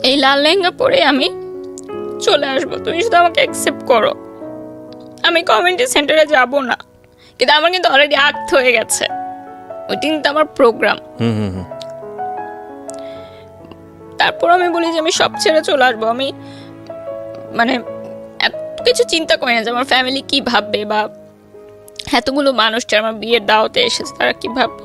এই লাল লেহেঙ্গা পরে আমি চলে আসবো, তুমি শুধু আমাকে অ্যাকসেপ্ট করো। আমি কমিউনিটি সেন্টারে যাব না, কিন্তু আমার কিন্তু অলরেডি আক্ট হয়ে গেছে, ওইটা কিন্তু আমার প্রোগ্রাম। তারপর আমি বলি যে আমি সব ছেড়ে চলে আসবো। আমি মানে এত কিছু চিন্তা করি না যে আমার ফ্যামিলি কি ভাববে, বা এতগুলো মানুষ আমার বিয়ের দাওয়াতে এসেছে তারা কি ভাববে।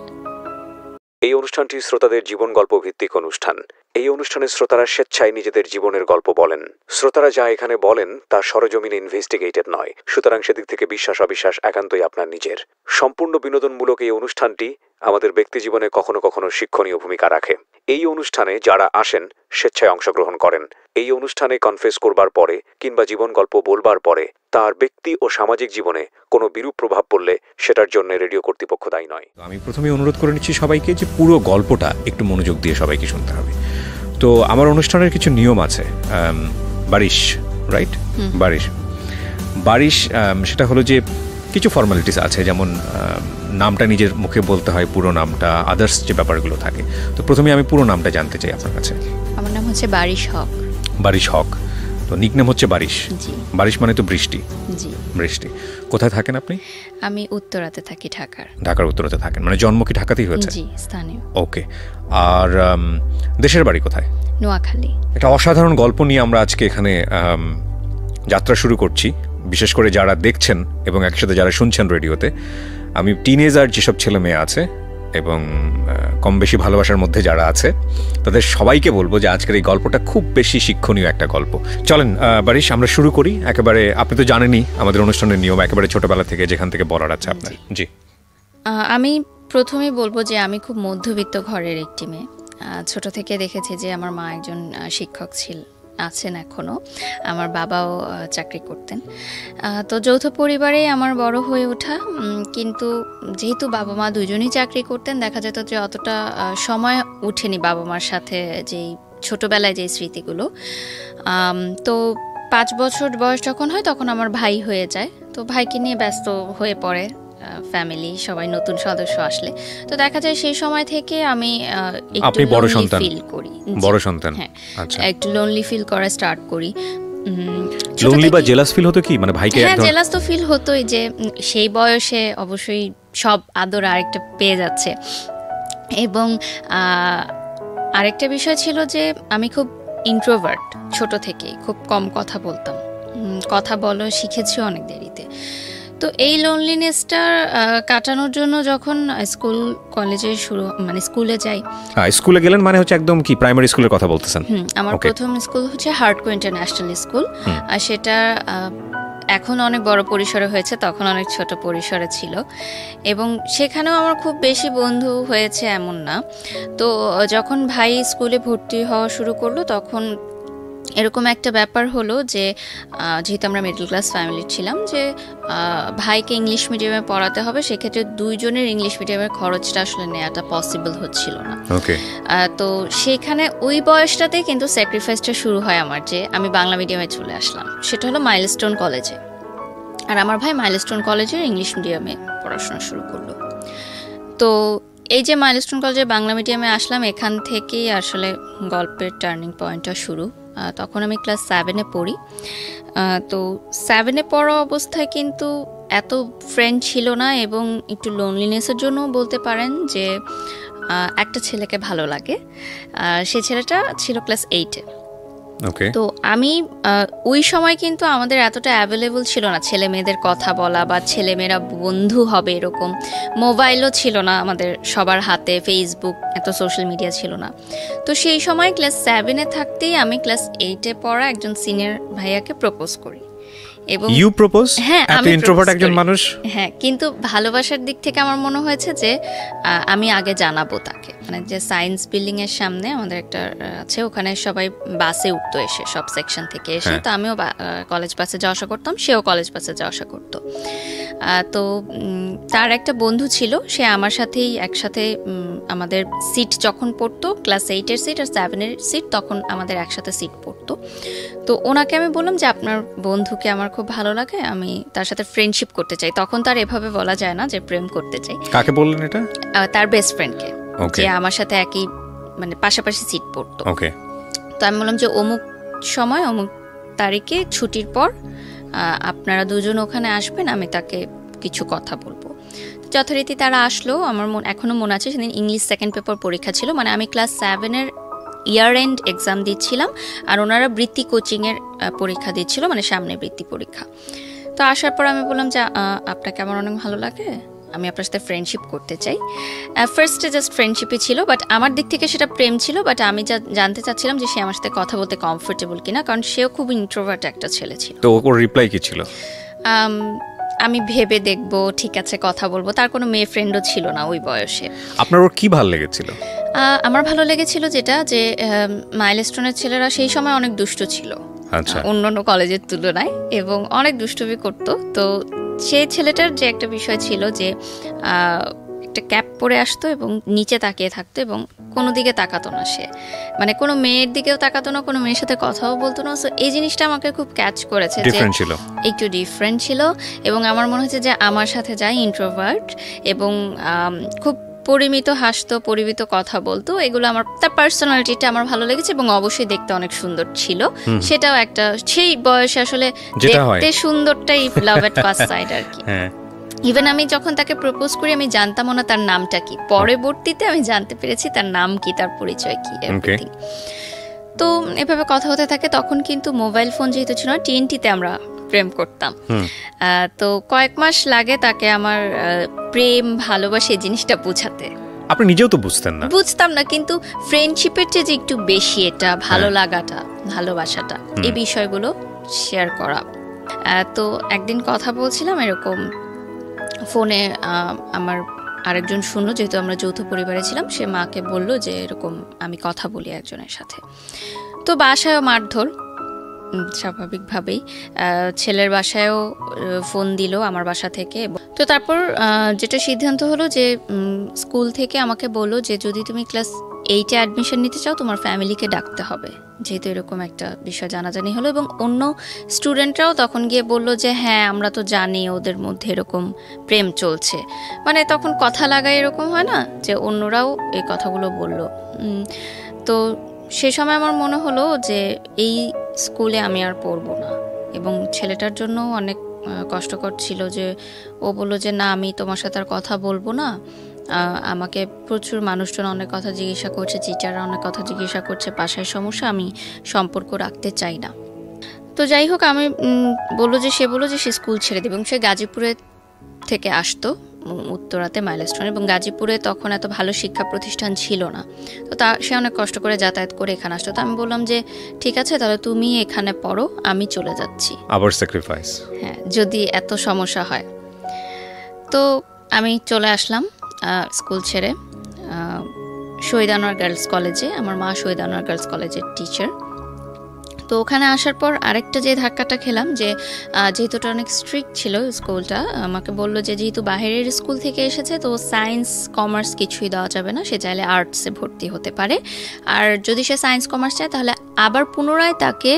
এই অনুষ্ঠানটি শ্রোতাদের জীবন গল্প ভিত্তিক অনুষ্ঠান। এই অনুষ্ঠানে শ্রোতারা স্বেচ্ছায় নিজেদের জীবনের গল্প বলেন। শ্রোতারা যা এখানে বলেন তা সরজমিনে ইনভেস্টিগেটেড নয়, সুতরাং সেদিক থেকে বিশ্বাস অবিশ্বাস একান্তই আপনার নিজের। সম্পূর্ণ বিনোদনমূলক এই অনুষ্ঠানটি আমাদের ব্যক্তি জীবনে কখনো কখনো শিক্ষণীয় ভূমিকা রাখে। এই অনুষ্ঠানে যারা আসেন স্বেচ্ছায় অংশগ্রহণ করেন। এই অনুষ্ঠানে কনফেস করবার পরে কিংবা জীবন গল্প বলবার পরে তার ব্যক্তি ও সামাজিক জীবনে কোনো বিরূপ প্রভাব পড়লে সেটার জন্য রেডিও কর্তৃপক্ষ দায়ী নয়। আমি প্রথমে অনুরোধ করে নিচ্ছি সবাইকে যে পুরো গল্পটা একটু মনোযোগ দিয়ে সবাইকে শুনতে হবে। তো আমার অনুষ্ঠানের কিছু নিয়ম আছে। বারিশ, রাইট? বারিশ সেটা হলো যে কিছু ফর্মালিটিস আছে, যেমন নামটা নিজের মুখে বলতে হয়, পুরো নামটা, আদার্স যে ব্যাপারগুলো থাকে। তো প্রথমে আমি পুরো নামটা জানতে চাই আপনার কাছে। আমার নাম হচ্ছে বারিশ হক। বারিশ হক, তো নিকনেম হচ্ছে বারিশ। বারিশ মানে তো বৃষ্টি। জি, বৃষ্টি। কোথায় থাকেন আপনি? আমি উত্তরাতে থাকি, ঢাকার উত্তরাতে থাকেন, মানে জন্ম কি ঢাকাতেই হয়েছে? জি, স্থানীয়। ওকে। আর দেশের বাড়ি কোথায়? নোয়াখালী। এটা অসাধারণ গল্প নিয়ে আমরা আজকে এখানে যাত্রা শুরু করছি, বিশেষ করে যারা দেখছেন এবং একসাথে যারা শুনছেন রেডিওতে। আমি টিনেজার যেসব ছেলে মেয়ে আছে এবং কম বেশি ভালোবাসার মধ্যে যারা আছে তাদের সবাইকে বলবো যে আজকের এই গল্পটা খুব বেশি শিক্ষণীয় একটা গল্প। চলেন বারিশ, আমরা শুরু করি একেবারে। আপনি তো জানেনই আমাদের অনুষ্ঠানের নিয়ম, একেবারে ছোটবেলা থেকে যেখান থেকে বলার আছে আপনার। জি, আমি প্রথমেই বলবো যে আমি খুব মধ্যবিত্ত ঘরের একটি মেয়ে। ছোট থেকে দেখেছি যে আমার মা একজন শিক্ষক আছেন এখনও, আমার বাবাও চাকরি করতেন। তো যৌথ পরিবারে আমার বড় হয়ে ওঠা, কিন্তু যেহেতু বাবা মা দুজনেই চাকরি করতেন, দেখা যেত যে অতটা সময় উঠেনি বাবা মার সাথে যেই ছোটোবেলায় যেই স্মৃতিগুলো। তো 5 বছর বয়স যখন হয় তখন আমার ভাই হয়ে যায়, তো ভাইকে নিয়ে ব্যস্ত হয়ে পড়ে ফ্যামিলি, সবাই নতুন সদস্য আসলে। তো দেখা যায় সেই সময় থেকে আমি একটু বড় সন্তান ফিল করি। বড় সন্তান, আচ্ছা, একটু লোনলি ফিল করা স্টার্ট করি। লোনলি বা জেলাস ফিল হতো কি, মানে ভাইকে? হ্যাঁ, জেলাস তো ফিল হতোই, যে সেই বয়সে অবশ্যই সব আদর আরেকটা পেয়ে যাচ্ছে। এবং আরেকটা বিষয় ছিল যে আমি খুব ইন্ট্রোভার্ট, ছোট থেকেই খুব কম কথা বলতাম, কথা বলা শিখেছি অনেক দেরিতে। তো এই লোনলিনেসটা কাটানোর জন্য যখন স্কুল কলেজে স্কুলে যাই। স্কুলে গেলেন মানে হচ্ছে একদম কি প্রাইমারি স্কুলের কথা বলতেছেন? আমার প্রথম স্কুল হচ্ছে হার্টকো ইন্টারন্যাশনাল স্কুল, আর সেটা এখন অনেক বড় পরিসরে হয়েছে, তখন অনেক ছোট পরিসরে ছিল। এবং সেখানেও আমার খুব বেশি বন্ধু হয়েছে এমন না। তো যখন ভাই স্কুলে ভর্তি হওয়া শুরু করলো তখন এরকম একটা ব্যাপার হলো যে যেহেতু আমরা মিডল ক্লাস ফ্যামিলি ছিলাম, যে ভাইকে ইংলিশ মিডিয়ামে পড়াতে হবে, সেক্ষেত্রে দুইজনের ইংলিশ মিডিয়ামের খরচটা আসলে নেওয়াটা পসিবল হচ্ছিল না। তো সেখানে ওই বয়সটাতে কিন্তু স্যাক্রিফাইসটা শুরু হয় আমার, যে আমি বাংলা মিডিয়ামে চলে আসলাম। সেটা হলো মাইলস্টোন কলেজে, আর আমার ভাই মাইলস্টোন কলেজের ইংলিশ মিডিয়ামে পড়াশোনা শুরু করলো। তো এই যে মাইলস্টোন কলেজে বাংলা মিডিয়ামে আসলাম, এখান থেকেই আসলে গল্পের টার্নিং পয়েন্টটা শুরু। তখন আমি ক্লাস 7-এ পড়ি। তো 7-এ পড়া অবস্থায় কিন্তু এত ফ্রেন্ড ছিল না, এবং একটু লোনলিনেসের জন্য বলতে পারেন যে একটা ছেলেকে ভালো লাগে। সে ছেলেটা ছিল ক্লাস 8-এ। তো আমি ওই সময় কিন্তু আমাদের এতটা অ্যাভেলেবল ছিল না ছেলে মেয়েদের কথা বলা বা ছেলেমেয়েরা বন্ধু হবে এরকম। মোবাইলও ছিল না আমাদের সবার হাতে, ফেসবুক, এত সোশ্যাল মিডিয়া ছিল না। তো সেই সময় ক্লাস 7-এ থাকতেই আমি ক্লাস 8-এ পড়া একজন সিনিয়র ভাইয়াকে প্রপোজ করি। এবং ইউ প্রপোজ? হ্যাঁ, আমি ইন্ট্রোভার্ট একজন মানুষ। হ্যাঁ, কিন্তু ভালোবাসার দিক থেকে আমার মনে হয়েছে যে আমি আগে জানাবো তাকে। মানে যে সায়েন্স বিল্ডিং এর সামনে আমাদের একটা আছে, ওখানে সবাই বাসে উঠতো এসে, সব সেকশন থেকে এসে। তো আমিও কলেজ বাসে যাওয়া আসা করতাম, সেও কলেজ বাসে যাওয়া আসা করতো। তো তার একটা বন্ধু ছিল, সে আমার সাথেই একসাথে আমাদের সিট যখন পড়তো, ক্লাস 8-এর সিট আর 7-এর সিট, তখন আমাদের একসাথে সিট পড়তো। তো ওনাকে আমি বললাম যে আপনার বন্ধুকে আমার খুব ভালো লাগে, আমি তার সাথে ফ্রেন্ডশিপ করতে চাই। তখন তার এভাবে বলা যায় না যে প্রেম করতে চাই। কাকে বললেন এটা? তার বেস্ট ফ্রেন্ডকে, যে আমার সাথে একই পাশাপাশি সিট পড়তো। তো আমি বললাম যে অমুক সময় অমুক তারিখে ছুটির পর আপনারা দুজন ওখানে আসবেন, আমি তাকে কিছু কথা বলবো। যথারীতি তারা আসলো। আমার এখনও মনে আছে সেদিন ইংলিশ সেকেন্ড পেপার পরীক্ষা ছিল, মানে আমি ক্লাস 7-এর ইয়ার এন্ড এক্সাম দিচ্ছিলাম আর ওনারা বৃত্তি কোচিংয়ের পরীক্ষা দিচ্ছিল, মানে সামনে বৃত্তি পরীক্ষা। তো আসার পর আমি বললাম যে আপনাকে আমার অনেক ভালো লাগে, আমি আপনার সাথে ফ্রেন্ডশিপ করতে চাই। ফার্স্টে জাস্ট ফ্রেন্ডশিপই ছিল, বাট আমার দিক থেকে সেটা প্রেম ছিল। বাট আমি জানতে চাচ্ছিলাম যে সে আমার সাথে কথা বলতে কমফোর্টেবল কিনা, কারণ সেও খুব ইন্ট্রোভার্ট একটা ছেলে ছিল। তো ওর রিপ্লাই কি ছিল? আমি ভেবে দেখবো, ঠিক আছে কথা বলবো। তার কোনো মেয়ে ফ্রেন্ডও ছিল না ওই বয়সে। আপনার ওর কি ভালো লেগেছিল? আমার ভালো লেগেছিল যেটা যে মাইলস্টোনের ছেলেরা সেই সময় অনেক দুষ্ট ছিল অন্যান্য কলেজের তুলনায়, এবং অনেক দুষ্টুমি করতো। তো সেই ছেলেটার যে একটা বিষয় ছিল যে একটা ক্যাপ পরে আসতো এবং নিচে তাকিয়ে থাকতো এবং কোনো দিকে তাকাতো না, সে মানে কোনো মেয়ের দিকেও তাকাতো না, কোনো মেয়ের সাথে কথাও বলতো না। সো এই জিনিসটা আমাকে খুব ক্যাচ করেছে যে একটু ডিফারেন্ট ছিল, এবং আমার মনে হচ্ছে যে আমার সাথে যাই ইন্ট্রোভার্ট এবং খুব পরিমিত হাসতো, পরিমিত কথা বলতো, এগুলো আমার তার পার্সোনালিটিটা আমার ভালো লেগেছে। এবং অবশ্যই দেখতে অনেক সুন্দর ছিল, সেটাও একটা সেই বয়সে আসলে দেখতে সুন্দরটাই লাভ এট ফার্স্ট সাইট আর কি। ইভেন আমি যখন তাকে প্রপোজ করি আমি জানতামও না তার নামটা কি, পরবর্তীতে আমি জানতে পেরেছি তার নাম কি, তার পরিচয় কি, এভরিথিং। তো এভাবে কথা হতে থাকে। তখন কিন্তু মোবাইল ফোন যেহেতু ছিল না, TNT-তে আমরা প্রেম করতাম। তো কয়েক মাস লাগে তাকে আমার প্রেম ভালোবাসা এই জিনিসটা বোঝাতে। আপনি নিজেও তো বুঝতাম না, কিন্তু ফ্রেন্ডশিপের যে একটু বেশি এটা ভালো লাগাটা, ভালোবাসাটা, এই বিষয়গুলো শেয়ার করা। তো একদিন কথা বলছিলাম এরকম ফোনে, আমার আরেকজন শুনলো, যেহেতু আমরা যৌথ পরিবারে ছিলাম, সে মাকে বলল যে এরকম আমি কথা বলি একজনের সাথে। তো বাসায়ও মারধর স্বাভাবিকভাবেই, ছেলের বাসায়ও ফোন দিল আমার বাসা থেকে। তো তারপর যেটা সিদ্ধান্ত হলো যে স্কুল থেকে আমাকে বললো যে যদি তুমি ক্লাস 8-এ অ্যাডমিশন নিতে চাও তোমার ফ্যামিলিকে ডাকতে হবে, যেহেতু এরকম একটা বিষয় জানাজানি হলো। এবং অন্য স্টুডেন্টরাও তখন গিয়ে বলল যে হ্যাঁ আমরা তো জানি ওদের মধ্যে এরকম প্রেম চলছে, মানে তখন কথা লাগায় এরকম হয় না, যে অন্যরাও এই কথাগুলো বলল। তো সে সময় আমার মনে হলো যে এই স্কুলে আমি আর পড়বো না, এবং ছেলেটার জন্য অনেক কষ্টকর ছিল যে ও বললো যে না আমি তোমার সাথে আর কথা বলবো না, আমাকে প্রচুর মানুষজন অনেক কথা জিজ্ঞাসা করছে, টিচাররা অনেক কথা জিজ্ঞাসা করছে, বাসায় সমস্যা, আমি সম্পর্ক রাখতে চাই না। তো যাই হোক আমি সে বললো যে সে স্কুল ছেড়ে দেবে, এবং সে গাজীপুরে থেকে আসতো উত্তরাতে মাইলস্টোন, এবং গাজীপুরে তখন এত ভালো শিক্ষা প্রতিষ্ঠান ছিল না। তো সে অনেক কষ্ট করে যাতায়াত করে এখানে আসতো। তো আমি বললাম যে ঠিক আছে তাহলে তুমি এখানে পড়ো, আমি চলে যাচ্ছি, আবার স্যাক্রিফাইস, হ্যাঁ যদি এত সমস্যা হয়। তো আমি চলে আসলাম স্কুল ছেড়ে শহীদ আনোয়ার গার্লস কলেজে। আমার মা শহীদ আনোয়ার গার্লস কলেজের টিচার। তো ওখানে আসার পর আরেকটা যে ধাক্কাটা খেলাম যে যেহেতু ওটা অনেক স্ট্রিক্ট ছিল স্কুলটা, আমাকে বললো যে যেহেতু বাইরের স্কুল থেকে এসেছে তো সায়েন্স কমার্স কিছুই দেওয়া যাবে না, সে চাইলে আর্টসে ভর্তি হতে পারে, আর যদি সে সায়েন্স কমার্স চায় তাহলে আবার পুনরায় তাকে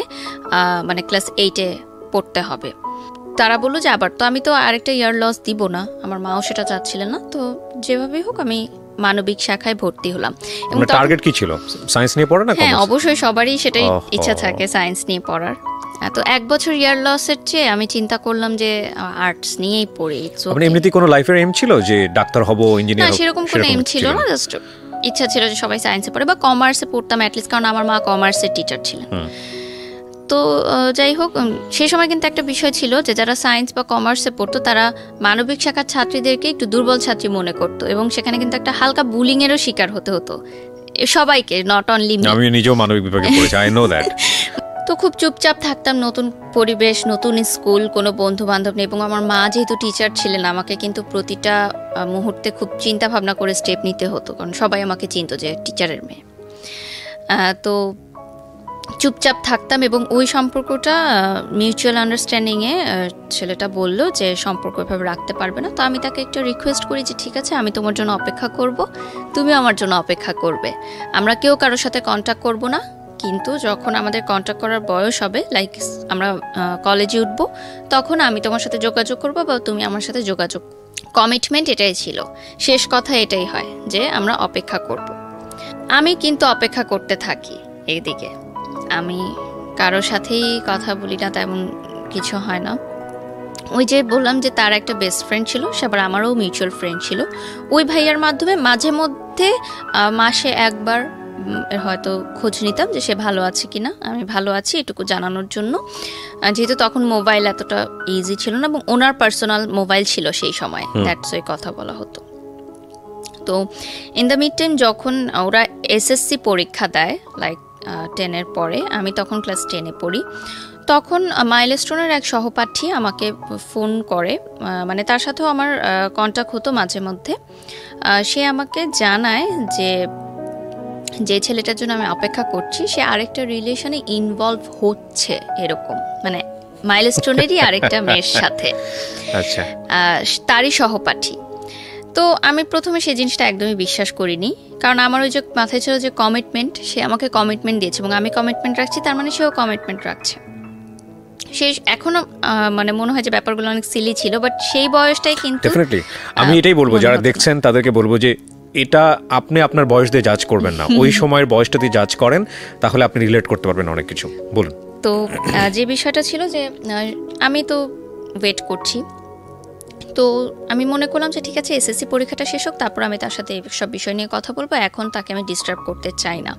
মানে ক্লাস 8-এ পড়তে হবে। তারা বললো যে আবার, তো আমি তো আরেকটা ইয়ার লস দিব না, আমার মাও সেটা চাচ্ছিলেন না। তো যেভাবেই হোক আমি মানবিক শাখায় ভর্তি হলাম। এবং টার্গেট কি ছিল? সায়েন্স নিয়ে পড়া না? হ্যাঁ অবশ্যই সবারই সেটাই ইচ্ছা থাকে সায়েন্স নিয়ে পড়ার। তো এক বছর ইয়ার লসের চেয়ে আমি চিন্তা করলাম যে আর্টস নিয়েই পড়ি। মানে এমনিতেই কোনো লাইফের এম ছিল যে ডাক্তার হব, ইঞ্জিনিয়ার হব? না সেরকম কোনো এম ছিল না, জাস্ট ইচ্ছা ছিল যে সবাই সায়েন্সে পড়ে বা কমার্সে পড়তাম অ্যাটলিস্ট, কারণ আমার মা কমার্সের টিচার ছিলেন। তো যাই হোক সেই সময় কিন্তু একটা বিষয় ছিল যে যারা সায়েন্স বা কমার্সে পড়তো তারা মানবিক শাখার ছাত্রীদেরকে একটু দুর্বল ছাত্রী মনে করতো, এবং সেখানে কিন্তু একটা হালকা বুলিংয়েরও শিকার হতে হতো সবাইকে, নট অনলি মি। আমি নিজেও মানবিক বিভাগে পড়েছি, আই নো দ্যাট। তো খুব চুপচাপ থাকতাম, নতুন পরিবেশ, নতুন স্কুল, কোনো বন্ধু বান্ধব নেই, এবং আমার মা যেহেতু টিচার ছিলেন আমাকে কিন্তু প্রতিটা মুহূর্তে খুব চিন্তা ভাবনা করে স্টেপ নিতে হতো, কারণ সবাই আমাকে চিনতো যে টিচারের মেয়ে। তো চুপচাপ থাকতাম, এবং ওই সম্পর্কটা মিউচুয়াল আন্ডারস্ট্যান্ডিংয়ে ছেলেটা বলল যে সম্পর্ক এভাবে রাখতে পারবে না। তো আমি তাকে একটু রিকোয়েস্ট করি যে ঠিক আছে আমি তোমার জন্য অপেক্ষা করব, তুমি আমার জন্য অপেক্ষা করবে, আমরা কেউ কারোর সাথে কন্ট্যাক্ট করব না, কিন্তু যখন আমাদের কন্ট্যাক্ট করার বয়স হবে, লাইক আমরা কলেজে উঠবো, তখন আমি তোমার সাথে যোগাযোগ করবো বা তুমি আমার সাথে যোগাযোগ। কমিটমেন্ট এটাই ছিল, শেষ কথা এটাই হয় যে আমরা অপেক্ষা করব। আমি কিন্তু অপেক্ষা করতে থাকি এইদিকে, আমি কারোর সাথেই কথা বলি না, তেমন কিছু হয় না। ওই যে বললাম যে তার একটা বেস্ট ফ্রেন্ড ছিল, সে আবার আমারও মিউচুয়াল ফ্রেন্ড ছিল। ওই ভাইয়ার মাধ্যমে মাঝে মধ্যে মাসে একবার হয়তো খোঁজ নিতাম যে সে ভালো আছে কিনা। আমি ভালো আছি এটুকু জানানোর জন্য, যেহেতু তখন মোবাইল এতটা ইজি ছিল না এবং ওনার পার্সোনাল মোবাইল ছিল সেই সময়, দ্যাটস ওই কথা বলা হতো। তো ইন দ্য মিড টাইম যখন ওরা এসএসসি পরীক্ষা দেয় লাইক 10-এর পরে, আমি তখন ক্লাস 10-এ পড়ি, তখন মাইলস্টোনের এক সহপাঠী আমাকে ফোন করে, মানে তার সাথেও আমার কন্ট্যাক্ট হতো মাঝে মধ্যে। সে আমাকে জানায় যে ছেলেটার জন্য আমি অপেক্ষা করছি সে আরেকটা রিলেশনে ইনভলভ হচ্ছে, এরকম মানে মাইলস্টোনেরই আরেকটা মেয়ের সাথে, আচ্ছা, তারই সহপাঠী। তো আমি প্রথমে সেই জিনিসটা একদমই বিশ্বাস করিনি, কারণ আমার ওই যে মাথায় ছিল যে কমিটমেন্ট, সে আমাকে কমিটমেন্ট দিয়েছে এবং আমি কমিটমেন্ট রাখছি, তার মানে সেও কমিটমেন্ট রাখছে। সে এখনো মানে মনে হয় যে ব্যাপারগুলো অনেক সিলি ছিল, বাট সেই বয়সটাই কিন্তু ডেফিনেটলি আমি এটাই বলবো, যারা দেখছেন তাদেরকে বলবো যে এটা আপনি আপনার বয়স দিয়ে জাজ করবেন না, ওই সময়ের বয়সটা দিয়ে জাজ করেন, তাহলে আপনি রিলেট করতে পারবেন অনেক কিছু। বলুন। তো যে বিষয়টা ছিল যে আমি তো ওয়েট করছি, তো আমি মনে করলাম যে ঠিক আছে এসএসসি পরীক্ষাটা শেষ হোক, তারপর আমি তার সাথে সব বিষয় নিয়ে কথা বলবো, এখন তাকে আমি ডিস্টার্ব করতে চাই না।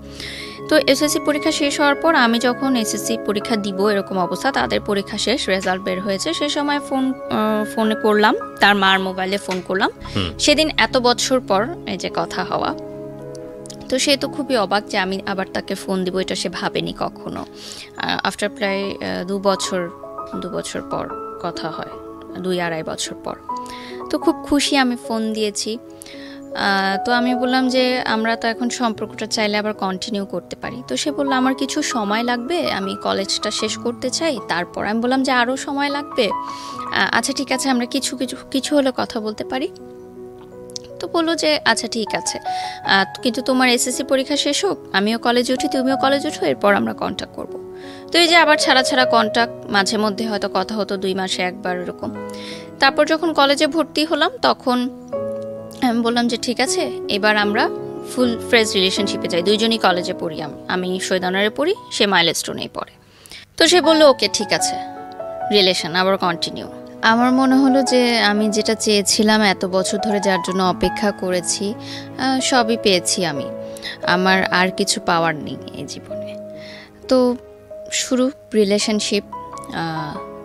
তো এসএসসি পরীক্ষা শেষ হওয়ার পর আমি যখন এসএসসি পরীক্ষা দিব এরকম অবস্থা, তাদের পরীক্ষা শেষ, রেজাল্ট বের হয়েছে, সে সময় ফোনে করলাম, তার মার মোবাইলে ফোন করলাম, সেদিন এত বছর পর এই যে কথা হওয়া। তো সে তো খুবই অবাক যে আমি আবার তাকে ফোন দিব, এটা সে ভাবেনি কখনো। আফটার প্রায় 2 বছর পর কথা হয়, 2-2.5 বছর পর। তো খুব খুশি, আমি ফোন দিয়েছি। তো আমি বললাম যে আমরা তো এখন সম্পর্কটা চাইলে আবার কন্টিনিউ করতে পারি। তো সে বললো আমার কিছু সময় লাগবে, আমি কলেজটা শেষ করতে চাই, তারপর। আমি বললাম যে আরও সময় লাগবে, আচ্ছা ঠিক আছে, আমরা কিছু হলে কথা বলতে পারি। তো বললো যে আচ্ছা ঠিক আছে, কিন্তু তোমার এসএসসি পরীক্ষা শেষ হোক, আমিও কলেজে উঠি, তুমিও কলেজে উঠো, এরপর আমরা কন্ট্যাক্ট করব। তো এই যে আবার ছাড়া কন্ট্যাক্ট, মাঝে মধ্যে হয়তো কথা হতো 2 মাসে একবার এরকম। তারপর যখন কলেজে ভর্তি হলাম তখন আমি বললাম যে ঠিক আছে এবার আমরা ফুল ফ্রেজ রিলেশনশিপে যাই, দুইজনই কলেজে পড়ি, আমি শহীদ অনারে পড়ি, সে মাইলস্টোনেই পড়ে। তো সে বললো ওকে ঠিক আছে, রিলেশন আবার কন্টিনিউ। আমার মনে হলো যে আমি যেটা চেয়েছিলাম, এত বছর ধরে যার জন্য অপেক্ষা করেছি, সবই পেয়েছি আমি, আমার আর কিছু পাওয়ার নেই এই জীবনে। তো শুরু রিলেশনশিপ।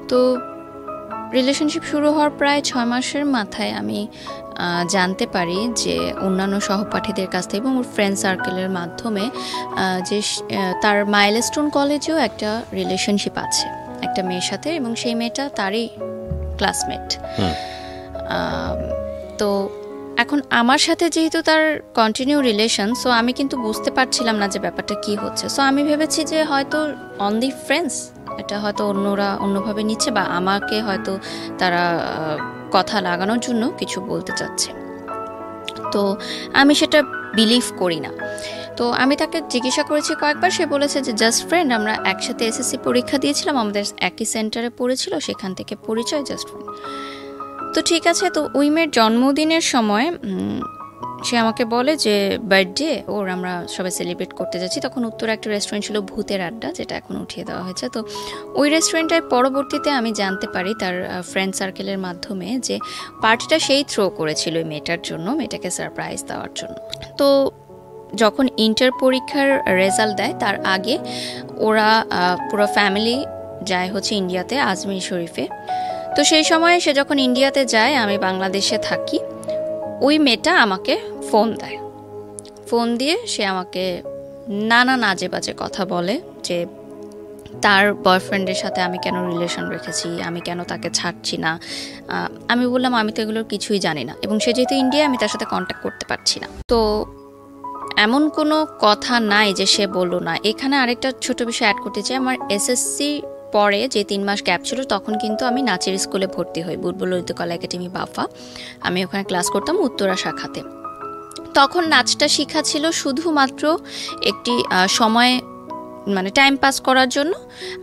তো রিলেশনশিপ শুরু হওয়ার প্রায় 6 মাসের মাথায় আমি জানতে পারি যে অন্যান্য সহপাঠীদের কাছ থেকে এবং ওর ফ্রেন্ড সার্কেলের মাধ্যমে যে তার মাইলস্টোন কলেজেও একটা রিলেশনশিপ আছে একটা মেয়ের সাথে, এবং সেই মেয়েটা তারই ক্লাসমেট। তো এখন আমার সাথে যেহেতু তার কন্টিনিউ রিলেশন, সো আমি কিন্তু বুঝতে পারছিলাম না যে ব্যাপারটা কি হচ্ছে। সো আমি ভেবেছি যে হয়তো অন দি ফ্রেন্ডস, এটা হয়তো অন্যরা অন্যভাবে নিচ্ছে, বা আমাকে হয়তো তারা কথা লাগানোর জন্য কিছু বলতে চাচ্ছে। তো আমি সেটা বিলিভ করি না। তো আমি তাকে জিজ্ঞাসা করেছি কয়েকবার, সে বলেছে যে জাস্ট ফ্রেন্ড, আমরা একসাথে এসএসসি পরীক্ষা দিয়েছিলাম, আমাদের একই সেন্টারে পড়েছিল, সেখান থেকে পরিচয়, জাস্ট ফ্রেন্ড। তো ঠিক আছে। তো ওই মেয়ের জন্মদিনের সময় সে আমাকে বলে যে বার্থডে ওর, আমরা সবাই সেলিব্রেট করতে যাচ্ছি। তখন উত্তরে একটা রেস্টুরেন্ট ছিল ভূতের আড্ডা, যেটা এখন উঠিয়ে দেওয়া হয়েছে। তো ওই রেস্টুরেন্টটায় পরবর্তীতে আমি জানতে পারি তার ফ্রেন্ড সার্কেলের মাধ্যমে যে পার্টিটা সেই থ্রো করেছিল ওই মেয়েটার জন্য, মেয়েটাকে সারপ্রাইজ দেওয়ার জন্য। তো যখন ইন্টার পরীক্ষার রেজাল্ট দেয় তার আগে ওরা পুরো ফ্যামিলি যায় হচ্ছে ইন্ডিয়াতে, আজমির শরীফে। তো সেই সময় সে যখন ইন্ডিয়াতে যায়, আমি বাংলাদেশে থাকি, ওই মেয়েটা আমাকে ফোন দেয়। ফোন দিয়ে সে আমাকে নানা নাজে বাজে কথা বলে যে তার বয়ফ্রেন্ডের সাথে আমি কেন রিলেশন রেখেছি, আমি কেন তাকে ছাড়ছি না। আমি বললাম আমি তো এগুলোর কিছুই জানি না, এবং সে যেহেতু ইন্ডিয়া, আমি তার সাথে কন্ট্যাক্ট করতে পারছি না। তো এমন কোনো কথা নাই যে সে বললো না। এখানে আরেকটা ছোট বিষয় অ্যাড করতে চাই, আমার এসএসসি পরে যে 3 মাস গ্যাপ ছিল, তখন কিন্তু আমি নাচের স্কুলে ভর্তি হই, বুলবুল ললিতকলা একাডেমি বাফা। আমি ওখানে ক্লাস করতাম উত্তরা শাখাতে। তখন নাচটা শেখা ছিল শুধুমাত্র একটি সময়, মানে টাইম পাস করার জন্য।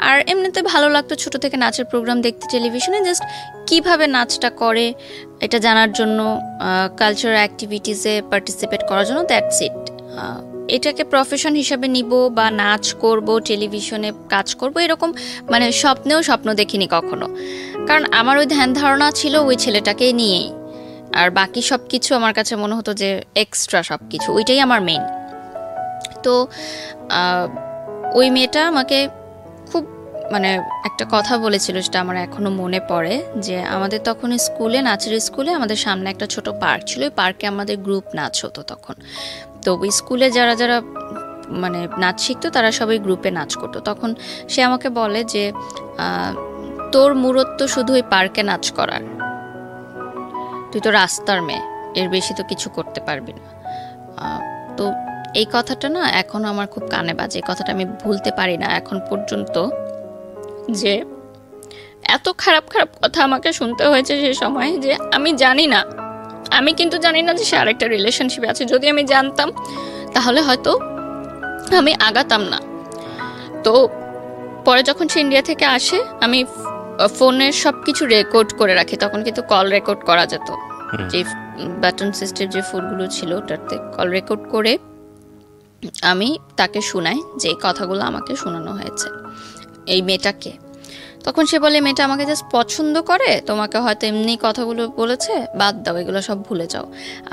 আর এমনিতে ভালো লাগতো ছোট থেকে নাচের প্রোগ্রাম দেখতে টেলিভিশনে, জাস্ট কিভাবে নাচটা করে এটা জানার জন্য, কালচারাল অ্যাক্টিভিটিসে পার্টিসিপেট করার জন্য, দ্যাটস ইট। এটাকে প্রফেশন হিসাবে নিব বা নাচ করব, টেলিভিশনে কাজ করব, এরকম মানে স্বপ্ন দেখিনি কখনো। কারণ আমার ওই ধ্যান ধারণা ছিল ওই ছেলেটাকে নিয়েই, আর বাকি সব কিছু আমার কাছে মনে হতো যে এক্সট্রা সব কিছু, ওইটাই আমার মেইন। তো ওই মেয়েটা আমাকে খুব মানে একটা কথা বলেছিল, যেটা আমার এখনো মনে পড়ে, যে আমাদের তখন স্কুলে, নাচের স্কুলে আমাদের সামনে একটা ছোট পার্ক ছিল, ওই পার্কে আমাদের গ্রুপ নাচ হতো তখন। তো ওই স্কুলে যারা যারা মানে নাচ শিখতো তারা সবাই গ্রুপে নাচ করতো। তখন সে আমাকে বলে যে তোর মূরত তো শুধু ওই পার্কে নাচ করার, তুই তো রাস্তার মেয়ে, এর বেশি তো কিছু করতে পারবি না। তো এই কথাটা না এখনো আমার খুব কানে বাজে, এই কথাটা আমি ভুলতে পারি না এখন পর্যন্ত, যে এত খারাপ খারাপ কথা আমাকে শুনতে হয়েছে সে সময়, যে আমি জানি না, আমি কিন্তু জানি না যে সে আরেকটা রিলেশনশিপে আছে। যদি আমি জানতাম তাহলে হয়তো আমি আগাতাম না। তো পরে যখন সে ইন্ডিয়া থেকে আসে, আমি ফোনের সব কিছু রেকর্ড করে রাখি, তখন কিন্তু কল রেকর্ড করা যেত, যে বাটন সিস্টেম যে ফোনগুলো ছিল ওটাতে কল রেকর্ড করে আমি তাকে শোনাই যে এই কথাগুলো আমাকে শোনানো হয়েছে এই মেয়েটাকে। তখন সে বলে মেয়েটা আমাকে জাস্ট পছন্দ করে, তোমাকে হয়তো এমনি কথাগুলো বলেছে, বাদ দাও, এগুলো সব ভুলে যাও।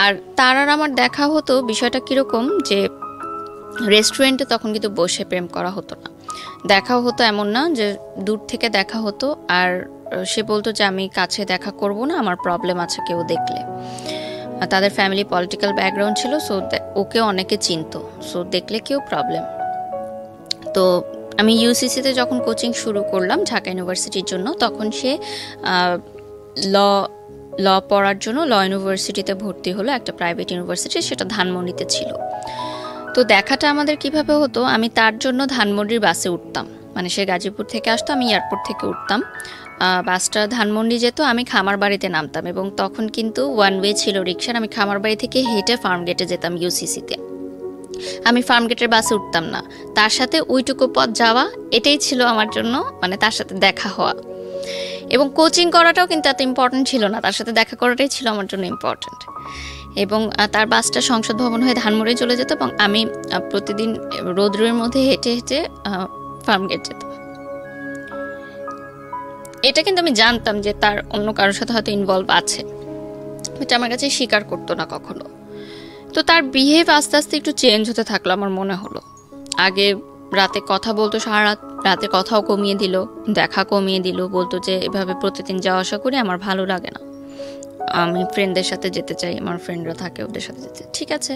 আর তার আর আমার দেখা হতো, বিষয়টা কীরকম, যে রেস্টুরেন্টে তখন কিন্তু বসে প্রেম করা হতো না, দেখাও হতো এমন না, যে দূর থেকে দেখা হতো। আর সে বলতো যে আমি কাছে দেখা করব না, আমার প্রবলেম আছে কেউ দেখলে। তাদের ফ্যামিলি পলিটিক্যাল ব্যাকগ্রাউন্ড ছিল, সো ওকে অনেকে চিনতো, সো দেখলে কেউ প্রবলেম। তো আমি ইউসিসিতে যখন কোচিং শুরু করলাম ঢাকা ইউনিভার্সিটির জন্য, তখন সে ল পড়ার জন্য ল ইউনিভার্সিটিতে ভর্তি হলো, একটা প্রাইভেট ইউনিভার্সিটি, সেটা ধানমন্ডিতে ছিল। তো দেখাটা আমাদের কিভাবে হতো, আমি তার জন্য ধানমন্ডির বাসে উঠতাম, মানে সে গাজীপুর থেকে আসতো, আমি এয়ারপোর্ট থেকে উঠতাম, বাসটা ধানমন্ডি যেত, আমি খামারবাড়িতে নামতাম, এবং তখন কিন্তু ওয়ান ওয়ে ছিল রিক্সার, আমি খামারবাড়ি থেকে হেঁটে ফার্মগেটে যেতাম ইউসিসিতে। আমি ফার্মগেটের বাসে উঠতাম না, তার সাথে ওইটুকু পথ যাওয়া, এটাই ছিল আমার জন্য মানে তার সাথে দেখা হওয়া। এবং কোচিং করাটাও কিন্তু এত ইম্পর্টেন্ট ছিল না, তার সাথে দেখা করাটাই ছিল আমার জন্য ইম্পর্টেন্ট। এবং তার বাসটা সংসদ ভবন হয়ে ধানমন্ডি চলে যেত, এবং আমি প্রতিদিন রোদ্রের মধ্যে হেঁটে হেঁটে ফার্মগেট যেতাম। এটা কিন্তু আমি জানতাম যে তার অন্য কারোর সাথে হয়তো ইনভলভ আছে, এটা আমার কাছে স্বীকার করতো না কখনো। তো তার বিহেভ আস্তে আস্তে একটু চেঞ্জ হতে থাকলো আমার মনে হলো। আগে রাতে কথা বলতো, সারা রাত রাতে কথাও কমিয়ে দিল, দেখা কমিয়ে দিল, বলতো যে এভাবে প্রতিদিন যাওয়া আসা করে আমার ভালো লাগে না, আমি ফ্রেন্ডদের সাথে যেতে চাই, আমার ফ্রেন্ডরা থাকে ওদের সাথে যেতে। ঠিক আছে,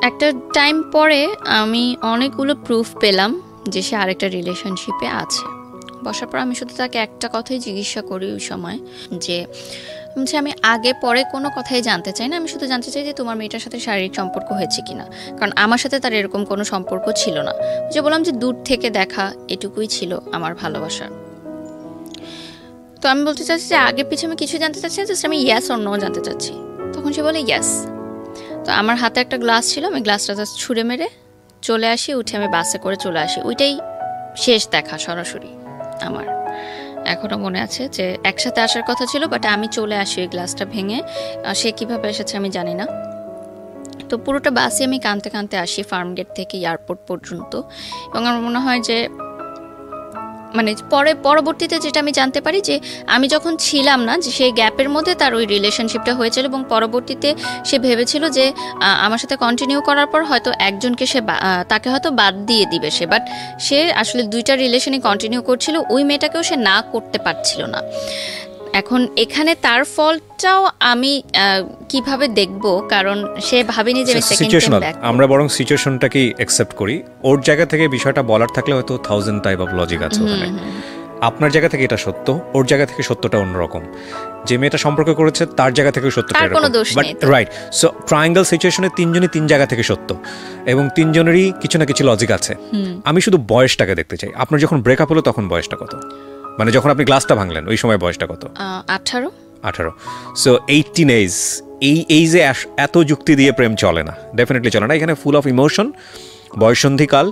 একটা টাইম পরে আমি অনেকগুলো প্রুফ পেলাম যে সে আরেকটা রিলেশনশিপে আছে। বসার পর আমি শুধু তাকে একটা কথাই জিজ্ঞাসা করি ওই সময়, যে আমি আগে পরে কোনো কথাই জানতে চাই না, আমি শুধু জানতে চাই যে তোমার মেয়েটার সাথে শারীরিক সম্পর্ক হয়েছে কিনা, কারণ আমার সাথে তার এরকম কোনো সম্পর্ক ছিল না। যে বললাম যে দূর থেকে দেখা, এটুকুই ছিল আমার ভালোবাসা। তো আমি বলতে চাচ্ছি যে আগে পিছনে আমি কিছু জানতে চাচ্ছি না, জাস্ট আমি ইয়েস অর নো জানতে চাচ্ছি। তখন সে বলে ইয়েস। তো আমার হাতে একটা গ্লাস ছিল, আমি গ্লাসটা জাস্ট ছুঁড়ে মেরে চলে আসি, উঠে আমি বাসে করে চলে আসি। ওইটাই শেষ দেখা সরাসরি আমার। এখনও মনে আছে যে একসাথে আসার কথা ছিল, বাট আমি চলে আসি ওই গ্লাসটা ভেঙে। সে কিভাবে এসেছে আমি জানি না। তো পুরোটা বাসে আমি কাঁদতে কাঁদতে আসি ফার্মগেট থেকে এয়ারপোর্ট পর্যন্ত। এবং আমার মনে হয় যে মানে পরবর্তীতে যেটা আমি জানতে পারি, যে আমি যখন ছিলাম না, যে সেই গ্যাপের মধ্যে তার ওই রিলেশনশিপটা হয়েছিল, এবং পরবর্তীতে সে ভেবেছিল যে আমার সাথে কন্টিনিউ করার পর হয়তো একজনকে সে তাকে হয়তো বাদ দিয়ে দিবে সে, বাট সে আসলে দুইটা রিলেশনই কন্টিনিউ করছিল, ওই মেয়েটাকেও সে না করতে পারছিল না। এখন এখানে তার ফলটাও আমি কিভাবে দেখব, কারণ সে ভাবেনি যে সিচুয়েশনাল। আমরা বরং সিচুয়েশনটাকে অ্যাকসেপ্ট করি। ওর জায়গা থেকে বিষয়টা বলার থাকলে হয়তো 1000 টাইপ অফ লজিক আছে ওখানে। আপনার জায়গা থেকে এটা সত্য, ওর জায়গা থেকে সত্যটা অন্যরকম। যে মেয়েটা সম্পর্ক করেছে তার জায়গা থেকে সত্যটা এরকম, বাট রাইট। সো ট্রায়াঙ্গেল সিচুয়েশনে তিনজনই তিন জায়গা থেকে সত্য, এবং তিনজনেরই কিছু না কিছু লজিক আছে। আমি শুধু বয়সটাকে দেখতে চাই। আপনার যখন ব্রেকআপ হলো তখন বয়সটা কত? মানে যখন আপনি গ্লাসটা ভাঙলেন ওই সময় বয়সটা কত? 18। সো 18 এজ, এই এইজে এত যুক্তি দিয়ে প্রেম চলে না, ডেফিনেটলি চলে না। এখানে ফুল অফ ইমোশন, বয়সন্ধিকাল,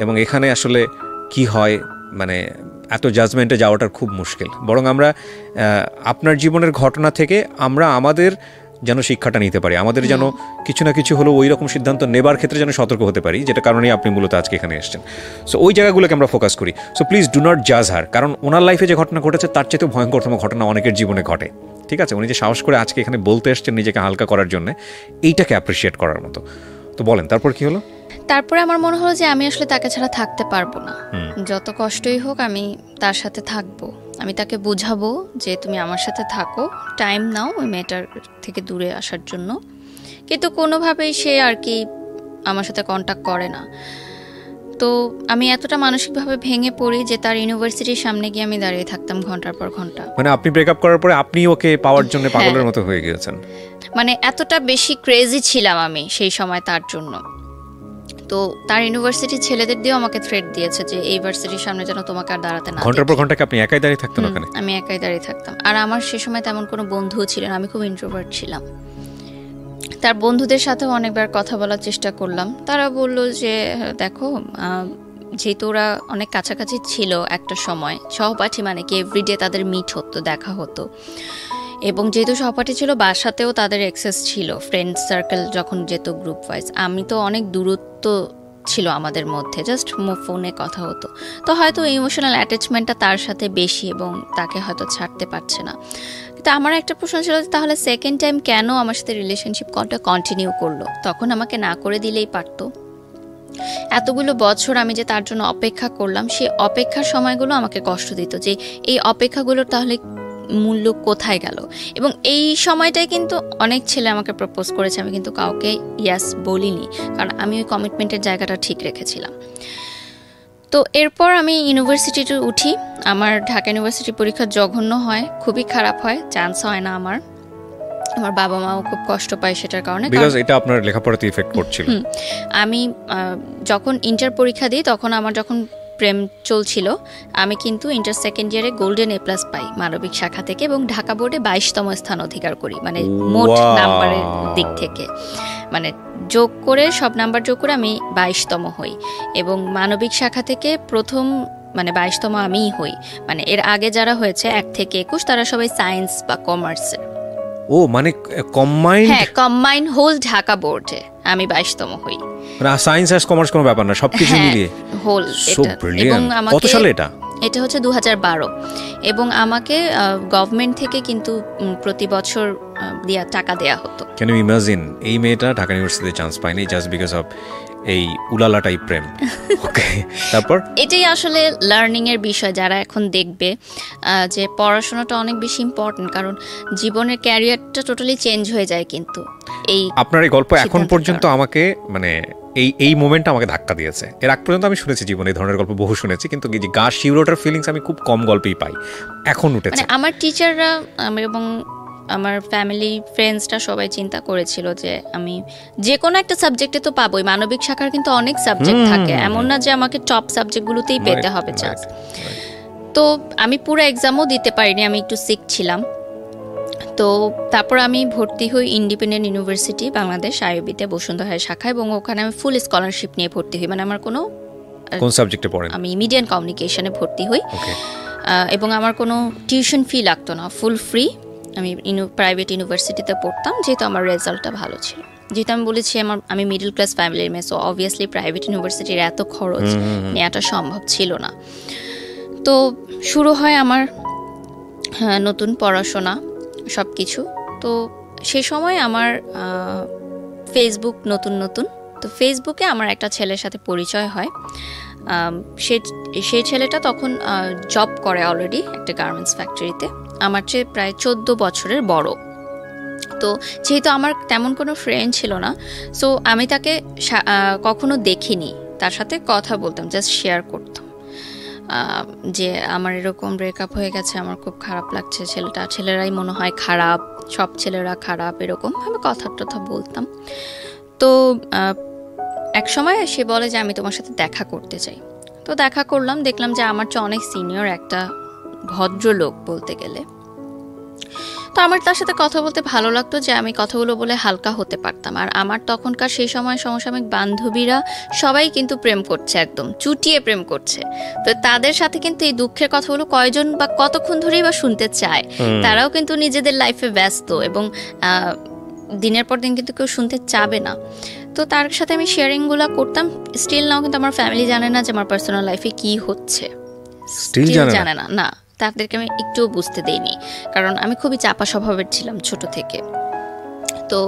এবং এখানে আসলে কি হয় মানে এত জাজমেন্টে যাওয়াটা খুব মুশকিল। বরং আমরা আপনার জীবনের ঘটনা থেকে আমরা আমাদের যেন শিক্ষাটা নিতে পারি, আমাদের যেন কিছু না কিছু হলো ওই রকম সিদ্ধান্ত নেবার ক্ষেত্রে যেন সতর্ক হতে পারি, যেটা কারণে আপনি মূলত আজকে এখানে এসেছেন। সো ওই জায়গাগুলোকে আমরা ফোকাস করি। সো প্লিজ ডু নট জাজ হার, কারণ ওনার লাইফে যে ঘটনা ঘটেছে তার চেয়ে ভয়ঙ্করতম ঘটনা অনেকের জীবনে ঘটে, ঠিক আছে? উনি যে সাহস করে আজকে এখানে বলতে এসছেন নিজেকে হালকা করার জন্য, এইটাকে অ্যাপ্রিসিয়েট করার মতো। তো বলেন, তারপর কি হলো? তারপরে আমার মনে হলো যে আমি আসলে তাকে ছাড়া থাকতে পারবো না, যত কষ্টই হোক আমি তার সাথে থাকবো, আমি তাকে বুঝাবো যে তুমি আমার সাথে থাকো, টাইম নাও ওই মেয়েটার থেকে দূরে আসার জন্য। কিন্তু কোনোভাবেই সে আর কি আমার সাথে কন্ট্যাক্ট করে না। তো আমি এতটা মানসিকভাবে ভেঙে পড়ি যে তার ইউনিভার্সিটির সামনে গিয়ে আমি দাঁড়িয়ে থাকতাম ঘন্টার পর ঘন্টা। মানে আপনি ব্রেকআপ করার পরে আপনি ওকে পাওয়ার জন্য পাগলের মতো হয়ে গিয়েছেন? মানে এতটা বেশি ক্রেজি ছিলাম আমি সেই সময় তার জন্য। তো তার ইউনিভার্সিটির ছেলেদের দিয়েও আমাকে থ্রেট দিয়েছে যে এই ইউনিভার্সিটির সামনে যেন তোমাকে আর দাঁড়াতে না। ঘন্টার পর ঘন্টা কি আপনি একাই দাঁড়িয়ে থাকতেন ওখানে? আমি একাই দাঁড়িয়ে থাকতাম। আর আমার সে সময় তেমন কোনো বন্ধুও ছিল না, আমি খুব ইন্ট্রোভার্ট ছিলাম। তার বন্ধুদের সাথেও অনেকবার কথা বলার চেষ্টা করলাম, তারা বলল যে দেখো, যেহেতু ওরা অনেক কাছাকাছি ছিল একটা সময়, সহপাঠী মানে কি এভরিডে তাদের মিট হতো, দেখা হতো, এবং যেহেতু সহপাঠী ছিল বাসাতেও তাদের অ্যাক্সেস ছিল, ফ্রেন্ড সার্কেল যখন যেত গ্রুপ ওয়াইজ, আমি তো অনেক দূরত্ব ছিল আমাদের মধ্যে, জাস্ট ফোনে কথা হতো। তো হয়তো ইমোশনাল অ্যাটাচমেন্টটা তার সাথে বেশি এবং তাকে হয়তো ছাড়তে পারছে না। তো আমার একটা প্রশ্ন ছিল তাহলে সেকেন্ড টাইম কেন আমার সাথে রিলেশনশিপ কন্টিনিউ করলো? তখন আমাকে না করে দিলেই পারতো। এতগুলো বছর আমি যে তার জন্য অপেক্ষা করলাম, সেই অপেক্ষার সময়গুলো আমাকে কষ্ট দিত, যে এই অপেক্ষাগুলোর তাহলে মূল্য কোথায় গেল। এবং এই সময়টাই কিন্তু অনেক ছেলে আমাকে প্রপোজ করেছে, আমি কিন্তু কাউকে ইয়াস বলিনি, কারণ আমি ওই কমিটমেন্টের জায়গাটা ঠিক রেখেছিলাম। তো এরপর আমি ইউনিভার্সিটিতে উঠি, আমার ঢাকা ইউনিভার্সিটি পরীক্ষা জঘন্য হয়, খুবই খারাপ হয়, চান্স হয় না আমার বাবা মাও খুব কষ্ট পায় সেটার কারণে, বিকজ এটা আপনার লেখাপড়াতে ইফেক্ট করছিল। আমি যখন ইন্টার পরীক্ষা দিই তখন আমার যখন প্রেম চলছিল, আমি কিন্তু ইন্টার সেকেন্ড ইয়ারে গোল্ডেন A+ পাই মানবিক শাখা থেকে, এবং ঢাকা বোর্ডে 22তম স্থান অধিকার করি, মানে মোট নাম্বারের দিক থেকে, মানে যোগ করে সব নাম্বার যোগ করে আমি 22তম হই, এবং মানবিক শাখা থেকে প্রথম মানে 22তম আমিই হই। মানে এর আগে যারা হয়েছে 1 থেকে 21 তারা সবাই সায়েন্স বা কমার্সের। ও মানে কম্বাইন্ড? হ্যাঁ, কম্বাইন্ড হোল ঢাকা বোর্ডে আমি 22তম হই। সায়েন্স আর কমার্স কোনো ব্যাপার না, সবকিছু মিলিয়ে হোল। এবং কত সালে এটা? এটা হচ্ছে 2012, এবং আমাকে গভর্নমেন্ট থেকে কিন্তু প্রতি বছর টাকা দেয়া হতো। ক্যান ইউ ইমাজিন এই মেয়েটা ঢাকা ইউনিভার্সিটিতে চান্স পায়নি জাস্ট বিকজ অফ এই উলালা টাইপ প্রেম। ওকে, তারপর এটাই আসলে লার্নিং এর বিষয়, যারা এখন দেখবে যে পড়াশোনাটা অনেক বেশি ইম্পর্টেন্ট, কারণ জীবনের ক্যারিয়ারটা টোটালি চেঞ্জ হয়ে যায়। কিন্তু এই আপনার এই গল্প এখন পর্যন্ত আমাকে মানে এই মোমেন্টটা আমাকে ধাক্কা দিয়েছে। এর আগ পর্যন্ত আমি শুনেছি জীবনে এই ধরনের গল্প বহু শুনেছি, কিন্তু এই যে গা শিউরোটার ফিলিংস আমি খুব কম গল্পেই পাই, এখন উঠেছে। মানে আমার টিচাররা এবং আমার ফ্যামিলি ফ্রেন্ডসরা সবাই চিন্তা করেছিল যে আমি যে কোনো একটা সাবজেক্টে তো পাবোই, মানবিক শাখার কিন্তু অনেক সাবজেক্ট থাকে, এমন না যে আমাকে টপ সাবজেক্টগুলোতেই পেতে হবে চান্স। তো আমি পুরো এক্সামও দিতে পারিনি, আমি একটু সিক ছিলাম। তো তারপর আমি ভর্তি হই ইন্ডিপেন্ডেন্ট ইউনিভার্সিটি বাংলাদেশ আইইবিতে বসুন্ধরা শাখা, এবং ওখানে আমি ফুল স্কলারশিপ নিয়ে ভর্তি হই। মানে আমার কোন সাবজেক্টে পড়েন? আমি মিডিয়া এন্ড কমিউনিকেশনে ভর্তি হই, এবং আমার কোনো টিউশন ফি লাগতো না, ফুল ফ্রি। আমি প্রাইভেট ইউনিভার্সিটিতে পড়তাম, যেহেতু আমার রেজাল্টটা ভালো ছিল। যেহেতু আমি বলেছি আমি মিডল ক্লাস ফ্যামিলির মেয়ে, সো অবভিয়াসলি প্রাইভেট ইউনিভার্সিটির এত খরচ নেওয়াটা সম্ভব ছিল না। তো শুরু হয় আমার নতুন পড়াশোনা সব কিছু। তো সেই সময় আমার ফেসবুক নতুন, তো ফেসবুকে আমার একটা ছেলের সাথে পরিচয় হয়। সেই ছেলেটা তখন জব করে অলরেডি একটা গার্মেন্টস ফ্যাক্টরিতে, আমার চেয়ে প্রায় 14 বছরের বড়। তো যেহেতু আমার তেমন কোনো ফ্রেন্ড ছিল না, সো আমি তাকে কখনো দেখিনি, তার সাথে কথা বলতাম, জাস্ট শেয়ার করতাম যে আমার এরকম ব্রেকআপ হয়ে গেছে, আমার খুব খারাপ লাগছে, ছেলেরাই মনে হয় খারাপ, সব ছেলেরা খারাপ, এরকম আমি কথা বলতাম। তো এক সময় সে বলে যে আমি তোমার সাথে দেখা করতে চাই। তো দেখা করলাম, দেখলাম যে আমার চেয়ে অনেক সিনিয়র একটা ভদ্রলোক বলতে গেলে। তো আমার তার সাথে কথা বলতে ভালো লাগতো যে আমি কথাগুলো বলে হালকা হতে পারতাম। আর আমার তখনকার সেই সময় সমসাময়িক বান্ধবীরা সবাই কিন্তু প্রেম করছে, একদম চুটিয়ে প্রেম করছে। তো তাদের সাথে কিন্তু এই দুঃখের কথাগুলো কয়জন বা কতক্ষণ ধরেই বা শুনতে চায়, তারাও কিন্তু নিজেদের লাইফে ব্যস্ত, এবং দিনের পর দিন কিন্তু কেউ শুনতে চাবে না। তো তার সাথে আমি শেয়ারিংগুলো করতাম। স্টিল নাও কিন্তু আমার ফ্যামিলি জানে না যে আমার পার্সোনাল লাইফে কী হচ্ছে, স্টিল জানে না। না, তাদেরকে আমি একটুও বুঝতে দেইনি, কারণ আমি খুবই চাপা স্বভাবের ছিলাম ছোট থেকে। তো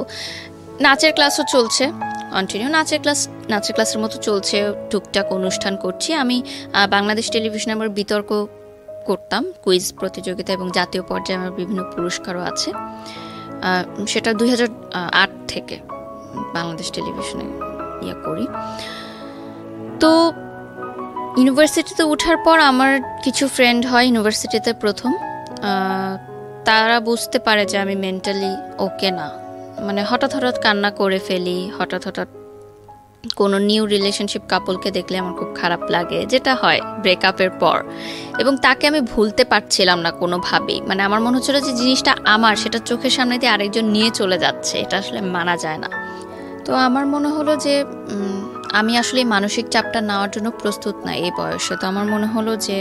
নাচের ক্লাসও চলছে, কন্টিনিউ নাচের ক্লাসের মতো চলছে, টুকটাক অনুষ্ঠান করছি। আমি বাংলাদেশ টেলিভিশনে আমার বিতর্ক করতাম, কুইজ প্রতিযোগিতা, এবং জাতীয় পর্যায়ে আমার বিভিন্ন পুরস্কারও আছে। সেটা 2008 থেকে বাংলাদেশ টেলিভিশনে করি। তো ইউনিভার্সিটিতে ওঠার পর আমার কিছু ফ্রেন্ড হয় ইউনিভার্সিটিতে প্রথম, তারা বুঝতে পারে যে আমি মেন্টালি ওকে না। মানে হঠাৎ কান্না করে ফেলি, হঠাৎ কোনো নিউ রিলেশনশিপ কাপলকে দেখলে আমার খুব খারাপ লাগে, যেটা হয় ব্রেকআপের পর, এবং তাকে আমি ভুলতে পারছিলাম না কোনোভাবেই। মানে আমার মনে হচ্ছিল যে জিনিসটা আমার, সেটা চোখের সামনে দিয়ে আরেকজন নিয়ে চলে যাচ্ছে, এটা আসলে মানা যায় না। তো আমার মনে হলো যে আমি আসলে মানসিক চাপটা নেওয়ার জন্য প্রস্তুত না এই বয়সে। তো আমার মনে হলো যে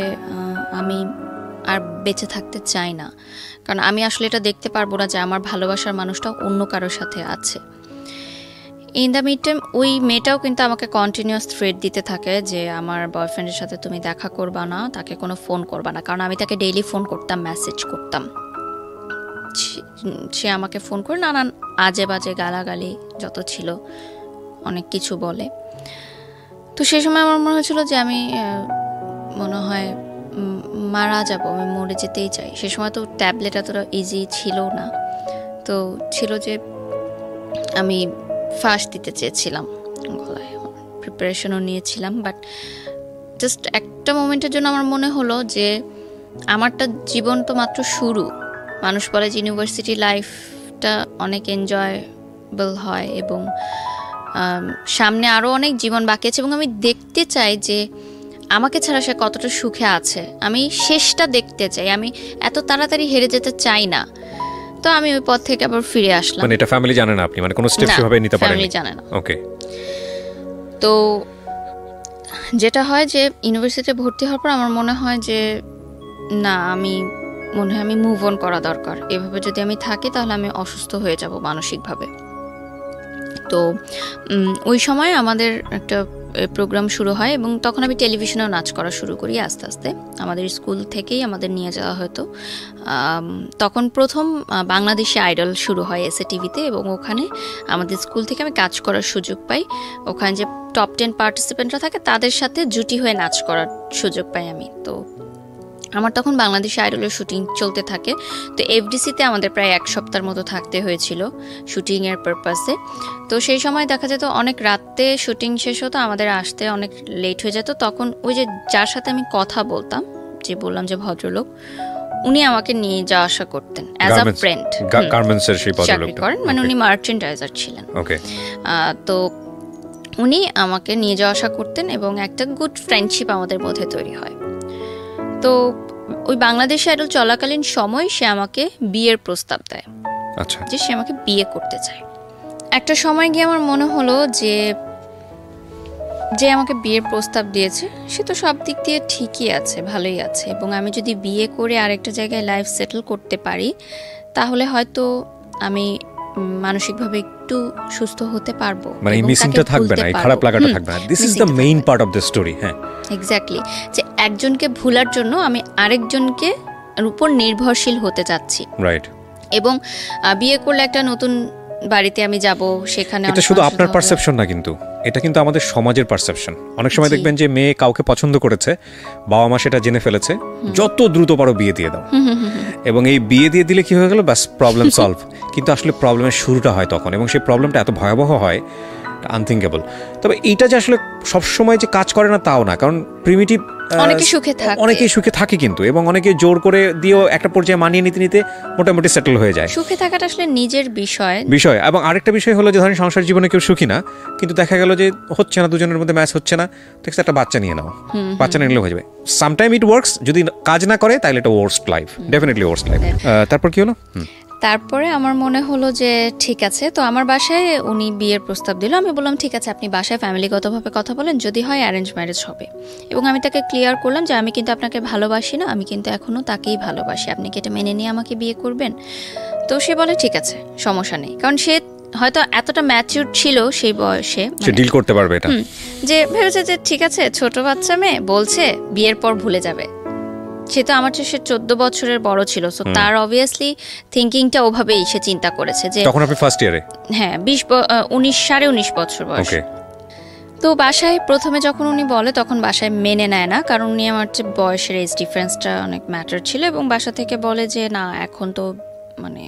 আমি আর বেঁচে থাকতে চাই না, কারণ আমি আসলে এটা দেখতে পারবো না যে আমার ভালোবাসার মানুষটা অন্য কারোর সাথে আছে। ইন দ্য মিড টাইম ওই মেয়েটাও কিন্তু আমাকে কন্টিনিউয়াস থ্রেট দিতে থাকে যে আমার বয়ফ্রেন্ডের সাথে তুমি দেখা করবা না, তাকে কোনো ফোন করবা না, কারণ আমি তাকে ডেইলি ফোন করতাম, মেসেজ করতাম। সে আমাকে ফোন করে নানান আজে বাজে গালাগালি যত ছিল অনেক কিছু বলে। তো সেই সময় আমার মনে হয়েছিল যে আমি মনে হয় মারা যাবো, আমি মরে যেতেই চাই। সে সময় তো ট্যাবলেট এতটা ইজি ছিল না, তো ছিল যে আমি ফাঁস দিতে চেয়েছিলাম গলায়, প্রিপারেশনও নিয়েছিলাম। বাট জাস্ট একটা মোমেন্টের জন্য আমার মনে হলো যে আমারটা জীবন তো মাত্র শুরু। মানুষ বলে যে ইউনিভার্সিটি লাইফটা অনেক এনজয়েবল হয় এবং সামনে আরও অনেক জীবন বাকি আছে, এবং আমি দেখতে চাই যে আমাকে ছাড়া সে কতটা সুখে আছে। আমি শেষটা দেখতে চাই, আমি এত তাড়াতাড়ি হেরে যেতে চাই না। তো আমি ওই পথ থেকে আবার ফিরে আসলাম। মানে এটা ফ্যামিলি জানে না আপনি, মানে কোনো স্টেপ সেভাবে নিতে পারেন? ফ্যামিলি জানে না। ওকে। তো যেটা হয় যে ইউনিভার্সিটিতে ভর্তি হওয়ার পর আমার মনে হয় যে না, আমি মুভ অন করা দরকার। এভাবে যদি আমি থাকি তাহলে আমি অসুস্থ হয়ে যাব মানসিকভাবে। তো ওই সময় আমাদের একটা প্রোগ্রাম শুরু হয়, এবং তখন আমি টেলিভিশনেও নাচ করা শুরু করি আস্তে আস্তে। আমাদের স্কুল থেকেই আমাদের নিয়ে যাওয়া হতো। তখন প্রথম বাংলাদেশি আইডল শুরু হয় এসএ টিভিতে, এবং ওখানে আমাদের স্কুল থেকে আমি কাজ করার সুযোগ পাই। ওখানে যে টপ 10 পার্টিসিপেন্টরা থাকে তাদের সাথে জুটি হয়ে নাচ করার সুযোগ পাই আমি। তো আমার তখন বাংলাদেশি আইডলের শুটিং চলতে থাকে। তো এফডিসিতে আমাদের প্রায় 1 সপ্তাহের মতো থাকতে হয়েছিল শুটিংয়ের পারপাসে। তো সেই সময় দেখা যেত অনেক রাতে শুটিং শেষ হতো, আমাদের আসতে অনেক লেট হয়ে যেত। তখন ওই যে যার সাথে আমি কথা বলতাম, যে বললাম যে ভদ্রলোক, উনি আমাকে নিয়ে যাওয়া আসা করতেন অ্যাজ আ ফ্রেন্ড। গার্মেন্টসের সেই চাকরি করেন, মানে উনি মার্চেন্ডাইজার ছিলেন। ওকে। তো উনি আমাকে নিয়ে যাওয়া আসা করতেন, এবং একটা গুড ফ্রেন্ডশিপ আমাদের মধ্যে তৈরি হয়। তো ওই বাংলাদেশে আইডল চলাকালীন সময় সে আমাকে বিয়ের প্রস্তাব দেয়। আচ্ছা। যে সে আমাকে বিয়ে করতে চায়। একটা সময় গিয়ে আমার মনে হলো যে আমাকে বিয়ের প্রস্তাব দিয়েছে সে তো সব দিক দিয়ে ঠিকই আছে, ভালোই আছে, এবং আমি যদি বিয়ে করে আরেকটা জায়গায় লাইফ সেটেল করতে পারি তাহলে হয়তো আমি মানসিকভাবে একটু সুস্থ হতে পারবো, মানে এই মিসিংটা থাকবে না, এই খারাপ লাগাটা থাকবে না। This is the main part of the story. হ্যাঁ, এক্স্যাক্টলি। যে একজনকে ভুলার জন্য আমি আরেকজনকে উপর নির্ভরশীল হতে চাচ্ছি। রাইট। এবং বিয়ে করলে একটা নতুন বাড়িতে আমি যাব, সেখানে এটা শুধু আপনার পারসেপশন না, কিন্তু এটা কিন্তু আমাদের সমাজের পারসেপশন। অনেক সময় দেখবেন যে মেয়ে কাউকে পছন্দ করেছে, বাবা মা সেটা জেনে ফেলেছে, যত দ্রুত পারো বিয়ে দিয়ে দাও, এবং এই বিয়ে দিয়ে দিলে কি হয়ে গেল, ব্যাস প্রবলেম সলভ। কিন্তু আসলে প্রবলেমের শুরুটা হয় তখন, এবং সেই প্রবলেমটা এত ভয়াবহ হয়, আনথিঙ্কেবল। তবে এইটা যে আসলে সবসময় যে কাজ করে না তাও না, কারণ প্রিমিটিভ অনেকেই সুখে থাকে কিন্তু, এবং অনেকে জোর করে দিয়েও একটা পর্যায়ে মানিয়ে নিতে নিতে মোটামুটি সেটেল হয়ে যায়। সুখে থাকাটা আসলে নিজের বিষয়। এবং আরেকটা বিষয় হলো যে ধরেন সংসার জীবনে কেউ সুখী না, কিন্তু দেখা গেল যে হচ্ছে না, দুজনের মধ্যে ম্যাচ হচ্ছে না, ঠিক আছে, একটা বাচ্চা নিয়ে নাও, বাচ্চা নিলে হয়ে যাবে। সামটাইম ইট ওয়ার্কস, যদি কাজ না করে তাহলে এটা worst life, definitely worst life. তারপর কি হলো? তারপরে আমার মনে হলো যে ঠিক আছে, তো আমার বাসায় উনি বিয়ের প্রস্তাব দিল। আমি বললাম ঠিক আছে, আপনি বাসায় ফ্যামিলিগতভাবে কথা বলেন, যদি হয় অ্যারেঞ্জ ম্যারেজ হবে। এবং আমি তাকে ক্লিয়ার করলাম যে আমি কিন্তু আপনাকে ভালোবাসি না, আমি কিন্তু এখনও তাকেই ভালোবাসি, আপনি কি এটা মেনে নিয়ে আমাকে বিয়ে করবেন? তো সে বলে ঠিক আছে, সমস্যা নেই, কারণ সে হয়তো এতটা ম্যাচিউর ছিল সেই বয়সে, সে ডিল করতে পারবে এটা, যে ভেবেছে যে ঠিক আছে ছোট বাচ্চা মেয়ে বলছে বিয়ের পর ভুলে যাবে। সে তো আমার চেয়ে 14 বছরের বড় ছিল, সো তার অবভিয়াসলি থিঙ্কিংটা ওভাবেই সে চিন্তা করেছে যে তখন আপনি ফার্স্ট ইয়ারে, হ্যাঁ 19 বছর বয়স। তো বাসায় প্রথমে যখন উনি বলে তখন বাসায় মেনে নেয় না, কারণ উনি আমার চেয়ে বয়সের এজ ডিফারেন্সটা অনেক ম্যাটার ছিল, এবং বাসা থেকে বলে যে না এখন তো মানে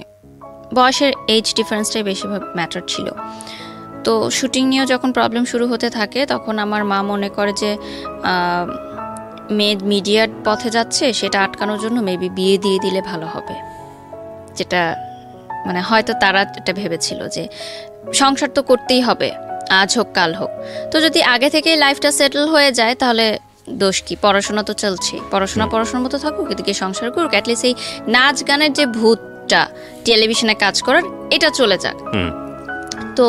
বয়সের এজ ডিফারেন্সটাই বেশি ম্যাটার ছিল। তো শুটিং নিয়েও যখন প্রবলেম শুরু হতে থাকে তখন আমার মা মনে করে যে মেয়ে মিডিয়ার পথে যাচ্ছে, সেটা আটকানোর জন্য মেবি বিয়ে দিয়ে দিলে ভালো হবে, যেটা মানে হয়তো তারা এটা ভেবেছিল যে সংসার তো করতেই হবে, আজ হোক কাল হোক, তো যদি আগে থেকে লাইফটা সেটেল হয়ে যায় তাহলে দোষ কি, পড়াশোনা তো চলছে, পড়াশোনার মতো থাকুক, এদিকে সংসার করুক, অ্যাটলিস্ট এই নাচ গানের যে ভূতটা টেলিভিশনে কাজ করার এটা চলে যাক। তো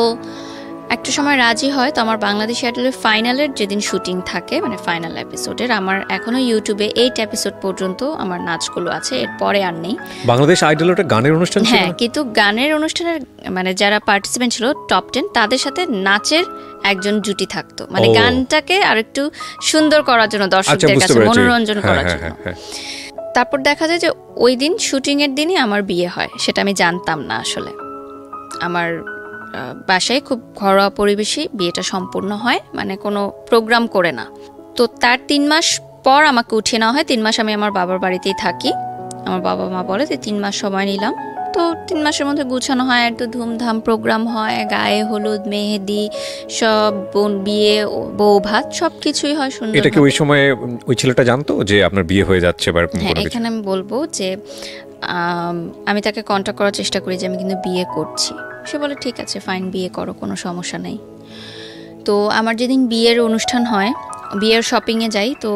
একটা সময় রাজি হয়। তো আমার বাংলাদেশ আইডলের ফাইনালের যেদিন শুটিং থাকে, মানে ফাইনাল এপিসোডের, আমার এখনো ইউটিউবে 8 এপিসোড পর্যন্ত আমার নাচগুলো আছে, এরপরে আর নেই। বাংলাদেশ আইডল ওটা গানের অনুষ্ঠান ছিল? হ্যাঁ, কিন্তু গানের অনুষ্ঠানের মানে যারা পার্টিসিপেন্ট ছিল টপ 10, তাদের সাথে নাচের একজন জুটি থাকতো, মানে গানটাকে আরেকটু সুন্দর করার জন্য, দর্শকদের কাছে মনোরঞ্জন করার জন্য। তারপর দেখা যায় যে ওই দিন শুটিং এর দিনই আমার বিয়ে হয়, সেটা আমি জানতাম না আসলে। আমার বাসায় খুব ঘরোয়া পরিবেশে বিয়েটা সম্পূর্ণ হয়, মানে কোনো প্রোগ্রাম করে না। তো তার 3 মাস পর আমাকে উঠিয়ে নেওয়া হয়। 3 মাস আমি আমার বাবার বাড়িতেই থাকি। আমার বাবা মা বলে যে 3 মাস সময় নিলাম। তো 3 মাসের মধ্যে গুছানো হয়, একটু ধুমধাম প্রোগ্রাম হয়, গায়ে হলুদ, মেহেদি, সব বিয়ে, বউ ভাত, সব কিছুই হয় সুন্দর। এটা কি ওই সময় ওই ছেলেটা জানতো যে আপনার বিয়ে হয়ে যাচ্ছে? হ্যাঁ, এখানে আমি বলবো যে আমি তাকে কন্ট্যাক্ট করার চেষ্টা করি যে আমি কিন্তু বিয়ে করছি। সে বলে ঠিক আছে ফাইন, বিয়ে করো, কোনো সমস্যা নেই। তো আমার যেদিন বিয়ের অনুষ্ঠান হয়, বিয়ের শপিংয়ে যাই। তো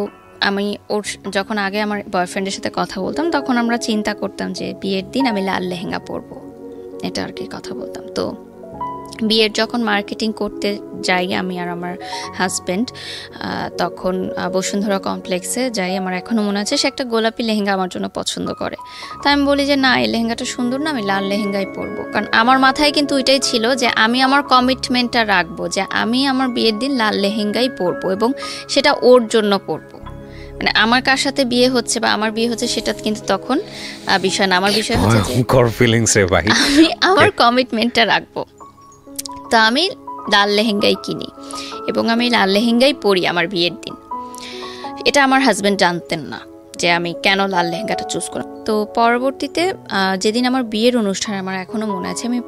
আমি ওর যখন আগে আমার বয়ফ্রেন্ডের সাথে কথা বলতাম তখন আমরা চিন্তা করতাম যে বিয়ের দিন আমি লাল লেহেঙ্গা পরবো, এটা আর কি কথা বলতাম। তো বিয়ের যখন মার্কেটিং করতে যাই আমি আর আমার হাজব্যান্ড, তখন বসুন্ধরা কমপ্লেক্সে যাই। আমার এখনও মনে আছে সে একটা গোলাপি লেহেঙ্গা আমার জন্য পছন্দ করে। তাই আমি বলি যে না, এই লেহেঙ্গাটা সুন্দর না, আমি লাল লেহেঙ্গাই পরবো। কারণ আমার মাথায় কিন্তু ওইটাই ছিল যে আমি আমার কমিটমেন্টটা রাখবো, যে আমি আমার বিয়ের দিন লাল লেহেঙ্গাই পরবো এবং সেটা ওর জন্য পরবো। মানে আমার কার সাথে বিয়ে হচ্ছে বা আমার বিয়ে হচ্ছে সেটা কিন্তু তখন বিষয় না, আমার বিষয় হচ্ছে আমি আমার কমিটমেন্টটা রাখবো। তো আমি লাল লেহেঙ্গাই কিনি এবং আমি লাল লেহেঙ্গাই পরি আমার বিয়ের দিন। এটা আমার হাজব্যান্ড জানতেন না যে আমি কেন লাল লেহেঙ্গাটা চুজ করলাম। তো পরবর্তীতে যেদিন আমার বিয়ের অনুষ্ঠান, আমার এখনও মনে আছে, আমি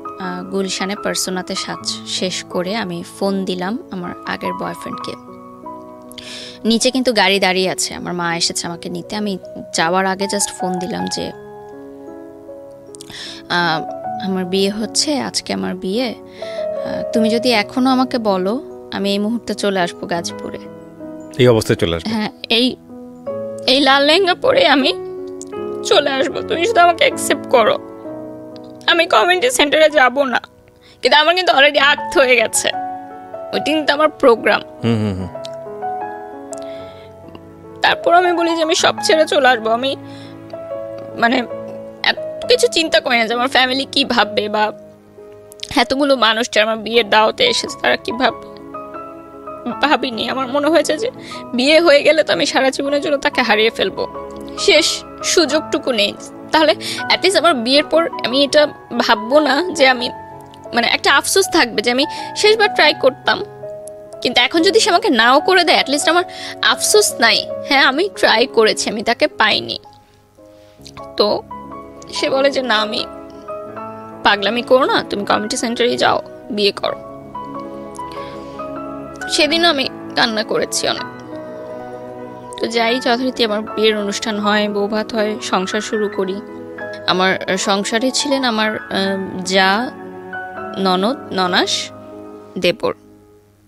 গুলশানে পার্সোনাতে সাজ শেষ করে আমি ফোন দিলাম আমার আগের বয়ফ্রেন্ডকে। নিচে কিন্তু গাড়ি দাঁড়িয়ে আছে, আমার মা এসেছে আমাকে নিতে। আমি যাওয়ার আগে জাস্ট ফোন দিলাম যে আমার বিয়ে হচ্ছে, আজকে আমার বিয়ে, তুমি যদি এখনো আমাকে বলো আমি এই মুহূর্তে চলে আসবো গাজীপুরে, এই অবস্থায় চলে আসবো। হ্যাঁ, এই লাল লেহেঙ্গা পরে আমি চলে আসবো, তুমি শুধু আমাকে অ্যাকসেপ্ট করো। আমি কমিউনিটি সেন্টারে যাব না, কিন্তু আমার কিন্তু অলরেডি আক্ট হয়ে গেছে, ওই দিন তো আমার প্রোগ্রাম। তারপর আমি বলি যে আমি সব ছেড়ে চলে আসবো। আমি মানে এত কিছু চিন্তা করি না যে আমার ফ্যামিলি কি ভাববে বা এতগুলো মানুষ যারা আমার বিয়ের দাওয়াতে এসেছে তারা কি ভাববে, ভাবিনি। আমার মনে হয়েছে যে বিয়ে হয়ে গেলে তো আমি সারা জীবনের জন্য তাকে হারিয়ে ফেলবো, শেষ সুযোগটুকু নেই। তাহলে অ্যাটলিস্ট আমার বিয়ের পর আমি এটা ভাববো না যে আমি মানে একটা আফসোস থাকবে যে আমি শেষবার ট্রাই করতাম, কিন্তু এখন যদি সে আমাকে নাও করে দেয় অ্যাটলিস্ট আমার আফসোস নাই, হ্যাঁ আমি ট্রাই করেছি, আমি তাকে পাইনি। তো সে বলে যে না, আমি পাগলামি করো না, তুমি কমিউনিটি সেন্টারে যাও, বিয়ে করো। সেদিনও আমি কান্না করেছি অনেক। তো যাই, যথারীতি আমার বিয়ের অনুষ্ঠান হয়, বৌভাত হয়, সংসার শুরু করি। আমার সংসারে ছিলেন আমার যা, ননদ, ননাস, দেবর,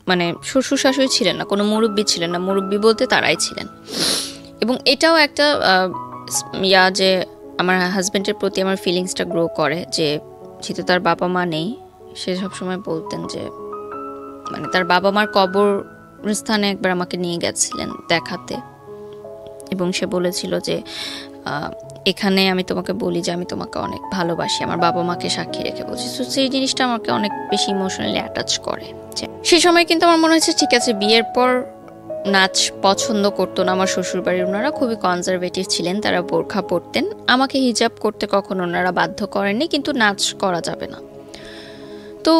মানে শ্বশুর শাশুড়ি ছিলেন না, কোনো মুরব্বি ছিলেন না। মুরব্বি বলতে তারাই ছিলেন। এবং এটাও একটা যে আমার হাজব্যান্ডের প্রতি আমার ফিলিংসটা গ্রো করে, যে যেহেতু তার বাবা মা নেই, সে সবসময় বলতেন যে মানে তার বাবা মার কবরস্থানে একবার আমাকে নিয়ে গেছিলেন দেখাতে, এবং সে বলেছিল যে এখানে আমি তোমাকে বলি যে আমি তোমাকে অনেক ভালোবাসি, আমার বাবা মাকে সাক্ষী রেখে বলছি। তো সেই জিনিসটা আমাকে অনেক বেশি ইমোশনালি অ্যাটাচ করে। সেই সময় কিন্তু আমার মনে হচ্ছে ঠিক আছে, বিয়ের পর নাচ পছন্দ করতো না আমার শ্বশুরবাড়ির ওনারা, খুবই কনজারভেটিভ ছিলেন, তারা বোরখা পরতেন। আমাকে হিজাব করতে কখনো ওনারা বাধ্য করেননি, কিন্তু নাচ করা যাবে না। তো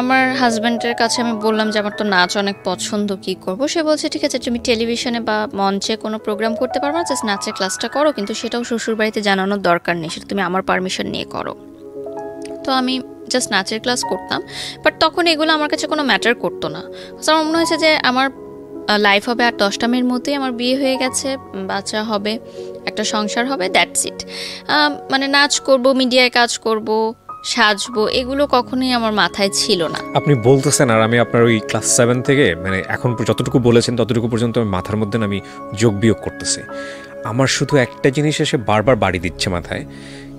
আমার হাজব্যান্ডের কাছে আমি বললাম যে আমার তো নাচ অনেক পছন্দ, কি করব? সে বলছে ঠিক আছে, তুমি টেলিভিশনে বা মঞ্চে কোনো প্রোগ্রাম করতে পারবে না, জাস্ট নাচের ক্লাসটা করো, কিন্তু সেটাও শ্বশুরবাড়িতে জানানোর দরকার নেই, সেটা তুমি আমার পারমিশন নিয়ে করো। তো আমি জাস্ট নাচের ক্লাস করতাম, বাট তখন এগুলো আমার কাছে কোনো ম্যাটার করতো না। আমার মনে হয়েছে যে আমার লাইফ হবে আর 10টা মেয়ের মধ্যেই আমার বিয়ে হয়ে গেছে, বাচ্চা হবে, একটা সংসার হবে, দ্যাটস ইট। মানে নাচ করব, মিডিয়ায় কাজ করব, সাজবো, এগুলো কখনোই আমার মাথায় ছিল না। আপনি বলতেছেন আর আমি আপনার ওই ক্লাস 7 থেকে মানে এখন যতটুকু বলেছেন ততটুকু পর্যন্ত আমি মাথার মধ্যে আমি যোগ বিয়োগ করতেছি। আমার শুধু একটা জিনিস এসে বারবার বাড়ি দিচ্ছে মাথায়,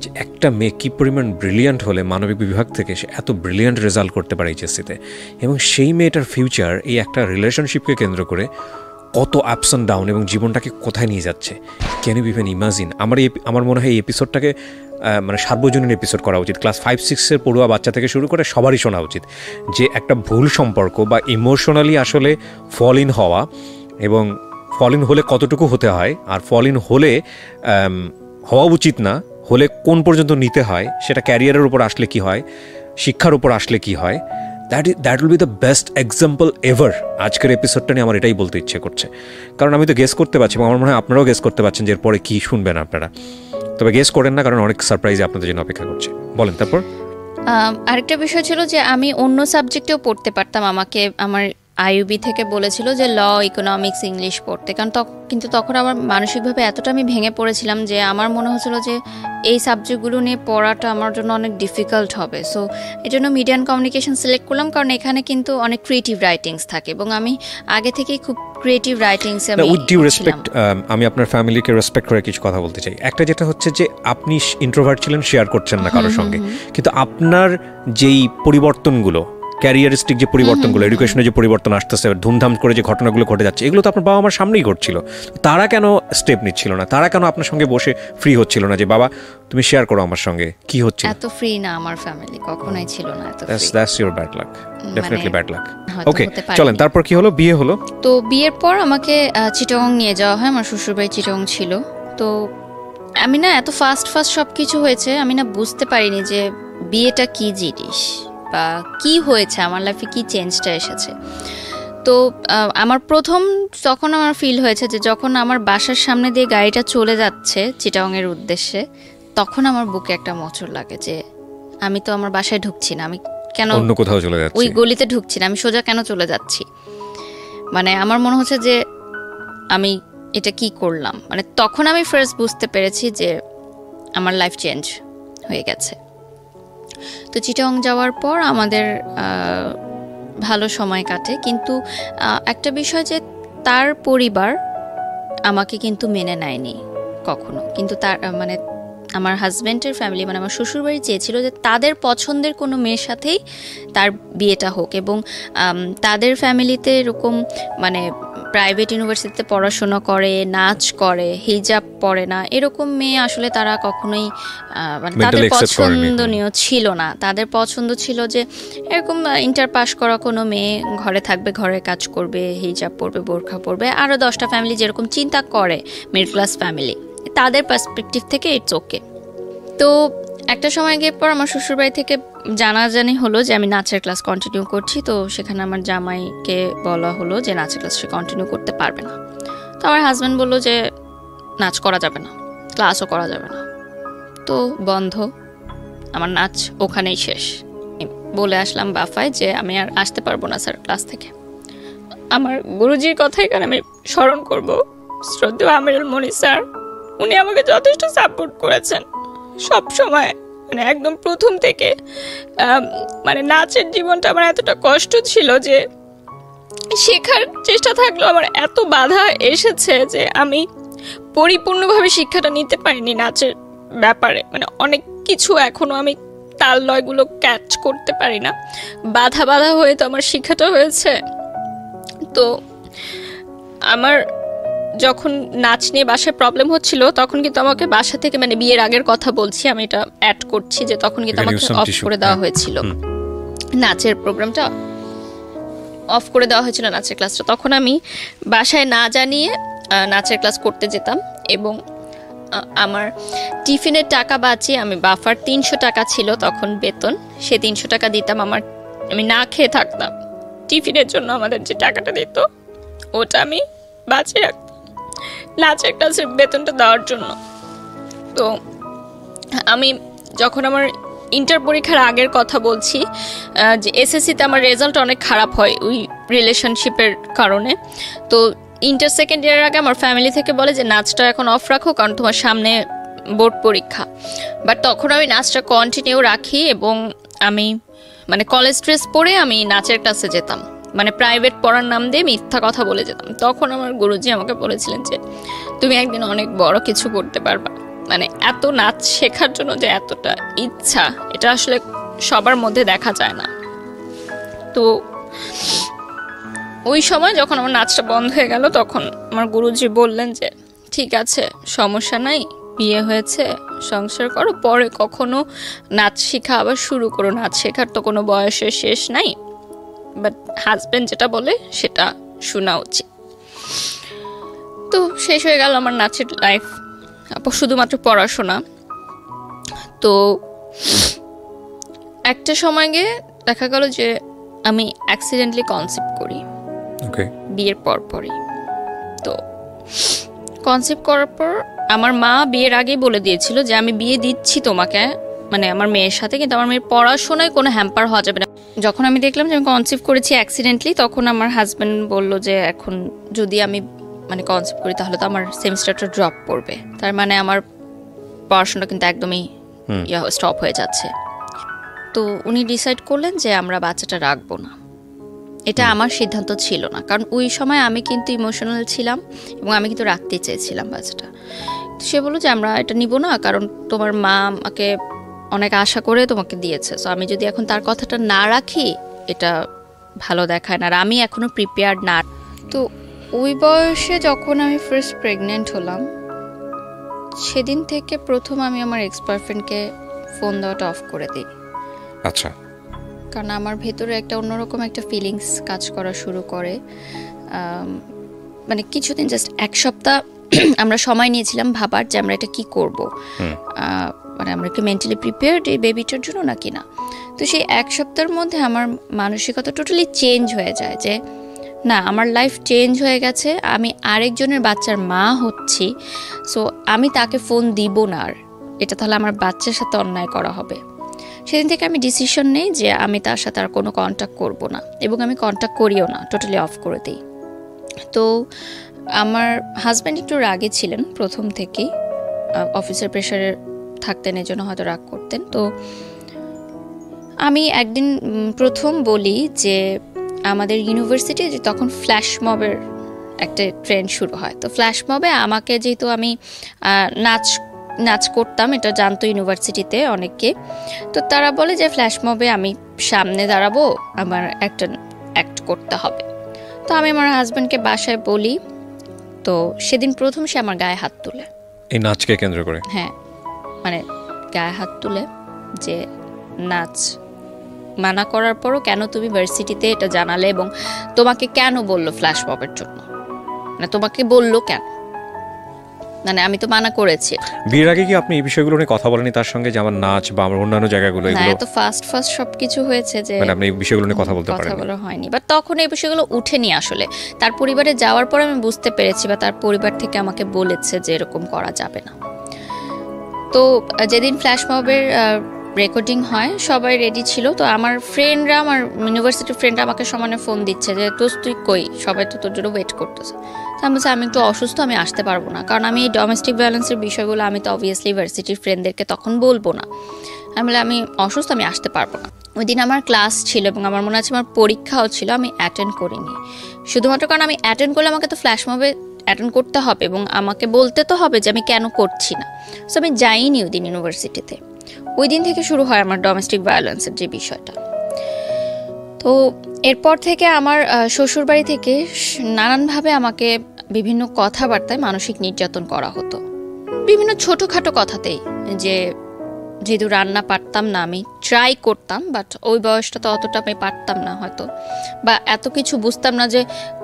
যে একটা মেয়ে কী পরিমাণ ব্রিলিয়ান্ট হলে মানবিক বিভাগ থেকে সে এত ব্রিলিয়ান্ট রেজাল্ট করতে পারে এইচএসসিতে, এবং সেই মেয়েটার ফিউচার এই একটা রিলেশনশিপকে কেন্দ্র করে কত আপস অ্যান্ড ডাউন এবং জীবনটাকে কোথায় নিয়ে যাচ্ছে। Can you even imagine? আমার মনে হয় এই এপিসোডটাকে মানে সার্বজনীন এপিসোড করা উচিত, ক্লাস 5-6 পড়ুয়া বাচ্চা থেকে শুরু করে সবারই শোনা উচিত, যে একটা ভুল সম্পর্ক বা ইমোশনালি আসলে ফল ইন হওয়া, এবং ফল ইন হলে কতটুকু হতে হয়, আর ফল ইন হলে হওয়া উচিত না হলে কোন পর্যন্ত নিতে হয়, সেটা ক্যারিয়ারের উপর আসলে কি হয়, শিক্ষার উপর আসলে কি হয়, that will be the best example ever. আজকের এপিসোডটা নিয়ে আমার এটাই বলতে ইচ্ছে করছে, কারণ আমি তো গেস করতে পারছি, এবং আমার মনে হয় আপনারাও গেস করতে পারছেন যে এরপরে কী শুনবেন আপনারা। তবে গেস করেন না, কারণ অনেক সারপ্রাইজে আপনাদের জন্য অপেক্ষা করছে। বলেন তারপর। আরেকটা বিষয় ছিল যে আমি অন্য সাবজেক্টেও পড়তে পারতাম, আমাকে আমার আইইউবি থেকে বলেছিল যে ল, ইকোনমিক্স, ইংলিশ পড়তে, কারণ কিন্তু তখন আমার মানসিকভাবে এতটা আমি ভেঙে পড়েছিলাম যে আমার মনে হচ্ছিল যে এই সাবজেক্টগুলো নিয়ে পড়াটা আমার জন্য অনেক ডিফিকাল্ট হবে। সো এই জন্য মিডিয়া অ্যান্ড কমিউনিকেশন সিলেক্ট করলাম, কারণ এখানে কিন্তু অনেক ক্রিয়েটিভ রাইটিংস থাকে, এবং আমি আগে থেকেই খুব creative writings. With due respect, আমি আপনার ফ্যামিলিকে রেসপেক্ট করে কিছু কথা বলতে চাই। একটা যেটা হচ্ছে যে আপনি ইন্ট্রোভার্ট ছিলেন, শেয়ার করছেন না কারোর সঙ্গে, কিন্তু আপনার যেই পরিবর্তনগুলো, ক্যারিয়ারিস্টিক যে পরিবর্তনগুলো, এডুকেশনের যে পরিবর্তন আসতেছে, ধুমধাম করে যে ঘটনাগুলো ঘটে যাচ্ছে, এগুলো তো আপনার বাবা মার সামনেই ঘটছিল। তারা কেন স্টেপ নিচ্ছিল না? তারা কেন আপনার সঙ্গে বসে ফ্রি হচ্ছিল না যে বাবা তুমি শেয়ার করো আমার সঙ্গে কি হচ্ছে? এত ফ্রি না আমার ফ্যামিলি, কখনোই ছিল না এত free. That's your bad luck, definitely bad luck. Okay চলেন, তারপর কি হলো? বিয়ে হলো। তো বিয়ের পর আমাকে চিটাগং নিয়ে যাওয়া হয়, আমার শ্বশুরবাড়ি চিটাগং ছিল। তো আমি না এত ফাস্ট সব কিছু হয়েছে, আমি না বুঝতে পারিনি যে বিয়েটা কি জিনিস বা কি হয়েছে, আমার লাইফে কি চেঞ্জটা এসেছে। তো আমার প্রথম তখন আমার ফিল হয়েছে যে যখন আমার বাসার সামনে দিয়ে গাড়িটা চলে যাচ্ছে চিটাগংয়ের উদ্দেশ্যে, তখন আমার বুকে একটা মোচড় লাগে যে আমি তো আমার বাসায় ঢুকছি না, আমি কেন অন্য কোথাও চলে যাচ্ছি, ওই গলিতে ঢুকছি না, আমি সোজা কেন চলে যাচ্ছি। মানে আমার মনে হচ্ছে যে আমি এটা কি করলাম। মানে তখন আমি ফার্স্ট বুঝতে পেরেছি যে আমার লাইফ চেঞ্জ হয়ে গেছে। তো চিটাগং যাওয়ার পর আমাদের ভালো সময় কাটে, কিন্তু একটা বিষয় যে তার পরিবার আমাকে কিন্তু মেনে নেয়নি কখনো। কিন্তু তার মানে আমার হাজব্যান্ডের ফ্যামিলি, মানে আমার শ্বশুরবাড়ি চেয়েছিল যে তাদের পছন্দের কোনো মেয়ের সাথেই তার বিয়েটা হোক, এবং তাদের ফ্যামিলিতে এরকম মানে প্রাইভেট ইউনিভার্সিটিতে পড়াশোনা করে, নাচ করে, হিজাব পরে না, এরকম মেয়ে আসলে তারা কখনোই মানে তাদের পছন্দনীয় ছিল না। তাদের পছন্দ ছিল যে এরকম ইন্টার পাস করা কোনো মেয়ে ঘরে থাকবে, ঘরের কাজ করবে, হিজাব পরবে, বোরখা পরবে, আরও 10টা ফ্যামিলি যেরকম চিন্তা করে মিডল ক্লাস ফ্যামিলি, তাদের পার্সপেক্টিভ থেকে ইটস ওকে। তো একটা সময় গিয়ে পর আমার শ্বশুরবাড়ি থেকে জানাজানি হলো যে আমি নাচের ক্লাস কন্টিনিউ করছি। তো সেখানে আমার জামাইকে বলা হলো যে নাচের ক্লাস সে কন্টিনিউ করতে পারবে না। তো আমার হাজব্যান্ড বললো যে নাচ করা যাবে না, ক্লাসও করা যাবে না, তো বন্ধ, আমার নাচ ওখানেই শেষ। বলে আসলাম বাফায় যে আমি আর আসতে পারবো না স্যার ক্লাস থেকে। আমার গুরুজির কথা এখানে আমি স্মরণ করব, শ্রদ্ধেয় আমিরুল মনি স্যার। উনি আমাকে যথেষ্ট সাপোর্ট করেছেন সব সময়, মানে একদম প্রথম থেকে। মানে নাচের জীবনটা আমার এতটা কষ্ট ছিল যে শেখার চেষ্টা থাকলেও আমার এত বাধা এসেছে যে আমি পরিপূর্ণভাবে শিক্ষাটা নিতে পারিনি নাচের ব্যাপারে। মানে অনেক কিছু এখনো আমি তাল লয়গুলো ক্যাচ করতে পারি না, বাধা হয়ে তো আমার শিক্ষাটা হয়েছে। তো আমার যখন নাচ নিয়ে বাসায় প্রবলেম হচ্ছিল তখন কিন্তু আমাকে বাসা থেকে, মানে বিয়ের আগের কথা বলছি, আমি এটা অ্যাড করছি যে তখন কিন্তু আমাকে অফ করে দেওয়া হয়েছিল নাচের প্রোগ্রামটা, অফ করে দেওয়া হয়েছিল নাচের ক্লাসটা। তখন আমি বাসায় না জানিয়ে নাচের ক্লাস করতে যেতাম এবং আমার টিফিনের টাকা বাঁচিয়ে আমি বাফার 300 টাকা ছিল তখন বেতন, সে 300 টাকা দিতাম। আমি না খেয়ে থাকতাম, টিফিনের জন্য আমাদের যে টাকাটা দিত ওটা আমি বাঁচিয়ে রাখতাম নাচের ক্লাসের বেতনটা দেওয়ার জন্য। তো আমি যখন আমার ইন্টার পরীক্ষার আগের কথা বলছি, যে এসএসসিতে আমার রেজাল্ট অনেক খারাপ হয় ওই রিলেশনশিপের কারণে। তো ইন্টার সেকেন্ড ইয়ারের আগে আমার ফ্যামিলি থেকে বলে যে নাচটা এখন অফ রাখো, কারণ তোমার সামনে বোর্ড পরীক্ষা। বাট তখন আমি নাচটা কন্টিনিউ রাখি এবং আমি মানে কলেজ ড্রেস পরে আমি নাচের ক্লাসে যেতাম, মানে প্রাইভেট পড়ার নাম দিয়ে মিথ্যা কথা বলে যেতাম। তখন আমার গুরুজি আমাকে বলেছিলেন যে তুমি একদিন অনেক বড় কিছু করতে পারবা। মানে এত নাচ শেখার জন্য যে এতটা ইচ্ছা, এটা আসলে সবার মধ্যে দেখা যায় না। তো ওই সময় যখন আমার নাচটা বন্ধ হয়ে গেল তখন আমার গুরুজি বললেন যে ঠিক আছে, সমস্যা নাই, বিয়ে হয়েছে, সংসার করো, পরে কখনো নাচ শেখা আবার শুরু করো, নাচ শেখার তো কোনো বয়সের শেষ নাই, বাট হাজব্যান্ড যেটা বলে সেটা শোনা উচিত। তো শেষ হয়ে গেল আমার নাচের লাইফ, শুধুমাত্র পড়াশোনা। তো একটা সময় গিয়ে দেখা গেল যে আমি অ্যাক্সিডেন্টলি কনসিভ করি বিয়ের পরপরই। তো কনসিভ করার পর আমার মা বিয়ের আগেই বলে দিয়েছিল যে আমি বিয়ে দিচ্ছি তোমাকে, মানে আমার মেয়ের সাথে, কিন্তু আমার মেয়ের পড়াশোনায় কোনো হ্যাম্পার হওয়া যাবে না। যখন আমি দেখলাম যে আমি কনসিভ করেছি অ্যাক্সিডেন্টলি, তখন আমার হাজব্যান্ড বলল যে এখন যদি আমি মানে কনসিভ করি তাহলে তো আমার সেমিস্টারটা ড্রপ পড়বে, তার মানে আমার পড়াশোনা কিন্তু একদমই স্টপ হয়ে যাচ্ছে। তো উনি ডিসাইড করলেন যে আমরা বাচ্চাটা রাখবো না। এটা আমার সিদ্ধান্ত ছিল না, কারণ ওই সময় আমি কিন্তু ইমোশনাল ছিলাম এবং আমি কিন্তু রাখতে চেয়েছিলাম বাচ্চাটা। তো সে বললো যে আমরা এটা নিব না, কারণ তোমার মা আমাকে অনেক আশা করে তোমাকে দিয়েছে, সো আমি যদি এখন তার কথাটা না রাখি এটা ভালো দেখায় না, আর আমি এখনো প্রিপেয়ার্ড না। তো ওই বয়সে যখন আমি ফার্স্ট প্রেগনেন্ট হলাম, সেদিন থেকে প্রথম আমি আমার এক্স বয়ফ্রেন্ডকে ফোন দেওয়াটা অফ করে দিই। আচ্ছা। কারণ আমার ভেতরে একটা অন্যরকম একটা ফিলিংস কাজ করা শুরু করে। মানে কিছুদিন, জাস্ট এক সপ্তাহ আমরা সময় নিয়েছিলাম ভাবার যে আমরা এটা কি করব, মানে আমরা কি মেন্টালি প্রিপেয়ার্ড এই বেবিটার জন্য নাকি না। তো সেই এক সপ্তাহের মধ্যে আমার মানসিকতা টোটালি চেঞ্জ হয়ে যায় যে না, আমার লাইফ চেঞ্জ হয়ে গেছে, আমি আরেকজনের বাচ্চার মা হচ্ছি, সো আমি তাকে ফোন দিব না আর, এটা তাহলে আমার বাচ্চার সাথে অন্যায় করা হবে। সেদিন থেকে আমি ডিসিশন নেই যে আমি তার সাথে আর কোনো কন্ট্যাক্ট করব না, এবং আমি কন্ট্যাক্ট করিও না, টোটালি অফ করে দিই। তো আমার হাজব্যান্ড একটু রাগে ছিলেন প্রথম থেকেই, অফিসের প্রেশারে থাকতেন, এই জন্য হয়তো রাগ করতেন। তো আমি একদিন প্রথম বলি যে আমাদের ইউনিভার্সিটি যে তখন ফ্ল্যাশ মবের একটা ট্রেন্ড শুরু হয়, তো ফ্ল্যাশ মবে আমাকে, যেহেতু আমি নাচ করতাম, এটা জানতো ইউনিভার্সিটিতে অনেকে, তো তারা বলে যে ফ্ল্যাশ মবে আমি সামনে দাঁড়াবো, আমার একটা অ্যাক্ট করতে হবে। তো আমি আমার হাজব্যান্ডকে বাসায় বলি, তো সেদিন প্রথম সে আমার গায়ে হাত তুলে, এই নাচকে কেন্দ্র করে। হ্যাঁ, মানে গায়ে হাত তুলে যে নাচ মানা করার পরও কেন তুমি ভার্সিটিতে এটা জানালে, এবং তোমাকে কেন বললো ফ্ল্যাশ মবের জন্য, মানে তোমাকে বললো কেন, মানে আমি তো মানা করেছি। বিয়ের আগে কি আপনি এই বিষয়গুলো নিয়ে কথা বলেনি তার সঙ্গে, যে আমার নাচ বা আমার অন্যান্য জায়গাগুলো, এগুলো তো ফার্স্ট সবকিছু হয়েছে যে মানে আপনি এই বিষয়গুলো নিয়ে কথা বলতে পারেন? কথা বলা হয়নি, বাট তখন এই বিষয়গুলো উঠেনি আসলে। তার পরিবারে যাওয়ার পর আমি বুঝতে পেরেছি, বা তার পরিবার থেকে আমাকে বলেছে যে এরকম করা যাবে না। তো যেদিন ফ্ল্যাশ মবের রেকর্ডিং হয় সবাই রেডি ছিল, তো আমার ফ্রেন্ডরা, আমার ইউনিভার্সিটির ফ্রেন্ডরা আমাকে সমানে ফোন দিচ্ছে যে তুই কই, সবাই তো তোর জন্য ওয়েট করতেছে। তো আমি বলছি আমি একটু অসুস্থ, আমি আসতে পারবো না, কারণ আমি এই ডোমেস্টিক ভায়োলেন্সের বিষয়গুলো আমি তো অবভিয়াসলি ইউনিভার্সিটির ফ্রেন্ডদেরকে তখন বলবো না। আমি বলে আমি অসুস্থ, আমি আসতে পারবো না। ওই দিন আমার ক্লাস ছিল এবং আমার মনে আছে আমার পরীক্ষাও ছিল, আমি অ্যাটেন্ড করিনি, শুধুমাত্র কারণ আমি অ্যাটেন্ড করলে আমাকে তো ফ্ল্যাশ মবে অ্যাটেন্ড করতে হবে এবং আমাকে বলতে তো হবে যে আমি কেন করছি না। সো আমি যাইনি ওই দিন ইউনিভার্সিটিতে। ওই দিন থেকে শুরু হয় আমার ডোমেস্টিক ভায়োলেন্সের যে বিষয়টা। তো এরপর থেকে আমার শ্বশুরবাড়ি থেকে নানানভাবে আমাকে বিভিন্ন কথাবার্তায় মানসিক নির্যাতন করা হতো, বিভিন্ন ছোটোখাটো কথাতেই। যেহেতু রান্না পারতাম না, আমি ট্রাই করতাম, বাট ওই বয়সটা তো অতটা আমি পারতাম না হয়তো, বা এত কিছু বুঝতাম না যে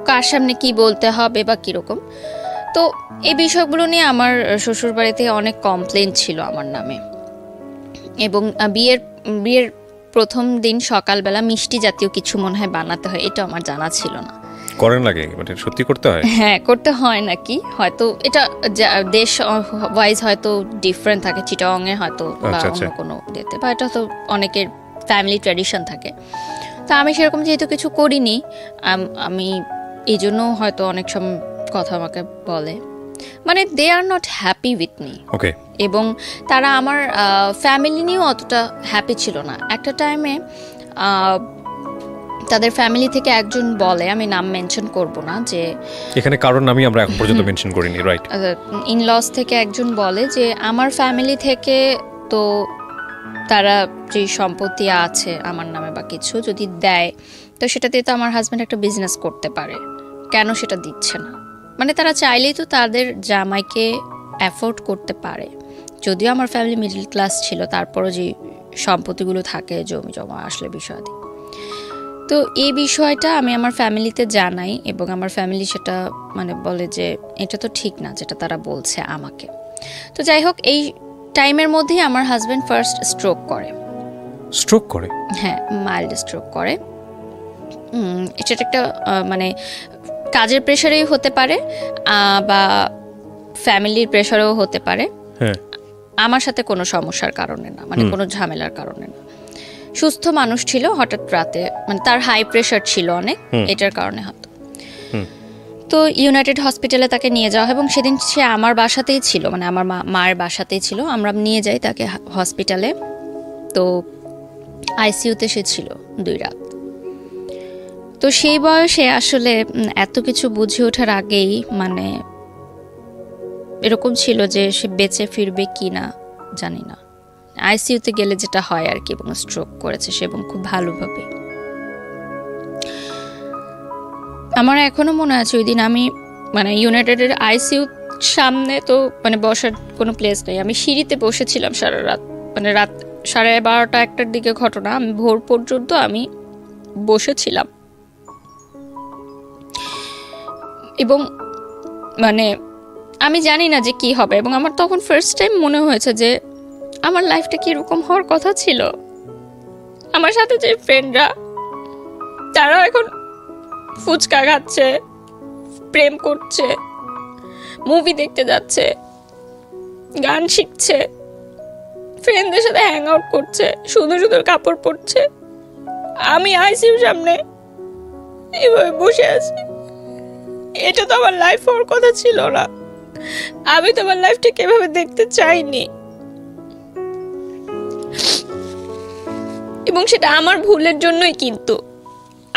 কার সামনে কি বলতে হবে বা কীরকম। তো এই বিষয়গুলো নিয়ে আমার শ্বশুরবাড়িতে অনেক কমপ্লেন ছিল আমার নামে। এবং বিয়ের প্রথম দিন সকালবেলা মিষ্টি জাতীয় কিছু মনে হয় বানাতে হয়, এটা আমার জানা ছিল না। করেন লাগে মানে সত্যি করতে হয়? হ্যাঁ, করতে হয় নাকি, হয়তো এটা দেশ ওয়াইজ হয়তো ডিফারেন্ট থাকে, চিটাগংয়ে হয়তো বা অন্য কোনো ডেতে, বা এটা তো অনেকের ফ্যামিলি ট্র্যাডিশন থাকে। তা আমি সেরকম যেহেতু কিছু করিনি, আমি এই জন্য হয়তো অনেক সময় কথা আমাকে বলে, মানে they are not happy with me. Okay. এবং তারা আমার ফ্যামিলি নিয়েও অতটা হ্যাপি ছিল না। একটা টাইমে তাদের ফ্যামিলি থেকে একজন বলে, আমি নাম মেনশন করব না, যে এখানে কারণ নামই আমরা এখন পর্যন্ত মেনশন করিনি, রাইট? ইনলস থেকে একজন বলে যে আমার ফ্যামিলি থেকে তো তারা যে সম্পত্তি আছে আমার নামে বা কিছু যদি দেয়, তো সেটা দিয়ে তো আমার হাজব্যান্ড একটা বিজনেস করতে পারে, কেন সেটা দিচ্ছে না? মানে তারা চাইলেই তো তাদের জামাইকে অ্যাফোর্ড করতে পারে। যদিও আমার ফ্যামিলি মিডল ক্লাস ছিল, তারপরও যে সম্পত্তিগুলো থাকে জমি জমা আসলে বিষয়াদি, তো এই বিষয়টা আমি আমার ফ্যামিলিতে জানাই, এবং আমার ফ্যামিলি সেটা মানে বলে যে এটা তো ঠিক না যেটা তারা বলছে আমাকে। তো যাই হোক, এই টাইমের মধ্যেই আমার হাজব্যান্ড ফার্স্ট স্ট্রোক করে। হ্যাঁ, মাইল্ড স্ট্রোক করে। এটা একটা মানে কাজের প্রেশারেই হতে পারে, বা ফ্যামিলির প্রেশারেও হতে পারে। আমার সাথে কোনো সমস্যার কারণে না, মানে কোনো ঝামেলার কারণে না। সুস্থ মানুষ ছিল, হঠাৎ রাতে মানে তার হাই প্রেশার ছিল অনেক, এটার কারণে হতো। তো ইউনাইটেড হসপিটালে তাকে নিয়ে যাওয়া, এবং সেদিন সে আমার বাসাতেই ছিল, মানে আমার মায়ের বাসাতেই ছিল। আমরা নিয়ে যাই তাকে হসপিটালে। তো আইসিইউতে সে ছিল 2 রাত। তো সেই বয়সে আসলে এত কিছু বুঝে ওঠার আগেই মানে এরকম ছিল যে সে বেঁচে ফিরবে কি না জানি না। আইসিইউতে গেলে যেটা হয় আর কি, এবং স্ট্রোক করেছে সে, এবং খুব ভালোভাবে। আমার এখনো মনে আছে ওই দিন আমি মানে ইউনাইটেডের আইসিইউর সামনে তো মানে বসার কোনো প্লেস নেই, আমি সিঁড়িতে বসেছিলাম সারা রাত, মানে রাত 12:30 1টার দিকে ঘটনা, আমি ভোর পর্যন্ত আমি বসেছিলাম। এবং মানে আমি জানি না যে কি হবে, এবং আমার তখন ফার্স্ট টাইম মনে হয়েছে যে আমার লাইফটা কিরকম হওয়ার কথা ছিল। আমার সাথে যে ফ্রেন্ডরা তারা এখন ফুচকা খাচ্ছে, প্রেম করছে, মুভি দেখতে যাচ্ছে, গান শিখছে, ফ্রেন্ডদের সাথে হ্যাং আউট করছে, সুন্দর সুন্দর কাপড় পরছে, আমি আইসিইউর সামনে এভাবে বসে আছি। এটা তো আমার লাইফ হওয়ার কথা ছিল না, আমি তো আমার লাইফটাকে এভাবে দেখতে চাইনি। এবং সেটা আমার ভুলের জন্যই, কিন্তু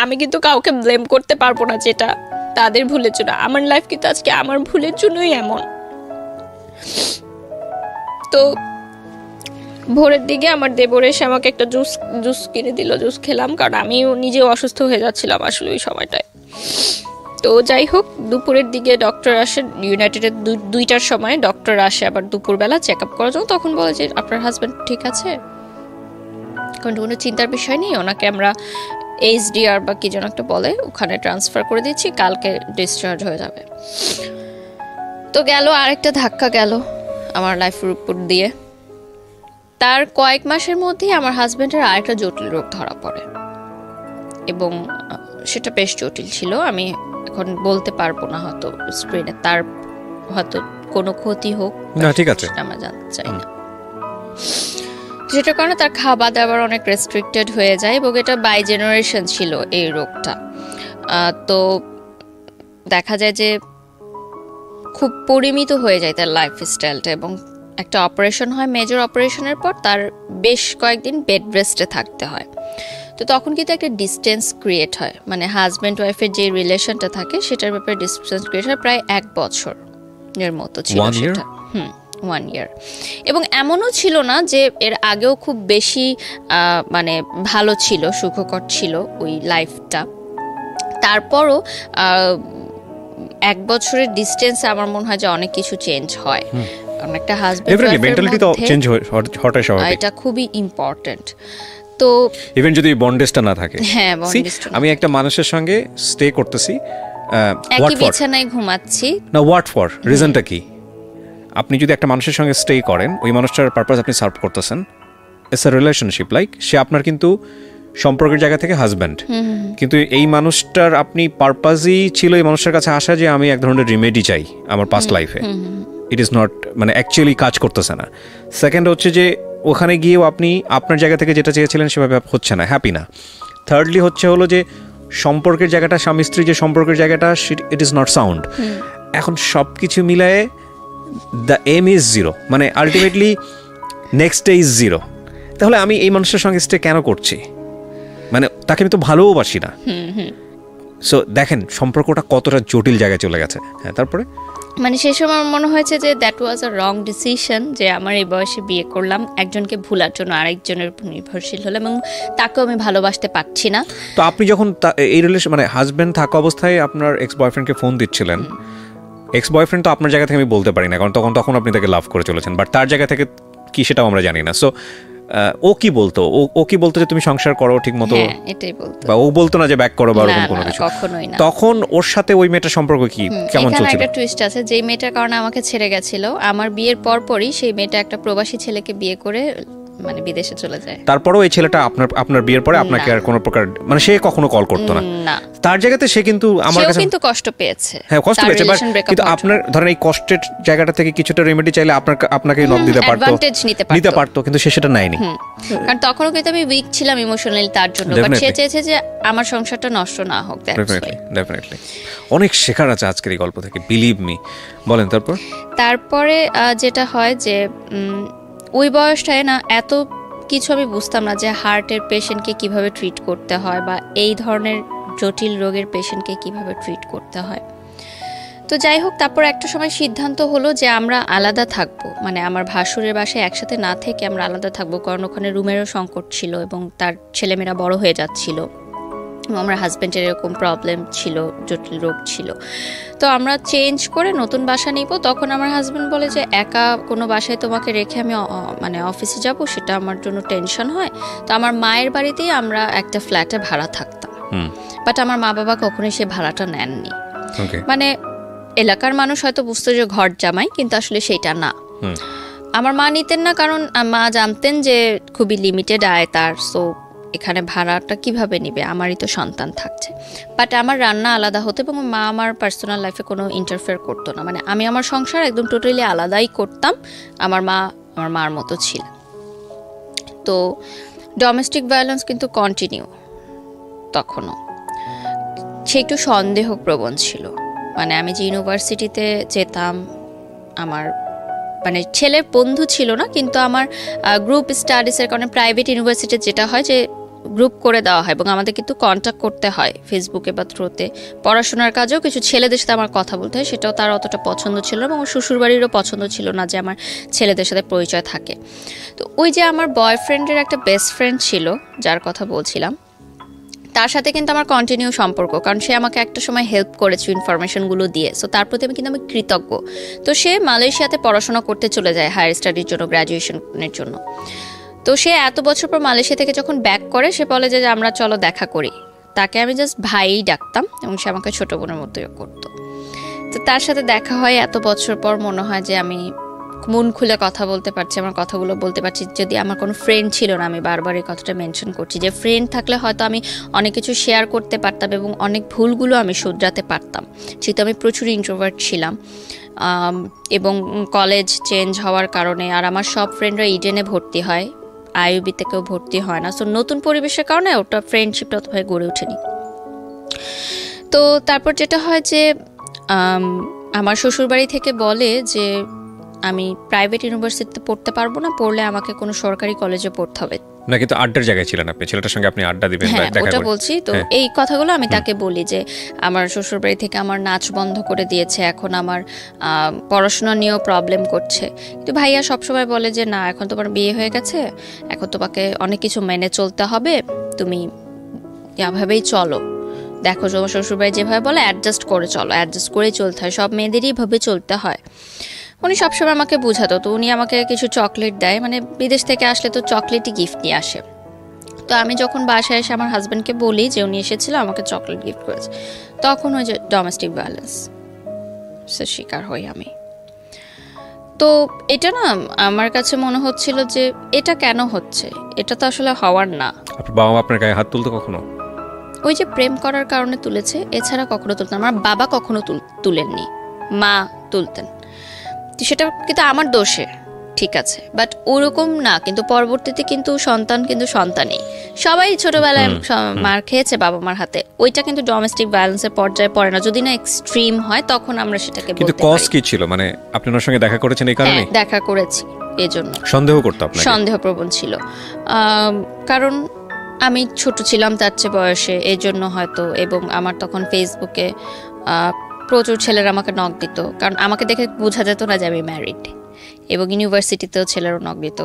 আমি কিন্তু কাউকে ব্লেম করতে পারবো না যেটা তাদের ভুলের জন্য। আমার লাইফ কিন্তু আজকে আমার ভুলের জন্যই এমন। তো ভোরের দিকে আমার দেবর এসে আমাকে একটা জুস কিনে দিল, জুস খেলাম, কারণ আমিও নিজেও অসুস্থ হয়ে যাচ্ছিলাম আসলে ওই সময়টায়। তো যাই হোক, দুপুরের দিকে ডক্টর আসে, ইউনাইটেডের 2টার সময় ডক্টর আসে আবার দুপুরবেলা চেক আপ করার জন্য। তখন বলে যে আপনার হাজব্যান্ড ঠিক আছে, কোনো চিন্তার বিষয় নেই, ওনাকে আমরা HDR বা কি যেন একটা বলে ওখানে ট্রান্সফার করে দিচ্ছি, কালকে ডিসচার্জ হয়ে যাবে। তো গেল আরেকটা ধাক্কা গেল আমার লাইফের উপর দিয়ে। তার কয়েক মাসের মধ্যেই আমার হাজব্যান্ডের আরেকটা জটিল রোগ ধরা পড়ে, এবং সেটা বেশ জটিল ছিল। আমি এখন বলতে পারবো না হয়তো স্ক্রিনে, তার হয়তো কোনো ক্ষতি হোক না, ঠিক আছে, আমরা জানতে চাই না। যেটার কারণে তার খাবার দাবার অনেক রেস্ট্রিক্টেড হয়ে যায়, এবং এটা বাই জেনারেশন ছিল এই রোগটা। তো দেখা যায় যে খুব পরিমিত হয়ে যায় তার লাইফস্টাইলটা, এবং একটা অপারেশন হয়, মেজর অপারেশনের পর তার বেশ কয়েকদিন বেড রেস্টে থাকতে হয়। তো তখন কিন্তু একটা ডিস্টেন্স ক্রিয়েট হয়, মানে হাজব্যান্ড ওয়াইফের যে রিলেশনটা থাকে সেটার ব্যাপারে ডিস্টেন্স ক্রিয়েট হয়। প্রায় 1 বছরের মতো ছিল সেটা। 1 ইয়ার। এবং এমনও ছিল না যে এর আগেও খুব বেশি মানে ভালো ছিল, সুখকর ছিল ওই লাইফটা। তারপরও 1 বছরের ডিস্টেন্সে আমার মনে হয় যে অনেক কিছু চেঞ্জ হয়, কারণ একটা হাজবেন্ড ডেফিনেটলি মেন্টালিটি তো চেঞ্জ হওয়াটাই স্বাভাবিক, এটা খুবই ইম্পর্টেন্ট। তো ইভেন যদি বন্ডেজটা না থাকে, হ্যাঁ বন্ডেজটা, আমি একটা মানুষের সঙ্গে স্টে করতেছি, একই বিছানায় ঘুমাচ্ছি না, হোয়াট ফর, রিজনটা কি? আপনি যদি একটা মানুষের সঙ্গে স্টে করেন, ওই মানুষটার পারপাস আপনি সার্ভ করতেছেন, ইটস আ রিলেশনশিপ, লাইক সে আপনার কিন্তু সম্পর্কের জায়গা থেকে হাজব্যান্ড, কিন্তু এই মানুষটার আপনি পারপাসই ছিল এই মানুষটার কাছে আসা যে আমি এক ধরনের রিমেডি চাই আমার পাস্ট লাইফে, ইট ইজ নট মানে অ্যাকচুয়ালি কাজ করতেছে না। সেকেন্ড হচ্ছে যে ওখানে গিয়েও আপনি আপনার জায়গা থেকে যেটা চেয়েছিলেন সেভাবে হচ্ছে না, হ্যাপি না। থার্ডলি হলো যে সম্পর্কের জায়গাটা, স্বামী স্ত্রী যে সম্পর্কের জায়গাটা, ইট ইজ নট সাউন্ড। এখন সব কিছু মিলায়ে দ্য এম ইজ জিরো, মানে ultimately next day is zero. তাহলে আমি এই মানুষের সঙ্গে স্টে কেন করছি? মানে তাকে আমি তো ভালোবাসি না। সো দেখেন সম্পর্কটা কতটা জটিল জায়গায় চলে গেছে। হ্যাঁ, তারপরে মানে সেই সময় আমার মনে হয়েছে যে that was a wrong decision, যে আমার এই বয়সে বিয়ে করলাম একজনকে ভুলার জন্য, আরেকজনের উপর নির্ভরশীল হলাম, এবং তাকেও আমি ভালোবাসতে পারছি না। তো আপনি যখন এই রিলেশন মানে হাজব্যান্ড থাকা অবস্থায় আপনার এক্স বয়ফ্রেন্ডকে ফোন দিচ্ছিলেন, এক্স বয়ফ্রেন্ড তো আপনার জায়গা থেকে আমি বলতে পারি না, কারণ তখন আপনি তাকে লাভ করে চলেছেন, বাট তার জায়গা থেকে কি সেটাও আমরা জানি না। সো ও কি বলতো, ও কি বলতো যে তুমি সংসার করো ঠিক মতো, এটাই বলতো, বা ও বলতো না যে ব্যাক করো বা এরকম কোনো কিছু? কখনোই না। তখন ওর সাথে ওই মেয়েটার সম্পর্ক কি কেমন চলছিল? একটা টুইস্ট আছে, যে মেয়েটার কারণে আমাকে ছেড়ে গেছিল, আমার বিয়ের পরপরই সেই মেয়েটা একটা প্রবাসী ছেলেকে বিয়ে করে মানে বিদেশে চলে যায়। তারপরেও এই ছেলেটা আপনার বিয়ের পরে আপনাকে আর কোনো প্রকার মানে সে কখনো কল করতো না? না। তার জায়গাতে সে কিন্তু আমার কাছে কিন্তু কষ্ট পেয়েছে। হ্যাঁ, কষ্ট পেয়েছে, কিন্তু আপনার ধরেন এই কষ্টের জায়গাটা থেকে কিছুটা রেমেডি চাইলে আপনাকে নক দিতে পারতো, অ্যাডভান্টেজ নিতে পারতো, কিন্তু সে সেটা নেয়নি। কারণ তখনও কিন্তু আমি উইক ছিলাম ইমোশনালি তার জন্য, বাট সে চেয়েছে যে আমার সংসারটা নষ্ট না হোক। ডেফিনেটলি অনেক শেখার আছে আজকের এই গল্প থেকে, বিলিভ মি। বলেন তারপরে যেটা হয় যে ওই বয়সটায় না এত কিছু আমি বুঝতাম না যে হার্টের পেশেন্টকে কিভাবে ট্রিট করতে হয়, বা এই ধরনের জটিল রোগের পেশেন্টকে কিভাবে ট্রিট করতে হয়। তো যাই হোক, তারপর একটা সময় সিদ্ধান্ত হলো যে আমরা আলাদা থাকবো, মানে আমার ভাসুরের বাসায় একসাথে না থেকে আমরা আলাদা থাকবো, কারণ ওখানে রুমেরও সংকট ছিল এবং তার ছেলেমেয়েরা বড় হয়ে যাচ্ছিল, আমার হাজব্যান্ডের এরকম প্রবলেম ছিল, জটিল রোগ ছিল। তো আমরা চেঞ্জ করে নতুন বাসা নিব। তখন আমার হাজব্যান্ড বলে যে একা কোনো বাসায় তোমাকে রেখে আমি মানে অফিসে যাব, সেটা আমার জন্য টেনশন হয়। তো আমার মায়ের বাড়িতেই আমরা একটা ফ্ল্যাটে ভাড়া থাকতাম, বাট আমার মা বাবা কখনোই সে ভাড়াটা নেননি। মানে এলাকার মানুষ হয়তো বুঝতো যে ঘর জামাই, কিন্তু আসলে সেইটা না। আমার মা নিতেন না, কারণ মা জানতেন যে খুবই লিমিটেড আয় তার, সো এখানে ভাড়াটা কিভাবে নিবে, আমারই তো সন্তান থাকছে। বাট আমার রান্না আলাদা হতো এবং মা আমার পার্সোনাল লাইফে কোনো ইন্টারফেয়ার করতো না, মানে আমি আমার সংসার একদম টোটালি আলাদাই করতাম, আমার মা আমার মার মতো ছিল। তো ডোমেস্টিক ভায়োলেন্স কিন্তু কন্টিনিউ তখনও, সে একটু সন্দেহপ্রবণ ছিল। মানে আমি যে ইউনিভার্সিটিতে যেতাম, আমার মানে ছেলের বন্ধু ছিল না, কিন্তু আমার গ্রুপ স্টাডিজের কারণে প্রাইভেট ইউনিভার্সিটি যেটা হয় যে গ্রুপ করে দেওয়া হয় এবং আমাদের কিন্তু কন্ট্যাক্ট করতে হয় ফেসবুকে বা থ্রুতে। পড়াশোনার কাজেও কিছু ছেলেদের সাথে আমার কথা বলতে হয়, সেটাও তার অতটা পছন্দ ছিল না, এবং আমার শ্বশুরবাড়িরও পছন্দ ছিল না যে আমার ছেলেদের সাথে পরিচয় থাকে। তো ওই যে আমার বয়ফ্রেন্ডের একটা বেস্ট ফ্রেন্ড ছিল যার কথা বলছিলাম, তার সাথে কিন্তু আমার কন্টিনিউ সম্পর্ক, কারণ সে আমাকে একটা সময় হেল্প করেছে ইনফরমেশনগুলো দিয়ে, সো তার প্রতি আমি কৃতজ্ঞ। তো সে মালয়েশিয়াতে পড়াশোনা করতে চলে যায় হায়ার স্টাডির জন্য, গ্র্যাজুয়েশনের জন্য। তো সে এত বছর পর মালয়েশিয়া থেকে যখন ব্যাক করে, সে বলে যে আমরা চলো দেখা করি। তাকে আমি জাস্ট ভাই ডাকতাম এবং সে আমাকে ছোটো বোনের মতোই করতো। তো তার সাথে দেখা হয় এত বছর পর, মনে হয় যে আমি মন খুলে কথা বলতে পারছি, আমার কথাগুলো বলতে পারছি। যদি আমার কোনো ফ্রেন্ড ছিল না, আমি বারবার এই কথাটা মেনশন করছি যে ফ্রেন্ড থাকলে হয়তো আমি অনেক কিছু শেয়ার করতে পারতাম এবং অনেক ভুলগুলো আমি শুধরাতে পারতাম, যেহেতু আমি প্রচুর ইন্ট্রোভার্ট ছিলাম। এবং কলেজ চেঞ্জ হওয়ার কারণে আর আমার সব ফ্রেন্ডরা ইডেনে ভর্তি হয়, আইইউবিতে কেউ ভর্তি হয় না, সো নতুন পরিবেশের কারণে ওটা ফ্রেন্ডশিপটা অতভাবে গড়ে ওঠেনি। তো তারপর যেটা হয় যে আমার শ্বশুরবাড়ি থেকে বলে যে আমি প্রাইভেট ইউনিভার্সিটিতে পড়তে পারবো না, পড়লে আমাকে কোনো সরকারি কলেজে পড়তে হবে। না, কিন্তু আড্ডার জায়গায় ছিলেন আপনি, ছেলেটার সঙ্গে আপনি আড্ডা দিবেন, ওটা বলছি। তো এই কথাগুলো আমি তাকে বলি যে আমার শ্বশুরবাড়ি থেকে আমার নাচ বন্ধ করে দিয়েছে, এখন আমার পড়াশোনা নিয়েও প্রবলেম করছে। কিন্তু ভাইয়া সবসময় বলে যে না, এখন তোমার বিয়ে হয়ে গেছে, এখন তোমাকে অনেক কিছু মেনে চলতে হবে, তুমি এভাবেই চলো। দেখো তোমার শ্বশুরবাড়ি যেভাবে বলে অ্যাডজাস্ট করে চলো, অ্যাডজাস্ট করেই চলতে হয়, সব মেয়েদেরই ভাবে চলতে হয়। উনি সবসময় আমাকে বোঝাতো। তো উনি আমাকে কিছু চকলেট দেয়, মানে বিদেশ থেকে আসলে তো চকলেটই গিফট নিয়ে আসে। তো আমি যখন বাসায় এসে আমার হাজব্যান্ডকে বলি যে উনি এসেছিল আমাকে চকলেট গিফট করেছে, তখন ওই যে ডোমেস্টিক ভায়োলেন্স শিকার হই আমি। তো এটা না আমার কাছে মনে হচ্ছিল যে এটা কেন হচ্ছে, এটা তো আসলে হওয়ার না। আপনার বাবা আপনার গায়ে হাত তুলতো কখনো? ওই যে প্রেম করার কারণে তুলেছে, এছাড়া কখনো তুলতেন। আমার বাবা কখনো তুলেননি, মা তুলতেন। সেটা কিন্তু আমার দোষে, ঠিক আছে, বাট ওরকম না। কিন্তু পরবর্তীতে কিন্তু সন্তান কিন্তু সন্তানই, সবাই ছোটবেলায় মার খেয়েছে বাবা মার হাতে, ওইটা কিন্তু ডোমেস্টিক ভায়োলেন্সের পর্যায়ে পড়ে না। যদি না এক্সট্রিম হয় তখন আমরা সেটাকে বলতে পারি। কজ কি ছিল? মানে আপনি ওনার সঙ্গে দেখা করেছেন এই কারণে? দেখা করেছি, এজন্য সন্দেহ করতে আপনাকে? সন্দেহপ্রবণ ছিল, কারণ আমি ছোট ছিলাম তার চেয়ে বয়সে, এই জন্য হয়তো। এবং আমার তখন ফেসবুকে প্রচুর ছেলেরা আমাকে নক দিত, কারণ আমাকে দেখে বোঝা যেত না যে আমি ম্যারিড। এবং ইউনিভার্সিটিতেও ছেলেরও নক দিত,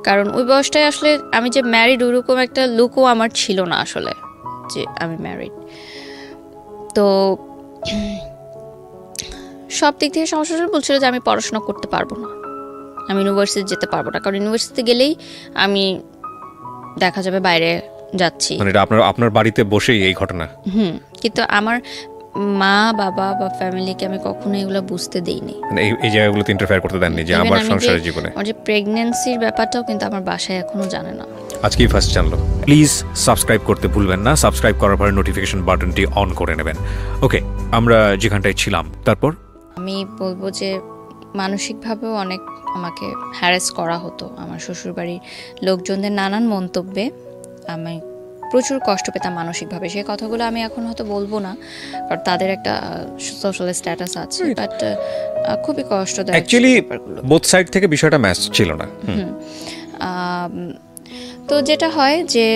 কারণ ওই বয়সটায় আসলে আমি যে ম্যারিড ওরকম একটা লুকও আমার ছিল না আসলে যে আমি ম্যারিড। তো সব দিক থেকে সমস্যা বলছিল যে আমি পড়াশোনা করতে পারবো না, আমি ইউনিভার্সিটি যেতে পারবো না, কারণ ইউনিভার্সিটিতে গেলেই আমি দেখা যাবে বাইরে যাচ্ছি। মানে এটা আপনার বাড়িতে বসেই এই ঘটনা? কিন্তু আমার মা বাবা বা ফ্যামিলিকে আমি কখনো এগুলো বুঝতে দেইনি, মানে এই জায়গাগুলোতে ইন্টারফেয়ার করতে দেননি যে আমার সংসারের জীবনে। আমার যে প্রেগন্যান্সির ব্যাপারটাও কিন্তু আমার বাসায় এখনো জানে না, আজকেই ফার্স্ট জানলো। প্লিজ সাবস্ক্রাইব করতে ভুলবেন না, সাবস্ক্রাইব করার পরে নোটিফিকেশন বাটনটি অন করে নেবেন। ওকে, আমরা যেখানটায় ছিলাম তারপর আমি বলবো যে মানসিকভাবেও অনেক আমাকে হ্যারাস করা হতো। আমার শ্বশুরবাড়ির লোকজনদের নানান মন্তব্যে আমি প্রচুর কষ্ট পেতাম মানসিকভাবে। সেই কথাগুলো আমি এখন হয়তো বলবো না, কারণ তাদের একটা সোশ্যাল স্ট্যাটাস আছে, বাট খুবই কষ্টদায়ক। অ্যাকচুয়ালি বোথ সাইড থেকে বিষয়টা ম্যাচ ছিল না। তো যেটা হয় যে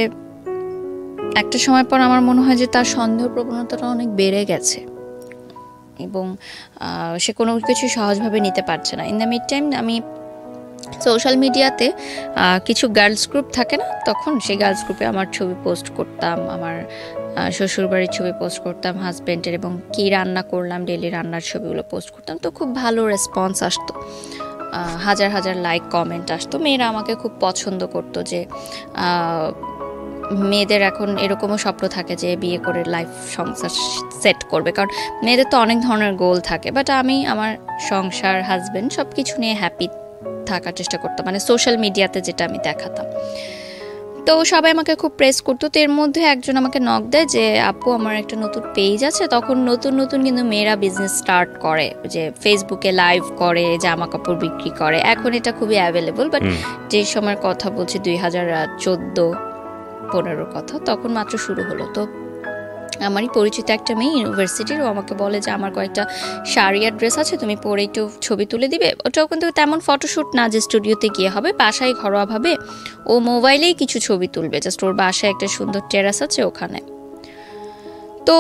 একটা সময় পর আমার মনে হয় যে তার সন্দেহ প্রবণতাটা অনেক বেড়ে গেছে এবং সে কোনো কিছু সহজভাবে নিতে পারছে না। ইন দ্য মিড টাইম আমি সোশ্যাল মিডিয়াতে কিছু গার্লস গ্রুপ থাকে না, তখন সেই গার্লস গ্রুপে আমার ছবি পোস্ট করতাম, আমার শ্বশুরবাড়ির ছবি পোস্ট করতাম, হাজব্যান্ডের, এবং কী রান্না করলাম ডেলি রান্নার ছবিগুলো পোস্ট করতাম। তো খুব ভালো রেসপন্স আসতো, হাজার হাজার লাইক কমেন্ট আসতো। মেয়েরা আমাকে খুব পছন্দ করতো যে মেয়েদের এখন এরকমও স্বপ্ন থাকে যে বিয়ে করে লাইফ সংসার সেট করবে, কারণ মেয়েদের তো অনেক ধরনের গোল থাকে। বাট আমি আমার সংসার, হাজব্যান্ড সব কিছু নিয়ে হ্যাপি থাকার চেষ্টা করতাম, মানে সোশ্যাল মিডিয়াতে যেটা আমি দেখাতাম। তো সবাই আমাকে খুব প্রেস করতো। তো এর মধ্যে একজন আমাকে নক দেয় যে আপু আমার একটা নতুন পেজ আছে। তখন নতুন নতুন কিন্তু মেয়েরা বিজনেস স্টার্ট করে, যে ফেসবুকে লাইভ করে, জামা কাপড় বিক্রি করে। এখন এটা খুবই অ্যাভেলেবল, বাট যে সময়ের কথা বলছি 2014-15 কথা, তখন মাত্র শুরু হলো। তো আমারই পরিচিত একটা মেয়ে ইউনিভার্সিটির, ও আমাকে বলে যে আমার কয়েকটা শাড়ি আর ড্রেস আছে, তুমি পরে একটু ছবি তুলে দিবে। ওটাও কিন্তু তেমন ফটোশ্যুট না যে স্টুডিওতে গিয়ে হবে, বাসায় ঘরোয়াভাবে ও মোবাইলেই কিছু ছবি তুলবে, জাস্ট ওর বাসায় একটা সুন্দর টেরাস আছে ওখানে। তো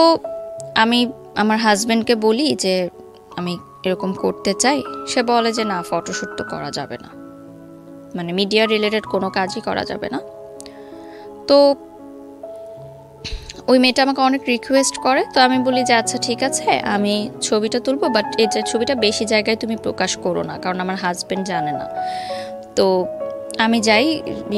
আমি আমার হাজব্যান্ডকে বলি যে আমি এরকম করতে চাই। সে বলে যে না, ফটোশ্যুট তো করা যাবে না, মানে মিডিয়া রিলেটেড কোনো কাজই করা যাবে না। তো ওই মেয়েটা আমাকে অনেক রিকোয়েস্ট করে। তো আমি বলি যে আচ্ছা ঠিক আছে, আমি ছবিটা তুলবো, বাট এই যে ছবিটা বেশি জায়গায় তুমি প্রকাশ করো না, কারণ আমার হাজব্যান্ড জানে না। তো আমি যাই,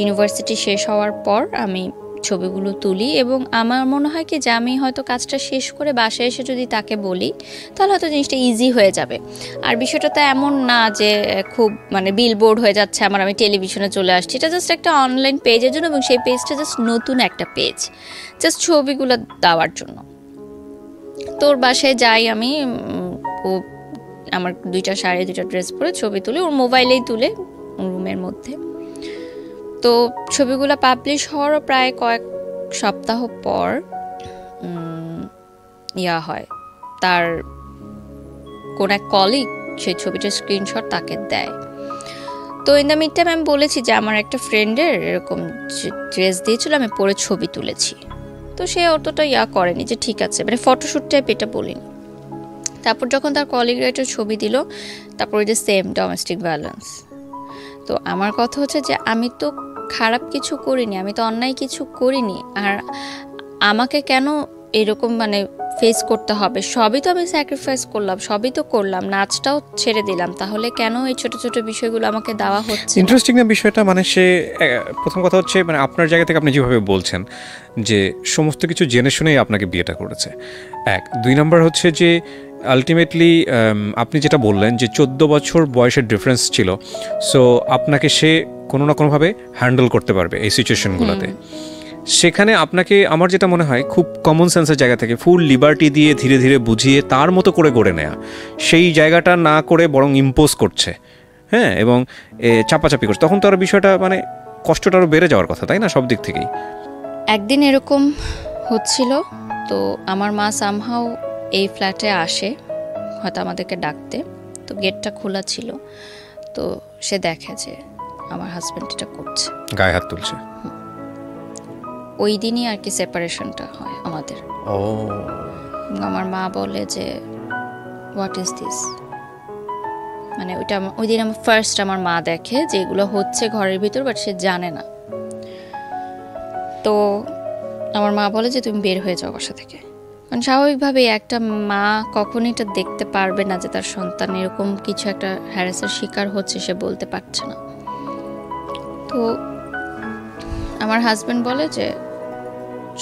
ইউনিভার্সিটি শেষ হওয়ার পর আমি ছবিগুলো তুলি, এবং আমার মনে হয় কি যে আমি হয়তো কাজটা শেষ করে বাসায় এসে যদি তাকে বলি তাহলে হয়তো জিনিসটা ইজি হয়ে যাবে। আর বিষয়টা তো এমন না যে খুব মানে বিলবোর্ড হয়ে যাচ্ছে আমার, আমি টেলিভিশনে চলে আসছি। এটা জাস্ট একটা অনলাইন পেজের জন্য, এবং সেই পেজটা জাস্ট নতুন একটা পেজ, জাস্ট ছবিগুলো দেওয়ার জন্য। তোর বাসায় যাই আমি, ও আমার 2টা শাড়ি 2টা ড্রেস পরে ছবি তুলে, ওর মোবাইলেই তুলে রুমের মধ্যে। তো ছবিগুলো পাবলিশ হওয়ার প্রায় কয়েক সপ্তাহ পর হয়, তার কোন এক কলিগ সেই ছবিটার স্ক্রিনশট তাকে দেয়। তো ইন দ্য মিড টাইম আমি বলেছি যে আমার একটা ফ্রেন্ডের এরকম ড্রেস দিয়েছিল, আমি পরে ছবি তুলেছি। তো সে অতটা করেনি যে ঠিক আছে, মানে ফটোশ্যুট টাইপ এটা বলিনি। তারপর যখন তার কলিগরা একটা ছবি দিল, তারপরে যে সেম ডোমেস্টিক ভায়োলেন্স। তো আমার কথা হচ্ছে যে আমি তো খারাপ কিছু করিনি, আমি তো অন্যায় কিছু করিনি, আর আমাকে কেন এরকম মানে ফেস করতে হবে, সবই তো আমি স্যাক্রিফাইস করলাম, সবই তো করলাম, নাচটাও ছেড়ে দিলাম, তাহলে কেন এই ছোট ছোট বিষয়গুলো আমাকে দেওয়া হচ্ছে? ইন্টারেস্টিং না বিষয়টা, মানে সে প্রথম কথা হচ্ছে মানে আপনার জায়গা থেকে আপনি যেভাবে বলছেন যে সমস্ত কিছু জেনে শুনেই আপনাকে বিয়েটা করেছে, 1। 2 নম্বর হচ্ছে যে আলটিমেটলি আপনি যেটা বললেন যে 14 বছর বয়সের ডিফারেন্স ছিল, সো আপনাকে সে কোনো না কোনোভাবে হ্যান্ডেল করতে পারবে এই সিচুয়েশনগুলোতে। সেখানে আপনাকে আমার যেটা মনে হয় খুব কমন সেন্সের জায়গা থেকে ফুল লিবার্টি দিয়ে ধীরে ধীরে বুঝিয়ে তার মতো করে গড়ে নেয়া, সেই জায়গাটা না করে বরং ইম্পোজ করছে, হ্যাঁ, এবং চাপাচাপি করছে, তখন তো আর বিষয়টা মানে কষ্টটা আরও বেড়ে যাওয়ার কথা, তাই না, সব দিক থেকেই। একদিন এরকম হচ্ছিল, তো আমার মা সামহাও এই ফ্ল্যাটে আসে হয়তো আমাদেরকে ডাকতে, তো গেটটা খোলা ছিল, তো সে দেখে যে আমার হাজব্যান্ড এটা করছে, গায়ে হাত তুলছে। ওই দিনই আর কি সেপারেশনটা হয় আমাদের। আমার মা বলে যে হোয়াট ইজ দিস, মানে ওইটা ওই দিন আমার ফার্স্ট আমার মা দেখে যে এগুলো হচ্ছে ঘরের ভিতর, বাট সে জানে না। তো আমার মা বলে যে তুমি বের হয়ে যাও বাসা থেকে, কারণ স্বাভাবিকভাবে একটা মা কখনই এটা দেখতে পারবে না যে তার সন্তান এরকম কিছু একটা হ্যারাসের শিকার হচ্ছে, সে বলতে পারছে না। তো আমার হাজব্যান্ড বলে যে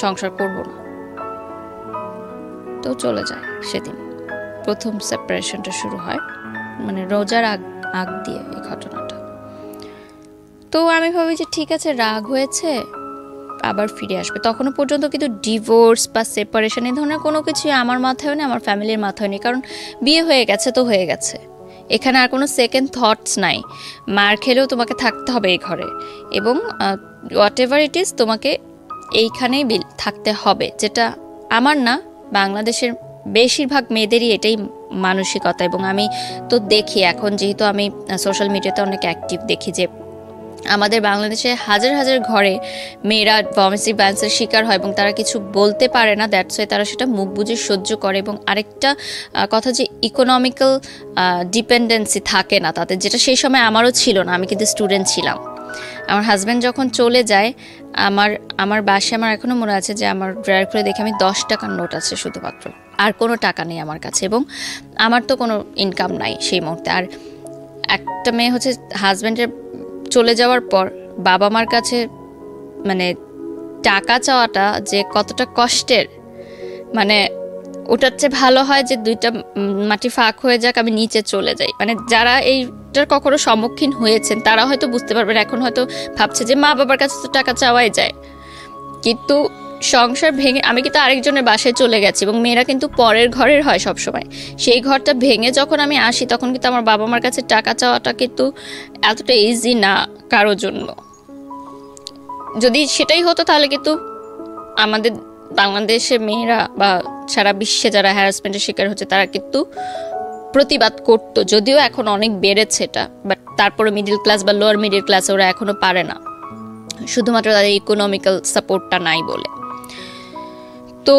সংসার করব না, তো চলে যায়। সেদিন প্রথম সেপারেশনটা শুরু হয়, মানে রোজার আগ দিয়ে এই ঘটনাটা। তো আমি ভাবি যে ঠিক আছে, রাগ হয়েছে, আবার ফিরে আসবে। তখনও পর্যন্ত কিন্তু ডিভোর্স বা সেপারেশন এই ধরনের কোনো কিছুই আমার মাথায় নেই, আমার ফ্যামিলির মাথায় নেই, কারণ বিয়ে হয়ে গেছে তো হয়ে গেছে, এখানে আর কোনো সেকেন্ড থটস নাই। মার খেলেও তোমাকে থাকতে হবে এই ঘরে, এবং হোয়াট এভার ইট ইজ তোমাকে এইখানেই থাকতে হবে, যেটা আমার না, বাংলাদেশের বেশিরভাগ মেয়েদেরই এটাই মানসিকতা। এবং আমি তো দেখি এখন, যেহেতু আমি সোশ্যাল মিডিয়াতে অনেক অ্যাক্টিভ, দেখি যে আমাদের বাংলাদেশে হাজার হাজার ঘরে মেয়েরা ডোমেস্টিক ভায়োলেন্সের শিকার হয় এবং তারা কিছু বলতে পারে না, দ্যাটস ওয়াই তারা সেটা মুখ বুজে সহ্য করে। এবং আরেকটা কথা যে ইকোনমিক্যাল ডিপেন্ডেন্সি থাকে না তাদের, যেটা সেই সময় আমারও ছিল না, আমি কিন্তু স্টুডেন্ট ছিলাম। আমার হাজব্যান্ড যখন চলে যায়, আমার বাসায় আমার এখনও মনে আছে যে আমার ড্রয়ার খুলে দেখে আমি 10 টাকার নোট আছে শুধুমাত্র, আর কোনো টাকা নেই আমার কাছে, এবং আমার তো কোনো ইনকাম নাই সেই মুহূর্তে। আর একটা মেয়ে হচ্ছে হাজব্যান্ডের চলে যাওয়ার পর বাবা মার কাছে মানে টাকা চাওয়াটা যে কতটা কষ্টের, মানে ওটার চেয়ে ভালো হয় যে 2টা মাটি ফাঁক হয়ে যাক, আমি নিচে চলে যাই। মানে যারা এইটার কখনো সম্মুখীন হয়েছেন তারা হয়তো বুঝতে পারবেন, এখন হয়তো ভাবছে যে মা বাবার কাছে তো টাকা চাওয়াই যায়, কিন্তু সংসার ভেঙে আমি কিন্তু আরেকজনের বাসায় চলে গেছি, এবং মেয়েরা কিন্তু পরের ঘরের হয় সবসময়। সেই ঘরটা ভেঙে যখন আমি আসি, তখন কিন্তু আমার বাবা মার কাছে টাকা চাওয়াটা কিন্তু এতটা ইজি না কারোর জন্য। যদি সেটাই হতো তাহলে কিন্তু আমাদের বাংলাদেশের মেয়েরা বা সারা বিশ্বে যারা হ্যারাসমেন্টের শিকার হচ্ছে তারা কিন্তু প্রতিবাদ করতো, যদিও এখন অনেক বেড়েছে এটা, বাট তারপরে মিডল ক্লাস বা লোয়ার মিডল ক্লাস ওরা এখনো পারে না, শুধুমাত্র তাদের ইকোনমিক্যাল সাপোর্টটা নাই বলে। তো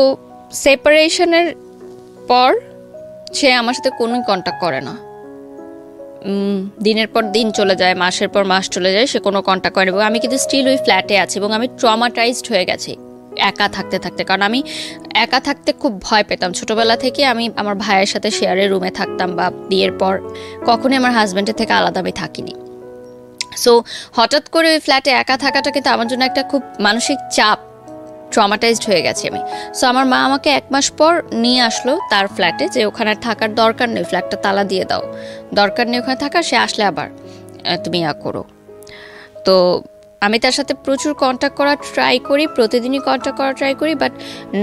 সেপারেশনের পর সে আমার সাথে কোনো কন্ট্যাক্ট করে না, দিনের পর দিন চলে যায়, মাসের পর মাস চলে যায়, সে কোনো কন্ট্যাক্ট করে না। এবং আমি কিন্তু স্টিল ওই ফ্ল্যাটে আছি, এবং আমি ট্রমাটাইজড হয়ে গেছি একা থাকতে থাকতে, কারণ আমি একা থাকতে খুব ভয় পেতাম ছোটবেলা থেকে। আমি আমার ভাইয়ের সাথে শেয়ারের রুমে থাকতাম, বা বিয়ের পর কখনোই আমার হাজব্যান্ডের থেকে আলাদা আমি থাকিনি। সো হঠাৎ করে ওই ফ্ল্যাটে একা থাকাটা কিন্তু আমার জন্য একটা খুব মানসিক চাপ, ট্রমাটাইজড হয়ে গেছি আমি। সো আমার মা আমাকে 1 মাস পর নিয়ে আসলো তার ফ্ল্যাটে, যে ওখানে থাকার দরকার নেই, ফ্ল্যাটটা তালা দিয়ে দাও, দরকার নেই ওখানে থাকার, সে আসলে আবার তুমি করো। তো আমি তার সাথে প্রচুর কন্ট্যাক্ট করার ট্রাই করি, প্রতিদিনই কন্ট্যাক্ট করার ট্রাই করি, বাট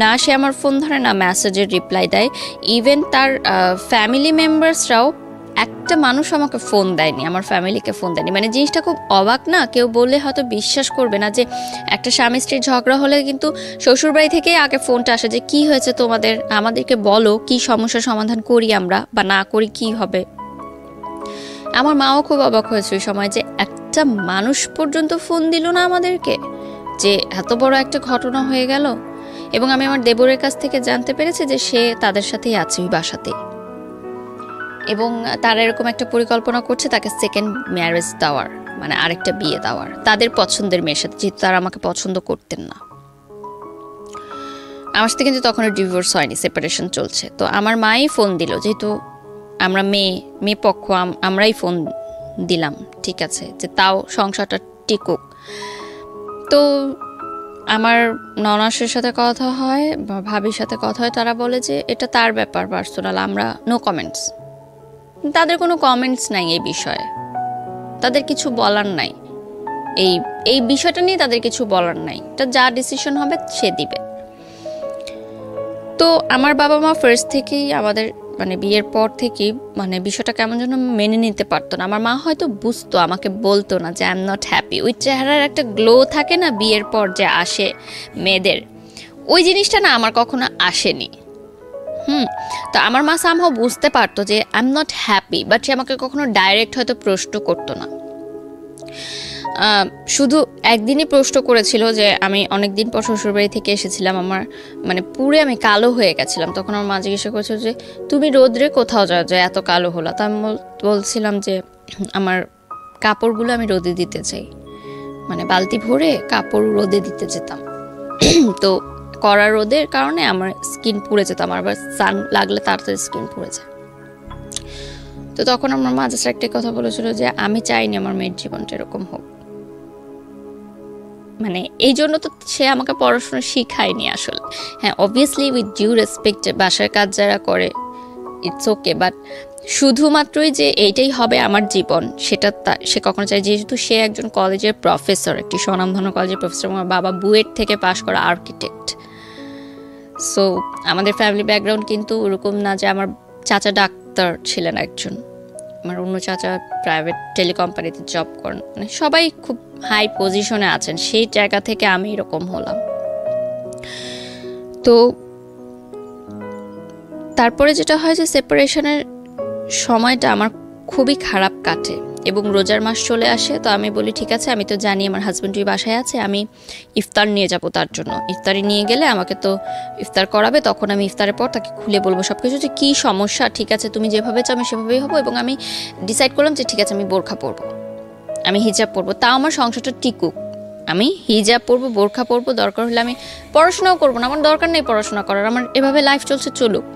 না সে আমার ফোন ধরে, না মেসেজের রিপ্লাই দেয়। ইভেন তার ফ্যামিলি মেম্বার্সরাও একটা মানুষ আমাকে ফোন দেয়নি, আমার ফ্যামিলিকে ফোন দেয়নি। মানে জিনিসটা খুব অবাক না? কেউ বললে হয়তো বিশ্বাস করবে না যে একটা স্বামী স্ত্রীর ঝগড়া হলে কিন্তু শ্বশুরবাড়ি থেকে আগে ফোনটা আসে যে কি হয়েছে তোমাদের, আমাদেরকে বলো, কি সমস্যার সমাধান করি আমরা, বা না করি কি হবে। আমার মাও খুব অবাক হয়েছে ওই সময় যে একটা মানুষ পর্যন্ত ফোন দিল না আমাদেরকে, যে এত বড় একটা ঘটনা হয়ে গেল। এবং আমি আমার দেবরের কাছ থেকে জানতে পেরেছি যে সে তাদের সাথেই আছে ওই বাসাতেই, এবং তারা এরকম একটা পরিকল্পনা করছে তাকে সেকেন্ড ম্যারেজ দেওয়ার, মানে আরেকটা বিয়ে দেওয়ার তাদের পছন্দের মেয়ের সাথে, যেহেতু তারা আমাকে পছন্দ করতেন না। আমার সাথে কিন্তু তখন ডিভোর্স হয়নি, সেপারেশন চলছে। তো আমার মাই ফোন দিল, যেহেতু আমরা মেয়ে পক্ষ, আমরাই ফোন দিলাম, ঠিক আছে, যে তাও সংসারটা টিকুক। তো আমার ননাসের সাথে কথা হয় বা ভাবির সাথে কথা হয়, তারা বলে যে এটা তার ব্যাপার পার্সোনাল, আমরা নো কমেন্টস। তাদের কোনো কমেন্টস নাই এই বিষয়ে, তাদের কিছু বলার নাই, এই বিষয়টা নিয়ে তাদের কিছু বলার নাই, এটা যা ডিসিশন হবে সে দিবে। তো আমার বাবা মা ফার্স্ট থেকেই আমাদের মানে বিয়ের পর থেকেই মানে বিষয়টা কেমন যেন মেনে নিতে পারতো না। আমার মা হয়তো বুঝতো, আমাকে বলতো না যে আই এম নট হ্যাপি। ওই চেহারার একটা গ্লো থাকে না বিয়ের পর যে আসে মেয়েদের, ওই জিনিসটা না আমার কখনো আসেনি। তো আমার মা সামহাও বুঝতে পারতো যে I am not happy, but সে আমাকে কখনো ডাইরেক্ট হয়তো প্রশ্ন করতো না। শুধু একদিনই প্রশ্ন করেছিল যে আমি অনেকদিন পর শ্বশুরবাড়ি থেকে এসেছিলাম, আমার মানে পুরো আমি কালো হয়ে গেছিলাম। তখন আমার মা জিজ্ঞাসা করেছিল যে তুমি রোদ্রে কোথাও যাও যে এত কালো হলো? তা আমি বলছিলাম যে আমার কাপড়গুলো আমি রোদে দিতে চাই, মানে বালতি ভরে কাপড় রোদে দিতে যেতাম। তো কড়া রোদের কারণে আমার স্কিন পুড়ে যেত, আমার আবার সান লাগলে তাড়াতাড়ি স্কিন পুড়ে যায়। তো তখন আমার মা জাস্ট একটা কথা বলেছিল যে আমি চাইনি আমার মেয়ের জীবনটা এরকম হোক। মানে এই জন্য তো সে আমাকে পড়াশোনা শিখায়নি আসলে। হ্যাঁ, অবভিয়াসলি উইথ ডিউ রেসপেক্ট, বাসার কাজ যারা করে ইটস ওকে, বাট শুধুমাত্রই যে এইটাই হবে আমার জীবন সেটা সে কখনো চায়। যেহেতু সে একজন কলেজের প্রফেসর, একটি স্বনামধন্য কলেজের প্রফেসর, আমার বাবা বুয়েট থেকে পাশ করা আর্কিটেক্ট। সো আমাদের ফ্যামিলি ব্যাকগ্রাউন্ড কিন্তু ওরকম না যে আমার চাচা ডাক্তার ছিলেন একজন, আমার অন্য চাচা প্রাইভেট টেলিকোম্পানিতে জব করেন, মানে সবাই খুব হাই পজিশনে আছেন। সেই জায়গা থেকে আমি এরকম হলাম। তো তারপরে যেটা হয় যে সেপারেশনের সময়টা আমার খুবই খারাপ কাটে এবং রোজার মাস চলে আসে। তো আমি বলি ঠিক আছে, আমি তো জানি আমার হাজব্যান্ড বাসায় আছে, আমি ইফতার নিয়ে যাব তার জন্য। ইফতারি নিয়ে গেলে আমাকে তো ইফতার করাবে, তখন আমি ইফতারের পর তাকে খুলে বলবো সব কিছু যে কী সমস্যা, ঠিক আছে তুমি যেভাবে চাও আমি সেভাবেই হবো। এবং আমি ডিসাইড করলাম যে ঠিক আছে আমি বোরখা পরবো, আমি হিজাব পরবো, তাও আমার সংসারটা টিকুক। আমি হিজাব পরবো, বোরখা পরবো, দরকার হলে আমি পড়াশোনাও করবো না, আমার দরকার নেই পড়াশোনা করার, আমার এভাবে লাইফ চলছে চলুক,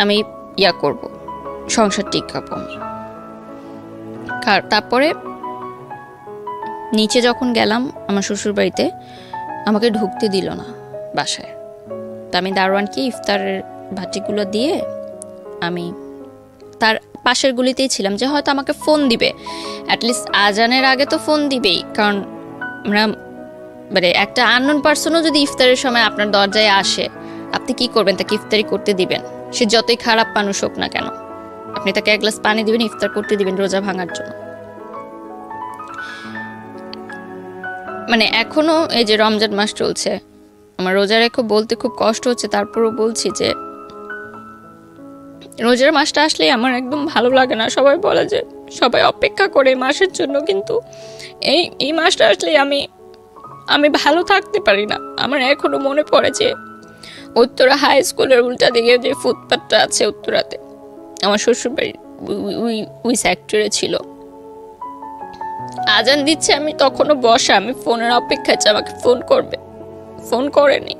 আমি করব, সংসার টিকাবো। তারপরে নিচে যখন গেলাম আমার শ্বশুর বাড়িতে, আমাকে ঢুকতে দিল না বাসায়। তা আমি দারোয়ানকে ইফতারের ভাটিগুলো দিয়ে আমি তার পাশের গুলিতেই ছিলাম, যে হয়তো আমাকে ফোন দিবে, অ্যাটলিস্ট আজানের আগে তো ফোন দিবেই। কারণ আমরা মানে একটা আননোন পার্সনও যদি ইফতারের সময় আপনার দরজায় আসে, আপনি কি করবেন? তাকে ইফতারি করতে দিবেন, সে যতই খারাপ মানুষ হোক না কেন। আপনি তাকে এক গ্লাস পানি দিবেন, ইফতার করতে দিবেন রোজা ভাঙার জন্য। মানে এখনো এই যে রমজান মাস চলছে, আমার রোজা রেখে বলতে খুব কষ্ট হচ্ছে, তারপরও বলছি যে রোজার মাসটা আসলেই আমার একদম ভালো লাগে না। সবাই বলে যে সবাই অপেক্ষা করে এই মাসের জন্য, কিন্তু এই মাসটা আসলেই আমি ভালো থাকতে পারি না। আমার এখনো মনে পড়ে যে উত্তরা হাই স্কুলের উল্টা দিকে যে ফুটপাথটা আছে উত্তরাতে, আমার শ্বশুরবাড়ির ওই সেক্টরে ছিল। আজান দিচ্ছে, আমি তখনও বসা, আমি ফোনের অপেক্ষায় যে আমাকে ফোন করবে, ফোন করেনি।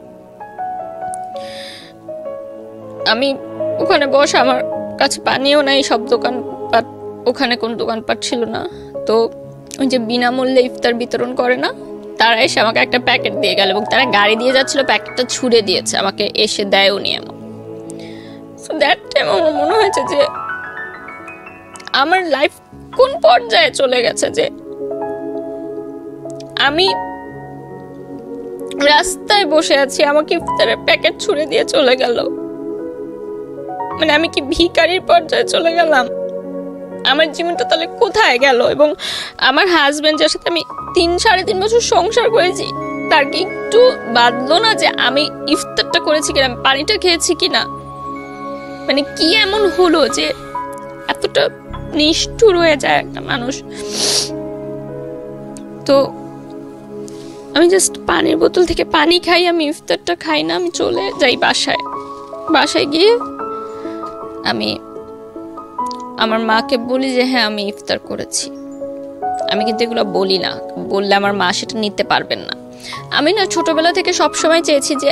আমি ওখানে বসা, আমার কাছে পানিও নাই, সব দোকানপাট, ওখানে কোন দোকানপাট ছিল না। তো ওই যে বিনামূল্যে ইফতার বিতরণ করে না, তারা এসে আমাকে একটা প্যাকেট দিয়ে গেল এবং তারা গাড়ি দিয়ে যাচ্ছিল, প্যাকেটটা ছুঁড়ে দিয়েছে, আমাকে এসে দেয়ও নি এমন। সো দ্যাট টাইম আমার মনে হয়েছে যে আমার লাইফ কোন পর্যায়ে চলে গেছে, যে আমি রাস্তায় বসে আছি, আমাকে ইফতারের প্যাকেট ছুঁড়ে দিয়ে চলে গেল। মানে আমি কি ভিখারির পর্যায়ে চলে গেলাম? আমার জীবনটা তাহলে কোথায় গেল? এবং আমার হাজবেন্ড, যার সাথে আমি 3-3.5 বছর সংসার করেছি, তার কি একটু বাদলো না যে আমি ইফতারটা করেছি কিনা, আমি পানিটা খেয়েছি কিনা? মানে কি এমন হলো যে এতটা নিষ্ঠুর হয়ে যায় একটা মানুষ? তো আমি জাস্ট পানির বোতল থেকে পানি খাই, আমি ইফতারটা খাই না, আমি চলে যাই বাসায় গিয়ে আমি আমার মাকে বলি যে হ্যাঁ আমি ইফতার করেছি। আমি কিন্তু এগুলো বলি না, বললে আমার মা সেটা নিতে পারবেন না। আমি না ছোটবেলা থেকে সবসময় চেয়েছি যে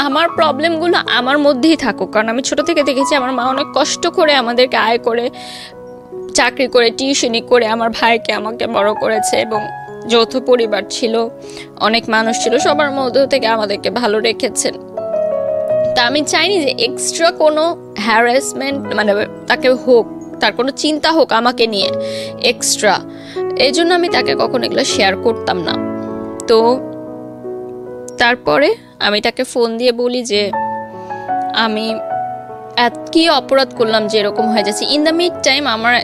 আমার প্রবলেমগুলো আমার মধ্যেই থাকুক, কারণ আমি ছোট থেকে দেখেছি আমার মা অনেক কষ্ট করে আমাদেরকে আয় করে চাকরি করে টিউশনি করে আমার ভাইকে আমাকে বড় করেছে, এবং যৌথ পরিবার ছিল, অনেক মানুষ ছিল, সবার মধ্য থেকে আমাদেরকে ভালো রেখেছেন। তা আমি চাইনি যে এক্সট্রা কোনো হ্যারাসমেন্ট মানে তাকে হোক, তার কোনো চিন্তা হোক আমাকে নিয়ে এক্সট্রা, এই জন্য আমি তাকে কখনো এগুলো শেয়ার করতাম না। তো তারপরে আমি তাকে ফোন দিয়ে বলি যে আমি কি অপরাধ করলাম যে এরকম হয়ে যাচ্ছে। ইন দ্য মিড টাইম আমার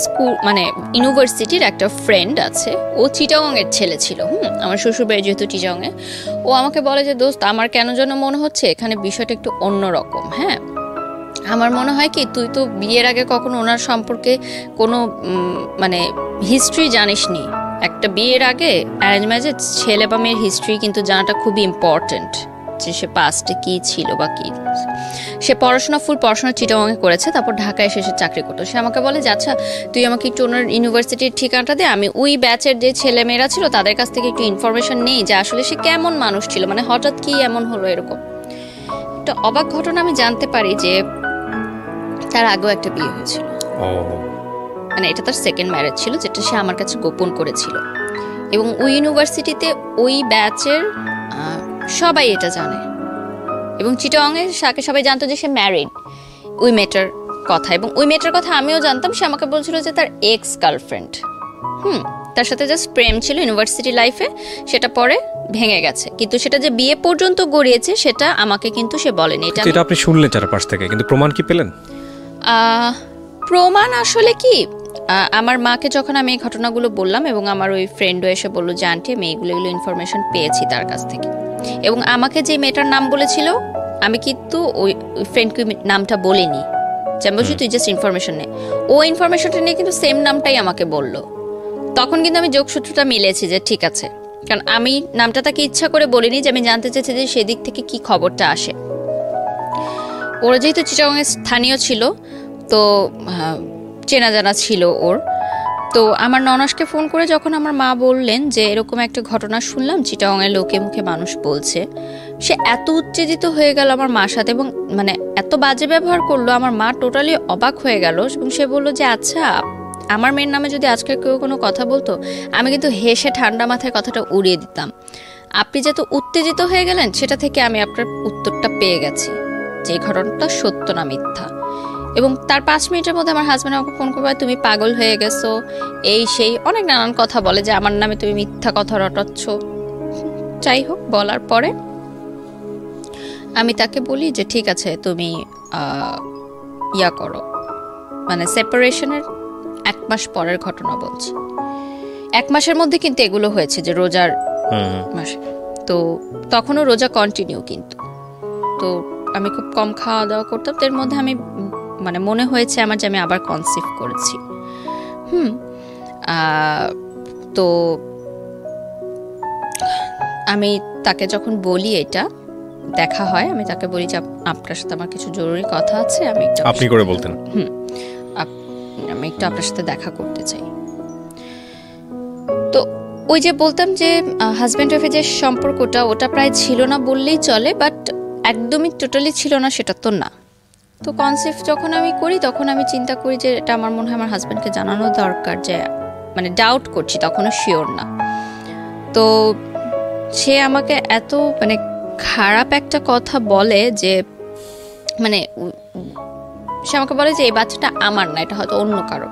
স্কুল মানে ইউনিভার্সিটির একটা ফ্রেন্ড আছে, ও চিটাগংয়ের ছেলে ছিল। আমার শ্বশুরবাড়ি যেহেতু চিটাগংয়ে, ও আমাকে বলে যে দোস্ত আমার কেন যেন মনে হচ্ছে এখানে বিষয়টা একটু অন্যরকম। হ্যাঁ, আমার মনে হয় কি তুই তো বিয়ের আগে কখনো ওনার সম্পর্কে কোনো মানে হিস্ট্রি জানিসনি। একটা বিয়ের আগে অ্যারেঞ্জ ম্যারেজে ছেলে বা মেয়ের হিস্ট্রি কিন্তু জানাটা খুবই ইম্পর্টেন্ট, যে সে পাস্টে কী ছিল বা কী। সে ফুল পড়াশোনা চিটাগংয়ে করেছে, তারপর ঢাকায় এসে সে চাকরি করতো। সে আমাকে বলে যে আচ্ছা তুই আমাকে একটু ওনার ইউনিভার্সিটির ঠিকানাটা দে, আমি ওই ব্যাচের যে ছেলে মেয়েরা ছিল তাদের কাছ থেকে একটু ইনফরমেশন নেই যে আসলে সে কেমন মানুষ ছিল, মানে হঠাৎ কি এমন হলো এরকম। একটা অবাক ঘটনা আমি জানতে পারি যে তার আগেও একটা বিয়ে হয়েছিল, মানে এটা তার সেকেন্ড ম্যারেজ ছিল, যেটা সে আমার কাছে গোপন করেছিল। এবং ওই ইউনিভার্সিটিতে ওই ব্যাচের সবাই এটা জানে, এবং চিটাগংয়ে সবাই জানতো যে সে ম্যারিড, ওই মেয়েটার কথা। এবং ওই মেয়েটার কথা আমিও জানতাম। সে আমাকে বলছিল যে তার এক্স গার্লফ্রেন্ড, তার সাথে জাস্ট প্রেম ছিল ইউনিভার্সিটি লাইফে, সেটা পরে ভেঙে গেছে, কিন্তু সেটা যে বিয়ে পর্যন্ত গড়িয়েছে সেটা আমাকে কিন্তু সে বলেনি। এটা আপনি শুনলেন চারপাশ থেকে, কিন্তু প্রমাণ কি পেলেন? প্রমাণ আসলে কি, আমার মাকে যখন আমি এই ঘটনাগুলো বললাম, এবং আমার ওই ফ্রেন্ডও এসে বললো যে আন্টি আমি এগুলো ইনফরমেশন পেয়েছি তার কাছ থেকে, এবং আমাকে যে মেয়েটার নাম বলেছিল আমি কিন্তু ওই ফ্রেন্ডকে নামটা বলিনি, যে আমি বলছি তুই জাস্ট ইনফরমেশন নে। ও ইনফরমেশনটা নিয়ে কিন্তু সেম নামটাই আমাকে বললো। তখন কিন্তু আমি যোগসূত্রটা মিলেছি যে ঠিক আছে, কারণ আমি নামটা তাকে ইচ্ছা করে বলিনি, যে আমি জানতে চেয়েছি যে সেদিক থেকে কি খবরটা আসে। ওরা যেহেতু চিটাগংয়ের স্থানীয় ছিল, তো চেনা জানা ছিল ওর। তো আমার ননাসকে ফোন করে যখন আমার মা বললেন যে এরকম একটা ঘটনা শুনলাম চিটাগংয়ের লোকে মুখে মানুষ বলছে, সে এত উত্তেজিত হয়ে গেল আমার মার সাথে, এবং মানে এত বাজে ব্যবহার করলো, আমার মা টোটালি অবাক হয়ে গেল। এবং সে বললো যে আচ্ছা আমার মেয়ের নামে যদি আজকে কেউ কোনো কথা বলতো আমি কিন্তু হেসে ঠান্ডা মাথায় কথাটা উড়িয়ে দিতাম। আপনি যত উত্তেজিত হয়ে গেলেন সেটা থেকে আমি আপনার উত্তরটা পেয়ে গেছি যে ঘটনাটা সত্য না মিথ্যা। এবং তার 5 মিনিটের মধ্যে আমার হাজব্যান্ড আমাকে ফোন করবে, তুমি পাগল হয়ে গেছো, এই সেই অনেক নানান কথা বলে, যে আমার নামে তুমি মিথ্যা কথা রটাচ্ছ। যাই হোক, বলার পরে আমি তাকে বলি যে ঠিক আছে তুমি ইয়া করো, মানে সেপারেশনের 1 মাস পরের ঘটনা বলছি। 1 মাসের মধ্যে কিন্তু এগুলো হয়েছে, যে রোজার মাসে। তো তখনও রোজা কন্টিনিউ, কিন্তু তো আমি খুব কম খাওয়া দাওয়া করতাম। এর মধ্যে আমি মানে মনে হয়েছে আমার যে আমি আবার কনসিভ করেছি। তো আমি তাকে যখন বলি, এটা দেখা হয়, আমি তাকে বলি যে আপনার সাথে আমার কিছু জরুরি কথা আছে, আমি আপনি করে বলতেন আমি একটু আপনার সাথে দেখা করতে চাই। তো ওই যে বলতাম যে হাজব্যান্ড ওয়াইফের যে সম্পর্কটা, ওটা প্রায় ছিল না বললেই চলে, বাট একদমই টোটালি ছিল না সেটা তো না। তো কনসিভ যখন আমি করি তখন আমি চিন্তা করি যে এটা আমার মনে হয় আমার হাজব্যান্ডকে জানানো দরকার, যে মানে ডাউট করছি, তখনও শিওর না। তো সে আমাকে এত মানে খারাপ একটা কথা বলে, যে মানে সে আমাকে বলে যে এই বাচ্চাটা আমার না, এটা হয়তো অন্য কারো।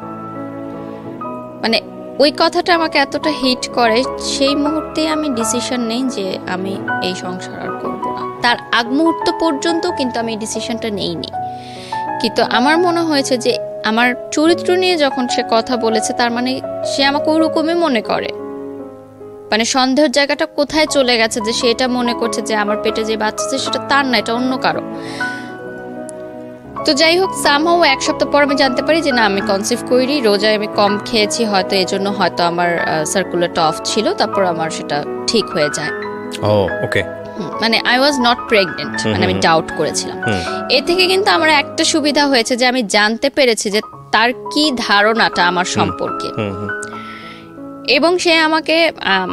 মানে ওই কথাটা আমাকে এতটা হিট করে, সেই মুহূর্তে আমি ডিসিশন নেই যে আমি এই সংসার আর করব না। তার আগ মুহূর্ত পর্যন্ত কিন্তু আমি এই ডিসিশনটা নেইনি, কিন্তু আমার মনে হয়েছে যে আমার চরিত্র নিয়ে যখন সে কথা বলেছে, তার মানে সে আমাকে ওরকমই মনে করে। মানে সন্দেহের জায়গাটা কোথায় চলে গেছে, যে সে এটা মনে করছে যে আমার পেটে যে বাচ্চা আছে সেটা তার না, এটা অন্য কারো। তো যাই হোক, সামহাও 1 সপ্তাহ পর আমি জানতে পারি যে না, আমি কনসিভ করি, রোজায় আমি কম খেয়েছি হয়তো, এজন্য হয়তো আমার সার্কুলেটর অফ ছিল, তারপর আমার সেটা ঠিক হয়ে যায়। ওকে, মানে আই ওয়াজ নট প্রেগনেন্ট, মানে আমি ডাউট করেছিলাম। এ থেকে কিন্তু আমার একটা সুবিধা হয়েছে যে আমি জানতে পেরেছি যে তার কি ধারণাটা আমার সম্পর্কে। এবং সে আমাকে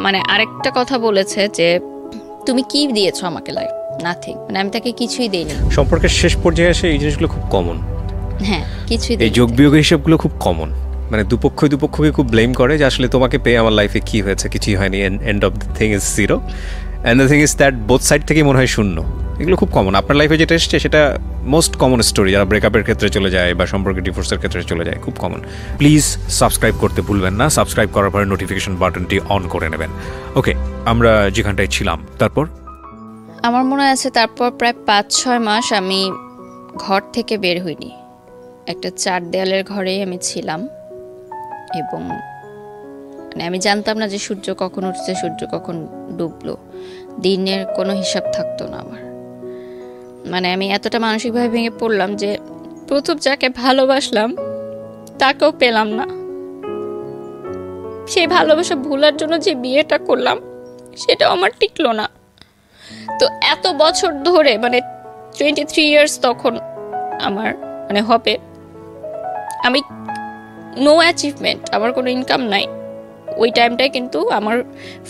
মানে আরেকটা কথা বলেছে যে তুমি কি দিয়েছো আমাকে লাইফ, নাথিং, মানে আমি তাকে কিছুই দেইনি। সম্পর্কের শেষ পর্যায়ে এসে এই জিনিসগুলো খুব কমন। হ্যাঁ, কিছুই এই যোগ বিয়োগ হিসাবগুলো খুব কমন, মানে দুপক্ষকে খুব ব্লেম করে যে আসলে তোমাকে পেয়ে আমার লাইফে কি হয়েছে, কিছুই হয়নি, end of the thing is zero, and the thing is that both side থেকেই মনে হয় শূন্য। এগুলো খুব কমন আপনার লাইফে যেটা এসছে, সেটা মোস্ট কমন স্টোরি, যারা ব্রেকআপের ক্ষেত্রে চলে যায় বা সম্পর্কে ডিভোর্সের ক্ষেত্রে চলে যায়, খুব কমন। প্লিজ সাবস্ক্রাইব করতে ভুলবেন না, সাবস্ক্রাইব করার পরে নোটিফিকেশন বাটনটি অন করে নেবেন। ওকে, আমরা যেখানটায় ছিলাম তারপর আমার মনে আছে তারপর প্রায় 5-6 মাস আমি ঘর থেকে বের হইনি, একটা 4 দেয়ালের ঘরেই আমি ছিলাম। এবং মানে আমি জানতাম না যে সূর্য কখন উঠছে, সূর্য কখন ডুবলো, দিনের কোনো হিসাব থাকতো না আমার। মানে আমি এতটা মানসিকভাবে ভেঙে পড়লাম যে প্রথম যাকে ভালোবাসলাম তাকেও পেলাম না, সেই ভালোবাসা ভুলার জন্য যে বিয়েটা করলাম সেটাও আমার টিকলো না। তো এত বছর ধরে, মানে 23 ইয়ার্স তখন আমার মানে হবে, আমি নো অ্যাচিভমেন্ট, আমার কোনো ইনকাম নাই। ওই টাইমটায় কিন্তু আমার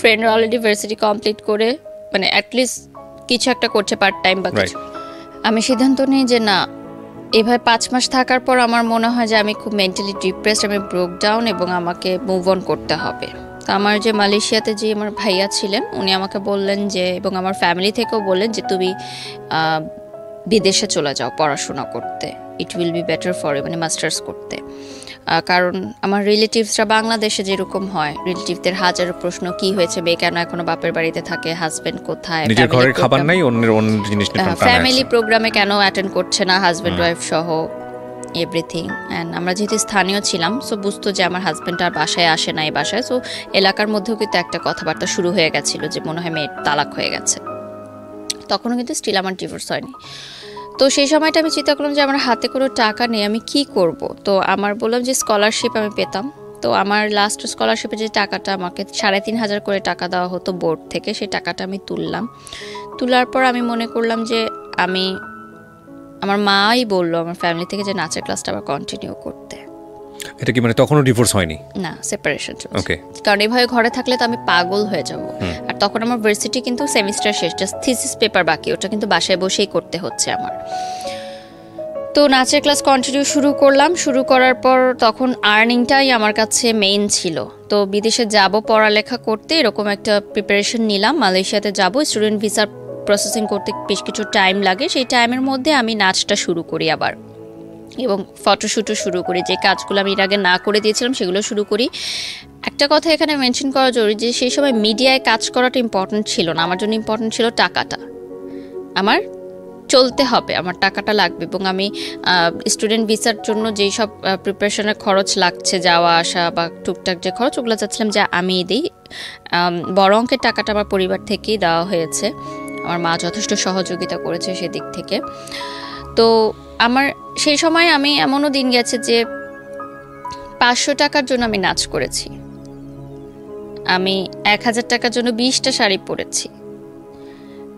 ফ্রেন্ডরা অলরেডি ভার্সিটি কমপ্লিট করে মানে অ্যাটলিস্ট কিছু একটা করছে, পার্ট টাইম বা কিছু। আমি সিদ্ধান্ত নিই যে না, এভাবে 5 মাস থাকার পর আমার মনে হয় যে আমি খুব মেন্টালি ডিপ্রেসড, আমি ব্রোক ডাউন এবং আমাকে মুভ অন করতে হবে। তো আমার যে মালয়েশিয়াতে যে আমার ভাইয়া ছিলেন উনি আমাকে বললেন যে, এবং আমার ফ্যামিলি থেকেও বললেন যে তুমি বিদেশে চলে যাও পড়াশোনা করতে, it will be better for you, মানে মাস্টার্স করতে। কারণ আমার রিলেটিভসরা বাংলাদেশে যেরকম হয়, রিলেটিভদের হাজারো প্রশ্ন, কি হয়েছে, মেয়ে কেন এখনো বাপের বাড়িতে থাকে, হাজবেন্ড কোথায়, নিজের ঘরের খাবার নাই, অন্যের জিনিস নিয়ে ফ্যামিলি প্রোগ্রামে কেন অ্যাটেন্ড করছে না, হাজবেন্ড ওয়াইফ সহ এভরিথিং। অ্যান্ড আমরা যেহেতু স্থানীয় ছিলাম, সো বুঝতো যে আমার হাজবেন্ড আর বাসায় আসে না এই বাসায়। সো এলাকার মধ্যেও কিন্তু একটা কথাবার্তা শুরু হয়ে গেছিল যে মনে হয় মেয়ের তালাক হয়ে গেছে। তখনও কিন্তু স্টিল আমার ডিভোর্স হয়নি। তো সেই সময়টা আমি চিন্তা করলাম যে আমার হাতে কোনো টাকা নেই, আমি কি করব। তো আমার বললাম যে স্কলারশিপ আমি পেতাম। তো আমার লাস্ট স্কলারশিপে যে টাকাটা আমাকে 3,500 করে টাকা দেওয়া হতো বোর্ড থেকে, সেই টাকাটা আমি তুললাম। তোলার পর আমি মনে করলাম যে আমার মাই বললো আমার ফ্যামিলি থেকে যে নাচের ক্লাসটা আবার কন্টিনিউ করতে। এটা কি মানে তখনও ডিভোর্স হয়নি? না, সেপারেশন চলছে। ওকে, কারণ এইভাবে ঘরে থাকলে তো আমি পাগল হয়ে যাব। আর তখন আমার ভার্সিটি কিন্তু সেমিস্টার শেষ, জাস্ট থিসিস পেপার বাকি, ওটা কিন্তু বাসায় বসেই করতে হচ্ছে আমার। তো নাচের ক্লাস কন্টিনিউ শুরু করলাম। শুরু করার পর তখন আর্নিংটাই আমার কাছে মেইন ছিল। তো বিদেশে যাব পড়ালেখা করতে, এরকম একটা প্রিপারেশন নিলাম। মালয়েশিয়াতে যাব, স্টুডেন্ট ভিসা প্রসেসিং করতে বেশ কিছু টাইম লাগে। সেই টাইমের মধ্যে আমি নাচটা শুরু করি আবার, এবং ফটোশ্যুটও শুরু করি। যে কাজগুলো আমি এর আগে না করে দিয়েছিলাম সেগুলো শুরু করি। একটা কথা এখানে মেনশন করা জরুরি যে সেই সময় মিডিয়ায় কাজ করাটা ইম্পর্টেন্ট ছিল না, আমার জন্য ইম্পর্টেন্ট ছিল টাকাটা। আমার চলতে হবে, আমার টাকাটা লাগবে। এবং আমি স্টুডেন্ট ভিসার জন্য যেই সব প্রিপারেশনের খরচ লাগছে, যাওয়া আসা বা টুকটাক যে খরচ, ওগুলো চাচ্ছিলাম যে আমি দিই। বড় অঙ্কের টাকাটা আমার পরিবার থেকেই দেওয়া হয়েছে, আমার মা যথেষ্ট সহযোগিতা করেছে সেদিক থেকে। তো আমার সেই সময় আমি এমনও দিন গেছে যে 500 টাকার জন্য আমি নাচ করেছি, আমি 1000 টাকার জন্য 20টা শাড়ি পরেছি।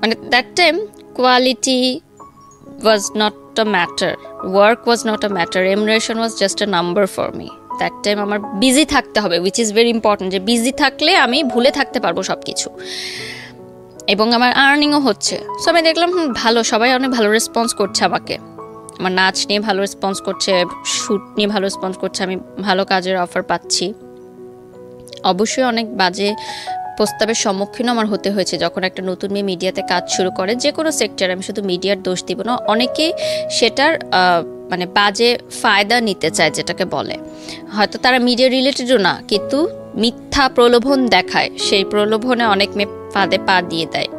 মানে that time quality was not a matter, work was not a matter, remuneration was just a number for me. That time আমার বিজি থাকতে হবে, উইচ ইজ ভেরি ইম্পর্টেন্ট, যে বিজি থাকলে আমি ভুলে থাকতে পারবো সব কিছু, এবং আমার আর্নিংও হচ্ছে। সো আমি দেখলাম ভালো, সবাই অনেক ভালো রেসপন্স করছে আমাকে, আমার নাচ নিয়ে ভালো রেসপন্স করছে, শ্যুট নিয়ে ভালো রেসপন্স করছে, আমি ভালো কাজের অফার পাচ্ছি। অবশ্যই অনেক বাজে প্রস্তাবের সম্মুখীনও আমার হতে হয়েছে যখন একটা নতুন মেয়ে মিডিয়াতে কাজ শুরু করে, যে কোনো সেক্টরে, আমি শুধু মিডিয়ার দোষ দিব না। অনেকেই সেটার মানে বাজে ফায়দা নিতে চায়, যেটাকে বলে হয়তো তারা মিডিয়া রিলেটেডও না, কিন্তু মিথ্যা প্রলোভন দেখায়, সেই প্রলোভনে অনেক মেয়ে ফাঁদে পা দিয়ে দেয়।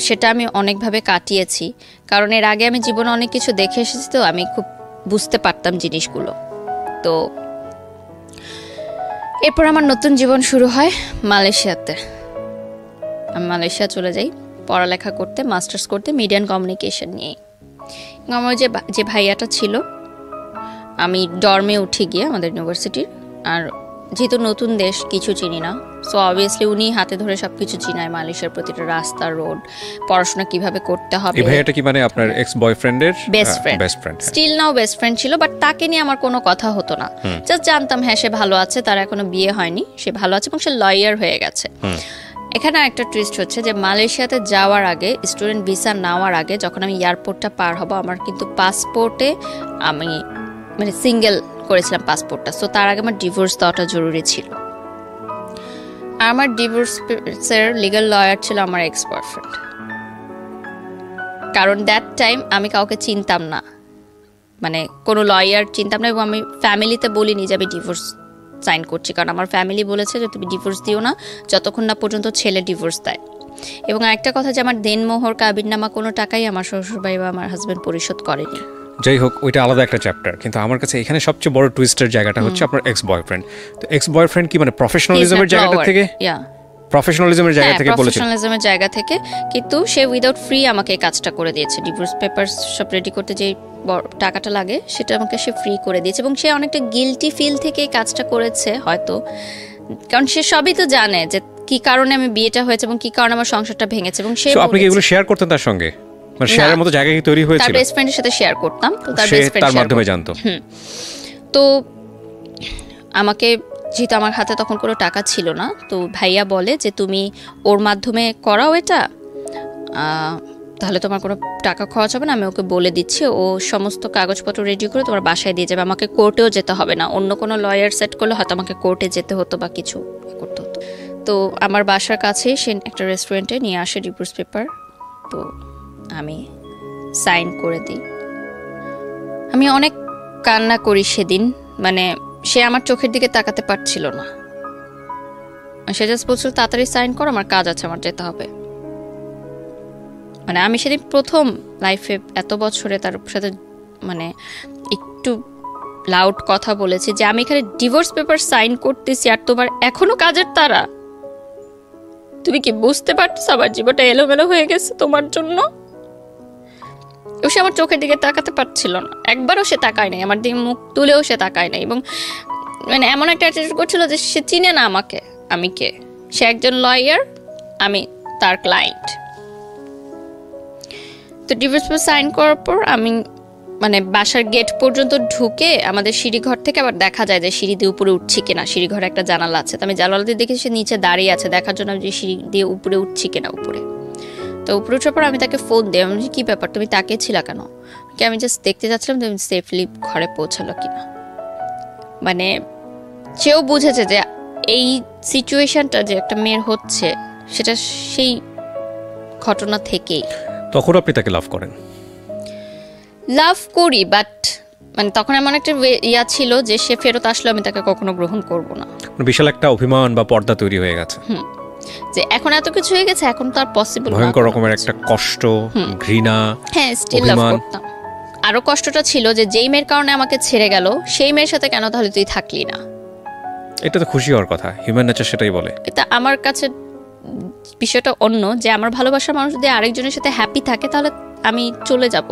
সেটা আমি অনেকভাবে কাটিয়েছি, কারণ এর আগে আমি জীবনে অনেক কিছু দেখে এসেছি, তো আমি খুব বুঝতে পারতাম জিনিসগুলো। তো এরপর আমার নতুন জীবন শুরু হয় মালয়েশিয়াতে। আমি মালয়েশিয়া চলে যাই পড়ালেখা করতে, মাস্টার্স করতে মিডিয়া অ্যান্ড কমিউনিকেশন নিয়ে। আমার যে ভাইয়াটা ছিল, আমি ডর্মে উঠে গিয়ে আমাদের ইউনিভার্সিটির, আর যেহেতু নতুন দেশ, কিছু চিনি না, সো অবভিয়াসলি উনি হাতে ধরে সবকিছু চিনায়, মালয়েশিয়ার প্রতিটা রাস্তা, রোড, পড়াশোনা কিভাবে করতে হবে। এই ভাইয়াটা কি মানে আপনার এক্স বয়ফ্রেন্ডের best friend? Still now best friend ছিল, বাট তাকে নিয়ে আমার কোনো কথা হতো না। জাস্ট জানতাম হ্যাঁ সে ভালো আছে, তার এখনো বিয়ে হয়নি, সে ভালো আছে এবং সে লয়ার হয়ে গেছে। এখানে একটা টুইস্ট হচ্ছে যে মালয়েশিয়াতে যাওয়ার আগে, স্টুডেন্ট ভিসা নেওয়ার আগে যখন আমি এয়ারপোর্টটা পার হব, আমার কিন্তু পাসপোর্টে আমি মানে সিঙ্গেল করেছিলাম পাসপোর্টটা, সো তার আগে আমার ডিভোর্স দেওয়াটা জরুরি ছিল। আমার ডিভোর্সের লিগ্যাল লয়ার ছিল আমার এক্স বয়ফ্রেন্ড, কারণ দ্যাট টাইম আমি কাউকে চিনতাম না, মানে কোনো লয়ার চিনতাম না, এবং আমি ফ্যামিলিতে বলিনি যে আমি ডিভোর্স সাইন করছি, কারণ আমার ফ্যামিলি বলেছে যে তুমি ডিভোর্স দিও না যতক্ষণ না পর্যন্ত ছেলে ডিভোর্স দেয়। এবং আরেকটা কথা যে আমার দেনমোহর কাবিননামা কোনো টাকাই আমার শ্বশুরবাড়ি বা আমার হাজব্যান্ড পরিশোধ করেনি। যাই হোক, ওইটা আলাদা একটা চ্যাপ্টার, কিন্তু আমার কাছে এখানে সবচেয়ে বড় টুইস্টের জায়গাটা হচ্ছে আপনার এক্স বয়ফ্রেন্ড। তো এক্স বয়ফ্রেন্ড কি মানে প্রফেশনালিজমের জায়গাটা থেকে, প্রফেশনালিজমের জায়গা থেকে বলেছে, প্রফেশনালিজমের জায়গা থেকে, কিন্তু সে উইদাউট ফ্রি আমাকে এই কাজটা করে দিয়েছে। ডিভোর্স পেপারস সব রেডি করতে যে টাকাটা লাগে সেটা আমাকে সে ফ্রি করে দিয়েছে, এবং সে অনেকটা গিলটি ফিল থেকে এই কাজটা করেছে হয়তো, কারণ সে সবই তো জানে যে কি কারণে আমি বিয়েটা হয়েছে এবং কি কারণে আমার সংসারটা ভেঙেছে। এবং সে আপনি কি এগুলো শেয়ার করতেন তার সঙ্গে, মানে শেয়ারের মতো জায়গা কি তৈরি হয়েছিল? তার বেস্ট ফ্রেন্ডের সাথে শেয়ার করতাম, তো তার সে বেস্ট ফ্রেন্ড তার মাধ্যমে জানতো। তো আমাকে, যেহেতু আমার হাতে তখন কোনো টাকা ছিল না, তো ভাইয়া বলে যে তুমি ওর মাধ্যমে করাও এটা, তাহলে তোমার কোনো টাকা খরচ হবে না, আমি ওকে বলে দিচ্ছি, ও সমস্ত কাগজপত্র রেডি করে তোমার বাসায় দিয়ে যাবে, আমাকে কোর্টেও যেতে হবে না, অন্য কোনো লয়ার সেট করলে হয়তো আমাকে কোর্টে যেতে হতো বা কিছু করতে হতো। তো আমার বাসার কাছেই সে একটা রেস্টুরেন্টে নিয়ে আসে ডিভোর্স পেপার, তো আমি সাইন করে দিই। আমি অনেক কান্না করি সেদিন, মানে সে আমার চোখের দিকে তাকাতে পারছিল না, সে জাস্ট বলছিল তাড়াতাড়ি সাইন করো, আমার কাজ আছে, আমার যেতে হবে। মানে আমি সেদিন প্রথম লাইফে এত বছরে তার সাথে মানে একটু লাউড কথা বলেছি যে আমি এখানে ডিভোর্স পেপার সাইন করতেছি আর তোমার এখনো কাজের তারা, তুমি কি বুঝতে পারছো আমার জীবনটা এলোমেলো হয়ে গেছে তোমার জন্য? সে আমার চোখের দিকে তাকাতে পারছিল না, একবারও সে তাকায় নাই, আমার দিকে মুখ তুলেও সে তাকায় নাই, এবং মানে এমন একটা অ্যাটিটিউড করছিল যে সে চিনে না আমাকে, আমি কে, সে একজন লয়ার, আমি তার ক্লায়েন্ট। তো ডিভোর্স পেপার সাইন করার পর আমি মানে বাসার গেট পর্যন্ত ঢুকে আমাদের সিঁড়িঘর থেকে আবার দেখা যায় যে সিঁড়ি দিয়ে উপরে উঠছি কিনা, সিঁড়িঘরে একটা জানালা আছে, তো আমি জানালা দিয়ে দেখি সে নিচে দাঁড়িয়ে আছে, দেখার জন্য আমি যে সিঁড়ি দিয়ে উপরে উঠছি কিনা উপরে। তো উপরে উঠার পর আমি তাকে ফোন দিই, আমি বলছি কি ব্যাপার তুমি তাকিয়েছিলা কেন? কি আমি জাস্ট দেখতে যাচ্ছিলাম তুমি সেফলি ঘরে পৌঁছালো কিনা। মানে সেও বুঝেছে যে এই সিচুয়েশনটা যে একটা মেয়ের হচ্ছে সেটা সেই ঘটনা থেকেই। তখন আপনি তাকে লাভ করেন? লাভ করি, বাট মানে তখন এমন একটা ইয়া ছিল যে সে ফেরত আসলে আমি তাকে কখনো গ্রহণ করব না, বিশাল একটা অভিমান বা পর্দা তৈরি হয়ে গেছে যে এখন এত কিছু হয়ে গেছে, এখন তো আর পসিবল না, ভয়ঙ্কর রকমের একটা কষ্ট, ঘৃণা। হ্যাঁ, স্টিল লাভ করতাম। আরো কষ্টটা ছিল যে যেই মেয়ের কারণে আমাকে ছেড়ে গেল সেই মেয়ের সাথে কেন তাহলে তুই থাকলি না। এটা তো খুশি হওয়ার কথা, হিউম্যান নেচার সেটাই বলে। এটা আমার কাছে বিষয়টা অন্য, যে আমার ভালোবাসার মানুষ যদি আরেকজনের সাথে হ্যাপি থাকে তাহলে আমি চলে যাব,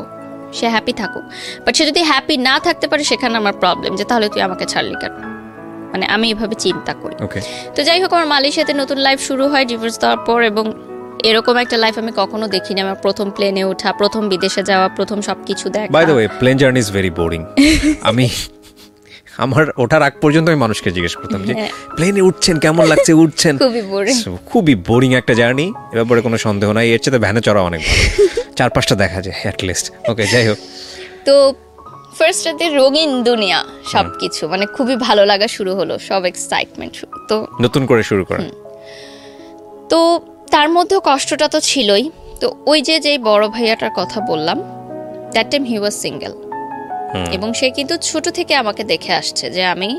সে হ্যাপি থাকুক, বাট সে যদি হ্যাপি না থাকতে পারে সেখানে আমার প্রবলেম, যে তাহলে তুই আমাকে ছাড়লি কেন, মানে আমি এভাবে চিন্তা করি। তো যাই হোক, আমার মালয়েশিয়াতে নতুন লাইফ শুরু হয় ডিভোর্স দেওয়ার পর, এবং এরকম একটা লাইফ আমি কখনো দেখিনি। আমার প্রথম প্লেনে ওঠা, প্রথম বিদেশে যাওয়া, প্রথম সবকিছু দেখা। By the way, plane journey is very boring. আমি আমার ওঠার আগ পর্যন্ত আমি মানুষকে জিজ্ঞেস করতাম যে প্লেনে উঠছেন কেমন লাগছে, উঠছেন, খুবই বোরিং একটা জার্নি, এ ব্যাপারে কোনো সন্দেহ নাই। এর চেয়ে ভ্যানে চড়া অনেক ভালো, 4-5টা দেখা যায় অ্যাটলিস্ট। ওকে, যাই হোক, তো ফার্স্ট রাতে রঙিন দুনিয়া সবকিছু, মানে খুবই ভালো লাগা শুরু হলো, সব এক্সাইটমেন্ট, তো নতুন করে শুরু করা। তো তার মধ্যে কষ্টটা তো ছিলই। তো ওই যে বড় ভাইয়াটার কথা বললাম, that time he was single, এবং সে কিন্তু ছোট থেকে আমাকে দেখে আসছে যে আমি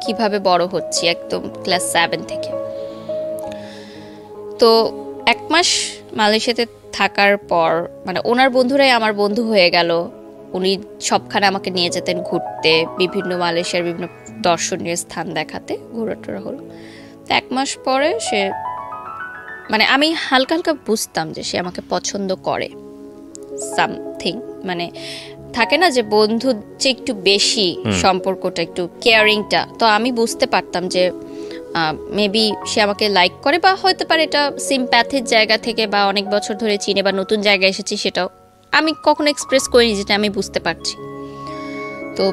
কিভাবে বড় হচ্ছি, একদম ক্লাস 7 থেকে। তো 1 মাস মালয়েশিয়াতে থাকার পর মানে ওনার বন্ধুরাই আমার বন্ধু হয়ে গেল, উনি সবখানে আমাকে নিয়ে যেতেন ঘুরতে, বিভিন্ন মালয়েশিয়ার বিভিন্ন দর্শনীয় স্থান দেখাতে, ঘোরাটোরা হলো। 1 মাস পরে সে মানে আমি হালকা হালকা বুঝতাম যে সে আমাকে পছন্দ করে, সামথিং মানে থাকে না যে বন্ধু যে একটু বেশি সম্পর্কটা, একটু কেয়ারিংটা, তো আমি বুঝতে পারতাম যে মেবি সে আমাকে লাইক করে, বা হয়তো পারে এটা সিম্প্যাথির জায়গা থেকে, বা অনেক বছর ধরে চিনে, বা নতুন জায়গায় এসেছি, সেটাও আমি কখনো এক্সপ্রেস করিনি, যেটা আমি বুঝতে পারছি। তো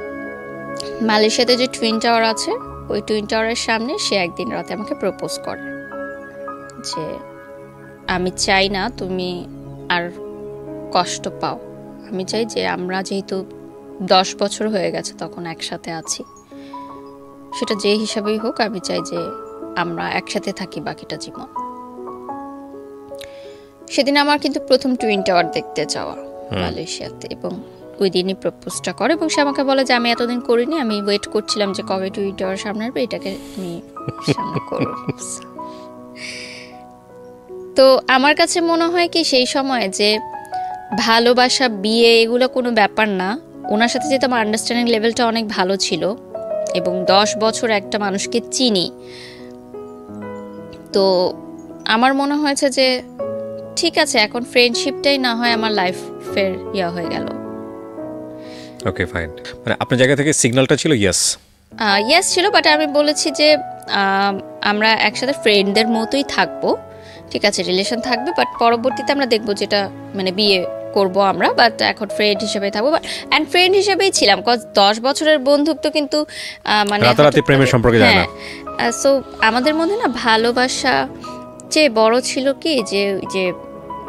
মালয়েশিয়াতে যে টুইন টাওয়ার আছে, ওই টুইন টাওয়ারের সামনে সে একদিন রাতে আমাকে প্রপোজ করে, যে আমি চাই না তুমি আর কষ্ট পাও, আমি চাই যে আমরা যেহেতু 10 বছর হয়ে গেছে তখন একসাথে আছি, সেটা যে হিসাবেই হোক আমি চাই যে আমরা একসাথে থাকি বাকিটা জীবন। সেদিন আমার কিন্তু প্রথম টুইন টাওয়ার দেখতে যাওয়া মালয়েশিয়াতে, এবং ওই দিনই প্রপোজটা করে, এবং সে আমাকে বলে যে আমি এতদিন করিনি, আমি ওয়েট করছিলাম যে কবে টুইন টাওয়ার সামনে আসবে, এটাকে আমি সামনে করব। তো আমার কাছে মনে হয় কি সেই সময় যে ভালোবাসা, বিয়ে এগুলো কোনো ব্যাপার না। ওনার সাথে যেহেতু আমার আন্ডারস্ট্যান্ডিং লেভেলটা অনেক ভালো ছিল এবং 10 বছর একটা মানুষকে চিনি, তো আমার মনে হয়েছে যে ঠিক আছে, এখন ফ্রেন্ডশিপটাই না হয় আমার লাইফের হয়ে গেল। ওকে ফাইন, মানে আপনার জায়গা থেকে সিগন্যালটা ছিল ইয়েস ছিল, বাট আমি বলেছি যে আমরা একসাথে ফ্রেন্ডদের মতোই থাকবো, ঠিক আছে রিলেশন থাকবে, বাট পরবর্তীতে আমরা দেখবো যেটা মানে বিয়ে করব আমরা, বাট এখন ফ্রেন্ড হিসেবে থাকবো, অ্যান্ড ফ্রেন্ড হিসেবেই ছিলাম, কজ 10 বছরের বন্ধুত্ব কিন্তু মানে রাতারাতি প্রেমের সম্পর্কে যায় না। সো আমাদের মধ্যে না ভালোবাসা যে বড় ছিল কি যে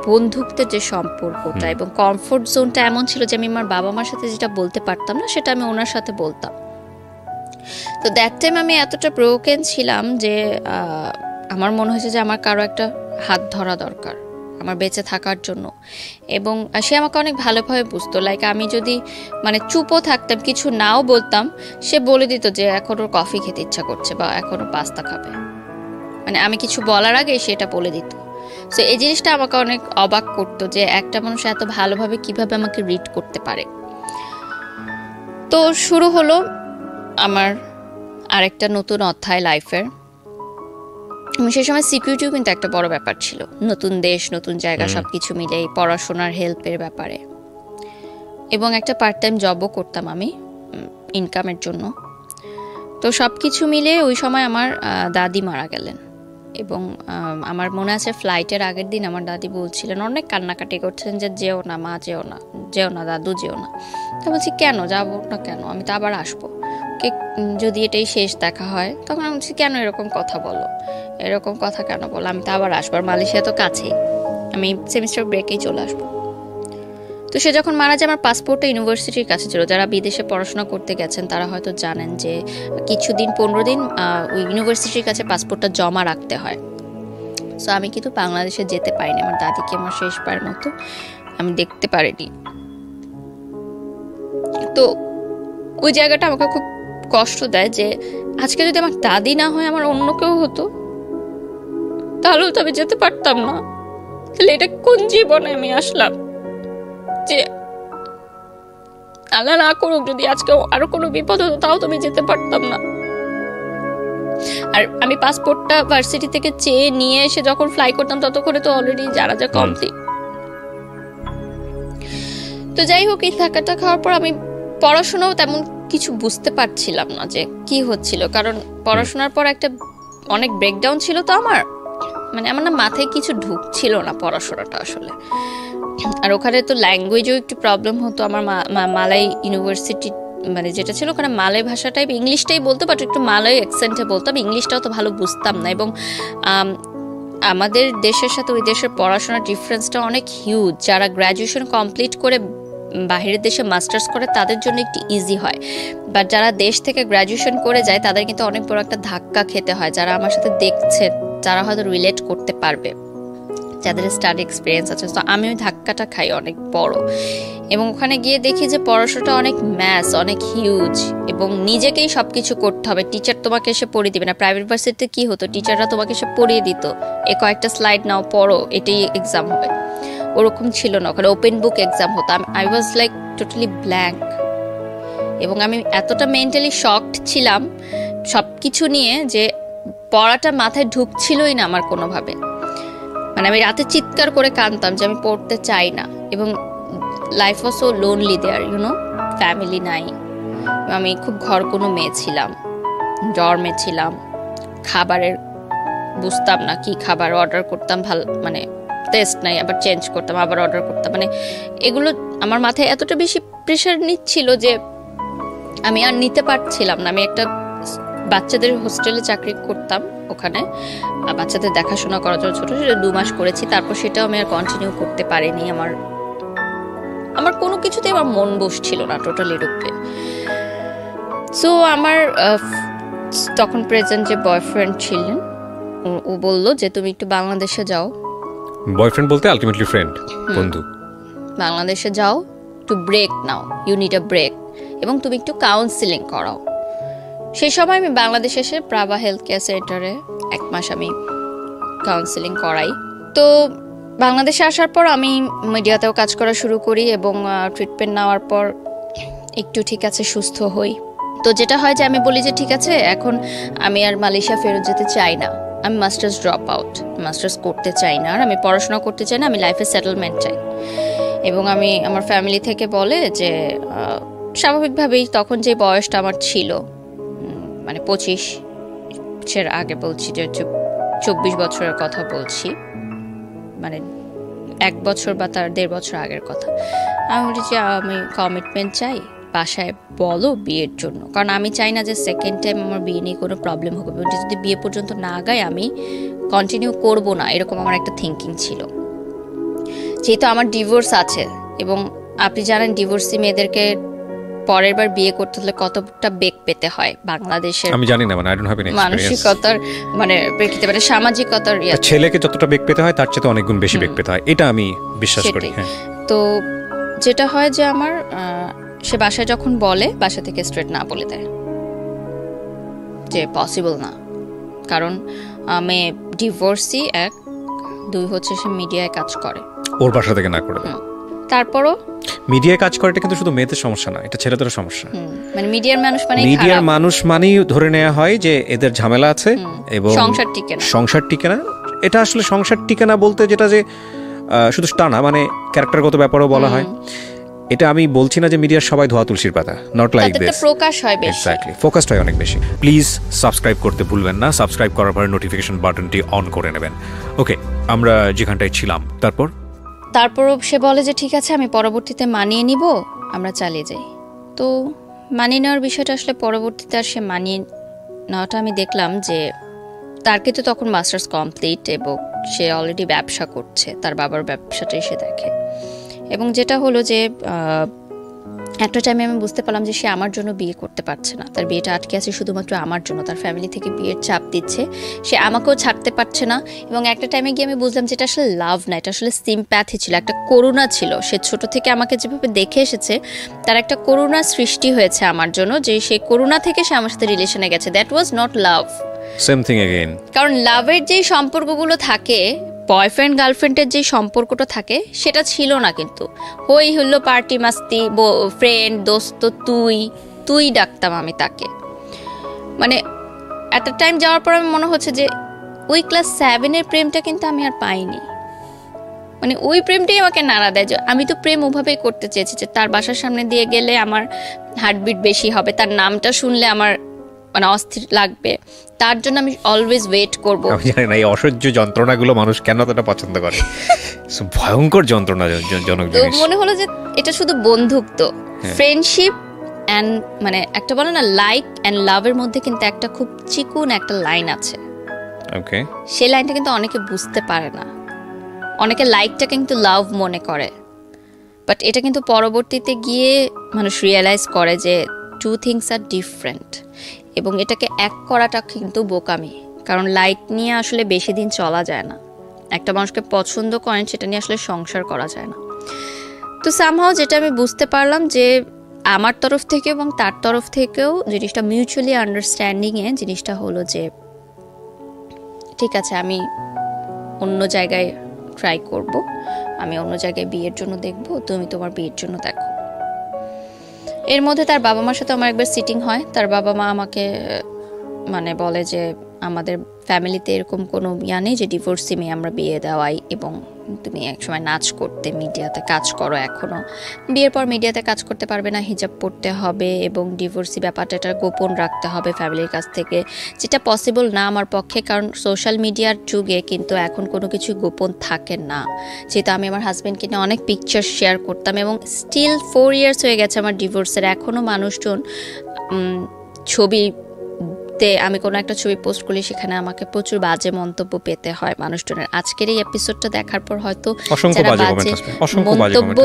বন্ধুত্বের যে সম্পর্কটা এবং কমফোর্ট জোনটা এমন ছিল যে আমি আমার বাবা মার সাথে যেটা বলতে পারতাম না সেটা আমি ওনার সাথে বলতাম। তো দ্যাট টাইম আমি এতটা ব্রোকেন ছিলাম যে আমার মনে হয়েছে যে আমার কারো একটা হাত ধরা দরকার আমার বেঁচে থাকার জন্য, এবং সে আমাকে অনেক ভালোভাবে বুঝতো। লাইক আমি যদি মানে চুপও থাকতাম, কিছু নাও বলতাম, সে বলে দিত যে এখন ওর কফি খেতে ইচ্ছা করছে বা এখন ওর পাস্তা খাবে, মানে আমি কিছু বলার আগে সেটা বলে দিত। সো এই জিনিসটা আমাকে অনেক অবাক করতো যে একটা মানুষ এত ভালোভাবে কিভাবে আমাকে রিড করতে পারে। তো শুরু হলো আমার আরেকটা নতুন অধ্যায় লাইফের। সেই সময় সিকিউরিটিও কিন্তু একটা বড় ব্যাপার ছিল, নতুন দেশ, নতুন জায়গা, সবকিছু মিলে পড়াশোনার হেল্পের ব্যাপারে, এবং একটা পার্ট টাইম জবও করতাম আমি ইনকামের জন্য। তো সব কিছু মিলে ওই সময় আমার দাদি মারা গেলেন, এবং আমার মনে আছে ফ্লাইটের আগের দিন আমার দাদি বলছিলেন, অনেক কান্নাকাটি করছিলেন যে যেও না মা, যেও না, যেও না দাদু, যেও না। তো বলছি কেন যাবো না, কেন আমি তো আবার আসবো, যদি এটাই শেষ দেখা হয়। তখন আমি বলছি কেন এরকম কথা বলো, এরকম কথা কেন বলো, আমি তো আবার আসবো, আর মালয়েশিয়া তো কাছেই, আমি সেমিস্টার ব্রেকেই চলে আসবো। তো সে যখন মারা যায় আমার পাসপোর্টটা ইউনিভার্সিটির কাছে ছিল। যারা বিদেশে পড়াশোনা করতে গেছেন তারা হয়তো জানেন যে কিছুদিন 15 দিন ওই ইউনিভার্সিটির কাছে পাসপোর্টটা জমা রাখতে হয়। সো আমি কিন্তু বাংলাদেশে যেতে পারিনি, আমার দাদিকে আমার শেষবার মতো আমি দেখতে পারিনি। তো ওই জায়গাটা আমাকে খুব কষ্ট দেয় যে আজকে যদি আমার দাদি না হয় আমার অন্য কেউ হতো, তাহলেও তো আমি যেতে পারতাম না। তাহলে এটা কোন জীবনে আমি আসলাম যে আল্লাহ না করুক যদি আজকে আরো কোনো বিপদ হতো তাও তো আমি যেতে পারতাম না। আর আমি পাসপোর্টটা ভার্সিটি থেকে চেয়ে নিয়ে এসে যখন ফ্লাই করতাম ততক্ষণে তো অলরেডি জানাজা কমপ্লিট। তো যাই হোক, এই থাকাটা খাওয়ার পর আমি পড়াশোনাও তেমন কিছু বুঝতে পারছিলাম না যে কি হচ্ছিল, কারণ পড়াশোনার পর একটা অনেক ব্রেকডাউন ছিল। তো আমার মানে আমার না মাথায় কিছু ঢুকছিল না পড়াশোনাটা আসলে। আর ওখানে তো ল্যাঙ্গুয়েজও একটু প্রবলেম হতো। আমার মালয় ইউনিভার্সিটি মানে যেটা ছিল ওখানে মালয় ভাষাটাই, ইংলিশটাই বলতো, বাট একটু মালয় অ্যাকসেন্টে বলতাম, ইংলিশটাও তো ভালো বুঝতাম না। এবং আমাদের দেশের সাথে ওই দেশের পড়াশোনার ডিফারেন্সটা অনেক হিউজ। যারা গ্র্যাজুয়েশন কমপ্লিট করে বাহিরের দেশে মাস্টার্স করে তাদের জন্য একটু ইজি হয়, বাট যারা দেশ থেকে গ্র্যাজুয়েশন করে যায় তাদের কিন্তু অনেক বড় একটা ধাক্কা খেতে হয়। যারা আমার সাথে দেখছে যারা হয়তো রিলেট করতে পারবে, যাদের স্টাডি এক্সপিরিয়েন্স আছে। তো আমি ওই ধাক্কাটা খাই অনেক বড়, এবং ওখানে গিয়ে দেখি যে পড়াশোনাটা অনেক ম্যাথস, অনেক হিউজ, এবং নিজেকেই সব কিছু করতে হবে। টিচার তোমাকে এসে পড়িয়ে দিবে না। প্রাইভেট ভার্সিটিতে কি হতো, টিচাররা তোমাকে এসে পড়িয়ে দিত, কয়েকটা স্লাইড নাও, পড়ো, এটাই এক্সাম হবে। ওরকম ছিল না, ওখানে ওপেন বুক এক্সাম হতো। I was like totally blank, এবং আমি এতটা মেন্টালি শকড ছিলাম সব কিছু নিয়ে যে পড়াটা মাথায় ঢুকছিলই না আমার কোনোভাবে। মানে আমি রাতে চিৎকার করে কাঁদতাম যে আমি পড়তে চাই না, এবং life was so lonely there, you know, family নাই। আমি খুব ঘর কোনো মেয়ে ছিলাম, ডর্মে ছিলাম, খাবারের বুঝতাম না কি খাবার, অর্ডার করতাম ভালো মানে টেস্ট নাই, আবার চেঞ্জ করতাম, আবার অর্ডার করতাম। মানে এগুলো আমার মাথায় এতটা বেশি প্রেশার নিচ্ছিল যে আমি আর নিতে পারছিলাম না। আমি একটা বাচ্চাদের হোস্টেলে চাকরি করতাম, ওখানে বাচ্চাদের দেখাশোনা করার জন্য ছোট, সেটা 2 মাস করেছি। তারপর সেটাও আমি আর কন্টিনিউ করতে পারিনি। আমার কোনো কিছুতে আমার মন বসছিল না টোটালি রূপে। সো আমার তখন প্রেজেন্ট যে বয়ফ্রেন্ড ছিলেন, ও বলল যে তুমি একটু বাংলাদেশে যাও। বয়ফ্রেন্ড বলতে আলটিমেটলি ফ্রেন্ড, বন্ধু। বাংলাদেশে যাও, একটু ব্রেক নাও, ইউ নিড আ ব্রেক, এবং তুমি একটু কাউন্সিলিং করাও। সেই সময় আমি বাংলাদেশে এসে প্রাভা হেলথ কেয়ার সেন্টারে 1 মাস আমি কাউন্সিলিং করাই। তো বাংলাদেশে আসার পর আমি মিডিয়াতেও কাজ করা শুরু করি এবং ট্রিটমেন্ট নেওয়ার পর একটু ঠিক আছে সুস্থ হই। তো যেটা হয় যে আমি বলি যে ঠিক আছে, এখন আমি আর মালয়েশিয়া ফেরত যেতে চাই না, আমি মাস্টার্স ড্রপ আউট, মাস্টার্স করতে চাই না, আর আমি পড়াশোনা করতে চাই না, আমি লাইফে সেটেলমেন্ট চাই। এবং আমি আমার ফ্যামিলি থেকে বলে যে স্বাভাবিকভাবেই তখন যে বয়সটা আমার ছিল, মানে 25-এর আগে বলছি, যে 24 বছরের কথা বলছি, মানে 1 বছর বা তার 1.5 বছর আগের কথা। আমি বলি যে আমি কমিটমেন্ট চাই, বাসায় বলো বিয়ের জন্য, কারণ আমি চাই না যে সেকেন্ড টাইম আমার বিয়ে নিয়ে কোনো প্রবলেম হবে। যদি বিয়ে পর্যন্ত না আগায় আমি কন্টিনিউ করব না, এরকম আমার একটা থিঙ্কিং ছিল। যেহেতু আমার ডিভোর্স আছে, এবং আপনি জানেন ডিভোর্সি মেয়েদেরকে পরের বার বিয়ে করতে হলে কতটা বেগ পেতে হয় বাংলাদেশের, আমি জানি না, মানে I don't have any experience. মানসিকতার মানে প্রেক্ষিতে, মানে সামাজিকতার ছেলেকে যতটা বেগ পেতে হয় তার চেয়ে অনেক গুণ বেশি বেগ পেতে হয়, এটা আমি বিশ্বাস করি। হ্যাঁ, তো যেটা হয় যে আমার সে বাসায় যখন বলে, বাসা থেকে স্ট্রেট না বলে দেয় যে পসিবল না, কারণ আমি ডিভোর্সি, 1, 2 হচ্ছে সে মিডিয়ায় কাজ করে, ওর বাসা থেকে না করে দেয়। তারপরও মিডিয়ায় কাজ করে, এটা কিন্তু শুধু মেয়েদের সমস্যা না, এটা ছেলেদেরও সমস্যা। মানে মিডিয়ার মানুষ মানে মিডিয়ার মানুষ মানেই ধরে নেওয়া হয় যে এদের ঝামেলা আছে এবং সংসার টিকে না। এটা আসলে সংসার টিকে না বলতে যেটা যে শুধু তা না, মানে ক্যারেক্টারগত ব্যাপারও বলা হয়। এটা আমি বলছি না যে মিডিয়ার সবাই ধোয়া তুলসীর পাতা, নট লাইক দিস। প্রকাশ হয় বেশি, এক্স্যাক্টলি, ফোকাসড হয় অনেক বেশি। প্লিজ সাবস্ক্রাইব করতে ভুলবেন না, সাবস্ক্রাইব করার পরে নোটিফিকেশন বাটনটি অন করে নেবেন। ওকে, আমরা যেখানটায় ছিলাম, তারপরও সে বলে যে ঠিক আছে আমি পরবর্তীতে মানিয়ে নিব, আমরা চালিয়ে যাই। তো মানিয়ে নেওয়ার বিষয়টা আসলে পরবর্তীতে আর সে মানিয়ে নেওয়াটা আমি দেখলাম যে তার কিন্তু তখন মাস্টার্স কমপ্লিট এবং সে অলরেডি ব্যবসা করছে, তার বাবার ব্যবসাটাই সে দেখে। এবং যেটা হলো যে একটা টাইমে আমি বুঝতে পারলাম যে সে আমার জন্য বিয়ে করতে পারছে না, তার বিয়েটা আটকে আছে শুধুমাত্র আমার জন্য, তার ফ্যামিলি থেকে বিয়ের চাপ দিচ্ছে, সে আমাকেও ছাড়তে পারছে না। এবং একটা টাইমে গিয়ে আমি বুঝলাম যে এটা আসলে লাভ না, এটা আসলে সিম্প্যাথি ছিল, একটা করুণা ছিল। সে ছোট থেকে আমাকে যেভাবে দেখে এসেছে, তার একটা করুণা সৃষ্টি হয়েছে আমার জন্য, যে সেই করুণা থেকে সে আমার সাথে রিলেশনে গেছে। That was not love. Same thing again. কারণ লাভের যেই সম্পর্কগুলো থাকে, বয়ফ্রেন্ড গার্লফ্রেন্ডের যে সম্পর্কটা থাকে, সেটা ছিল না। কিন্তু হই হলো পার্টি মাস্তি, ফ্রেন্ড দোস্ত, তুই ডাকতাম আমি তাকে। মানে একটা টাইম যাওয়ার পর আমি মনে হচ্ছে যে ওই ক্লাস 7-এর প্রেমটা কিন্তু আমি আর পাইনি। মানে ওই প্রেমটাই আমাকে নাড়া দেয়। যে আমি তো প্রেম ওভাবেই করতে চেয়েছি যে তার বাসার সামনে দিয়ে গেলে আমার হার্টবিট বেশি হবে, তার নামটা শুনলে আমার মানে অস্থির লাগবে, তার জন্য আমি অলওয়েজ ওয়েট করব। আমি জানি না এই অসহ্য যন্ত্রণাগুলো মানুষ কেন এতটা পছন্দ করে, ভয়ঙ্কর যন্ত্রণাজনক জিনিস। মনে হলো যে এটা শুধু বন্ধুত্ব, ফ্রেন্ডশিপ এন্ড মানে একটা বলে না লাইক এন্ড লাভের মধ্যে কিন্তু একটা খুব চিকুন একটা লাইন আছে। ওকে, সেই লাইনটা কিন্তু অনেকে বুঝতে পারে না, অনেকে লাইকটা কিন্তু লাভ মনে করে, বাট এটা কিন্তু পরবর্তীতে গিয়ে মানুষ রিয়েলাইজ করে যে টু থিংস আর ডিফারেন্ট। এবং এটাকে এক করাটা কিন্তু বোকামি, কারণ লাইক নিয়ে আসলে বেশি দিন চলা যায় না। একটা মানুষকে পছন্দ করেন, সেটা নিয়ে আসলে সংসার করা যায় না। তো সামহাও যেটা আমি বুঝতে পারলাম যে আমার তরফ থেকে এবং তার তরফ থেকেও জিনিসটা মিউচুয়ালি আন্ডারস্ট্যান্ডিংয়ে জিনিসটা হলো যে ঠিক আছে আমি অন্য জায়গায় ট্রাই করব, আমি অন্য জায়গায় বিয়ের জন্য দেখব, তুমি তোমার বিয়ের জন্য দেখো। এর মধ্যে তার বাবা মার সাথে আমার একবার সিটিং হয়। তার বাবা মা আমাকে মানে বলে যে আমাদের ফ্যামিলিতে এরকম কোনো নেই যে ডিভোর্সি মেয়ে আমরা বিয়ে দেওয়াই, এবং তুমি একসময় নাচ করতে, মিডিয়াতে কাজ করো, এখনও বিয়ের পর মিডিয়াতে কাজ করতে পারবে না, হিজাব পড়তে হবে এবং ডিভোর্সি ব্যাপারটা এটা গোপন রাখতে হবে ফ্যামিলির কাছ থেকে, যেটা পসিবল না আমার পক্ষে। কারণ সোশ্যাল মিডিয়ার যুগে কিন্তু এখন কোনো কিছু গোপন থাকে না। যেহেতু আমি আমার হাজব্যান্ডকে নিয়ে অনেক পিকচার শেয়ার করতাম এবং স্টিল 4 ইয়ার্স হয়ে গেছে আমার ডিভোর্সের, এখনও মানুষজন ছবি ছবিতে আমি কোনো একটা ছবি পোস্ট করলে সেখানে আমাকে প্রচুর বাজে মন্তব্য পেতে হয় মানুষজনের। আজকের এই এপিসোডটা দেখার পর হয়তো যারা বাজে মন্তব্য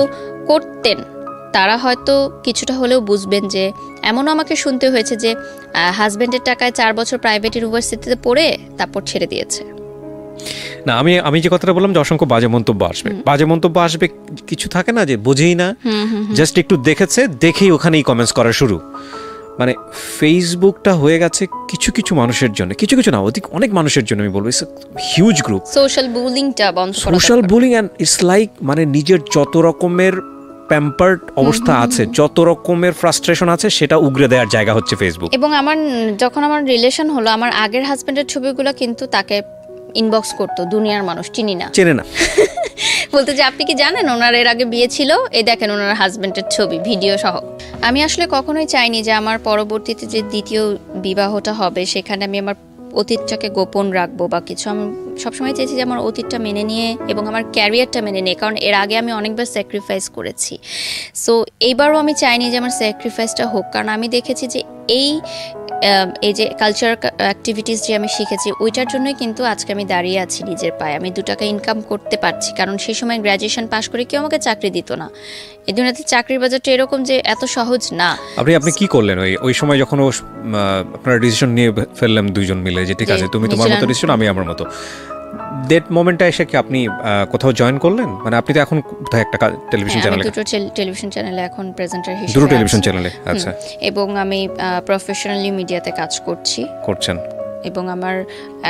করতেন তারা হয়তো কিছুটা হলেও বুঝবেন যে এমনও আমাকে শুনতে হয়েছে যে হাজবেন্ডের টাকায় 4 বছর প্রাইভেট ইউনিভার্সিটিতে পড়ে তারপর ছেড়ে দিয়েছে। না, আমি যে কথাটা বললাম যে অসংখ্য বাজে মন্তব্য আসবে, বাজে মন্তব্য আসবে, কিছু থাকে না যে বোঝেই না, জাস্ট একটু দেখেছে, দেখেই ওখানেই কমেন্টস করা শুরু। মানে ফেসবুকটা হয়ে গেছে কিছু কিছু মানুষের জন্য, কিছু কিছু না, অনেক মানুষের জন্য আমি বলবো, হিউজ গ্রুপ। সোশ্যাল বুলিংটা বন্ধ করা, social bullying and it's like মানে নিজের যত রকমের প্যাম্পার্ড অবস্থা আছে, যত রকমের ফ্রাস্ট্রেশন আছে, সেটা উগরে দেওয়ার জায়গা হচ্ছে ফেসবুক। এবং যখন আমার রিলেশন হলো, আমার আগের হাজবেন্ডের ছবিগুলো কিন্তু তাকে ইনবক্স করতো দুনিয়ার মানুষ, চেনে না বলতে যে আপনি কি জানেন ওনার এর আগে বিয়ে ছিল, এই দেখেন ওনার হাজবেন্ডের ছবি ভিডিও সহ। আমি আসলে কখনোই চাইনি যে আমার পরবর্তীতে যে দ্বিতীয় বিবাহটা হবে সেখানে আমি আমার অতীতটাকে গোপন রাখবো বা কিছু। আমি সবসময় চেয়েছি যে আমার অতীতটা মেনে নিয়ে এবং আমার ক্যারিয়ারটা মেনে নিয়ে, কারণ এর আগে আমি অনেকবার স্যাক্রিফাইস করেছি। সো এইবারও আমি চাইনি যে আমার স্যাক্রিফাইসটা হোক, কারণ আমি দেখেছি যে এই যে কালচারাল অ্যাক্টিভিটিস যে আমি শিখেছি ওইটার জন্যই কিন্তু আজকে আমি দাঁড়িয়ে আছি নিজের পায়ে, আমি 2 টাকা ইনকাম করতে পারছি। কারণ সেই সময় গ্র্যাজুয়েশন পাশ করে কেউ আমাকে চাকরি দিত না। এই দুনিয়াতে চাকরির বাজারটা এরকম যে এত সহজ না। আপনি কি করলেন ওই সময় যখন আপনারা ডিসিশন নিয়ে ফেললাম দুইজন মিলে যে ঠিক আছে তুমি তোমার মতো ডিসিশন, আমি আমার মতো, দ্যাট মোমেন্টটা এসে কি আপনি কোথাও জয়েন করলেন? মানে আপনি তো এখন কোথায় একটা টেলিভিশন চ্যানেলে, দুটো টেলিভিশন চ্যানেলে এখন প্রেজেন্টার হিসেবে, দুটো টেলিভিশন চ্যানেলে, আচ্ছা, এবং আমি প্রফেশনালি মিডিয়াতে কাজ করছেন এবং আমার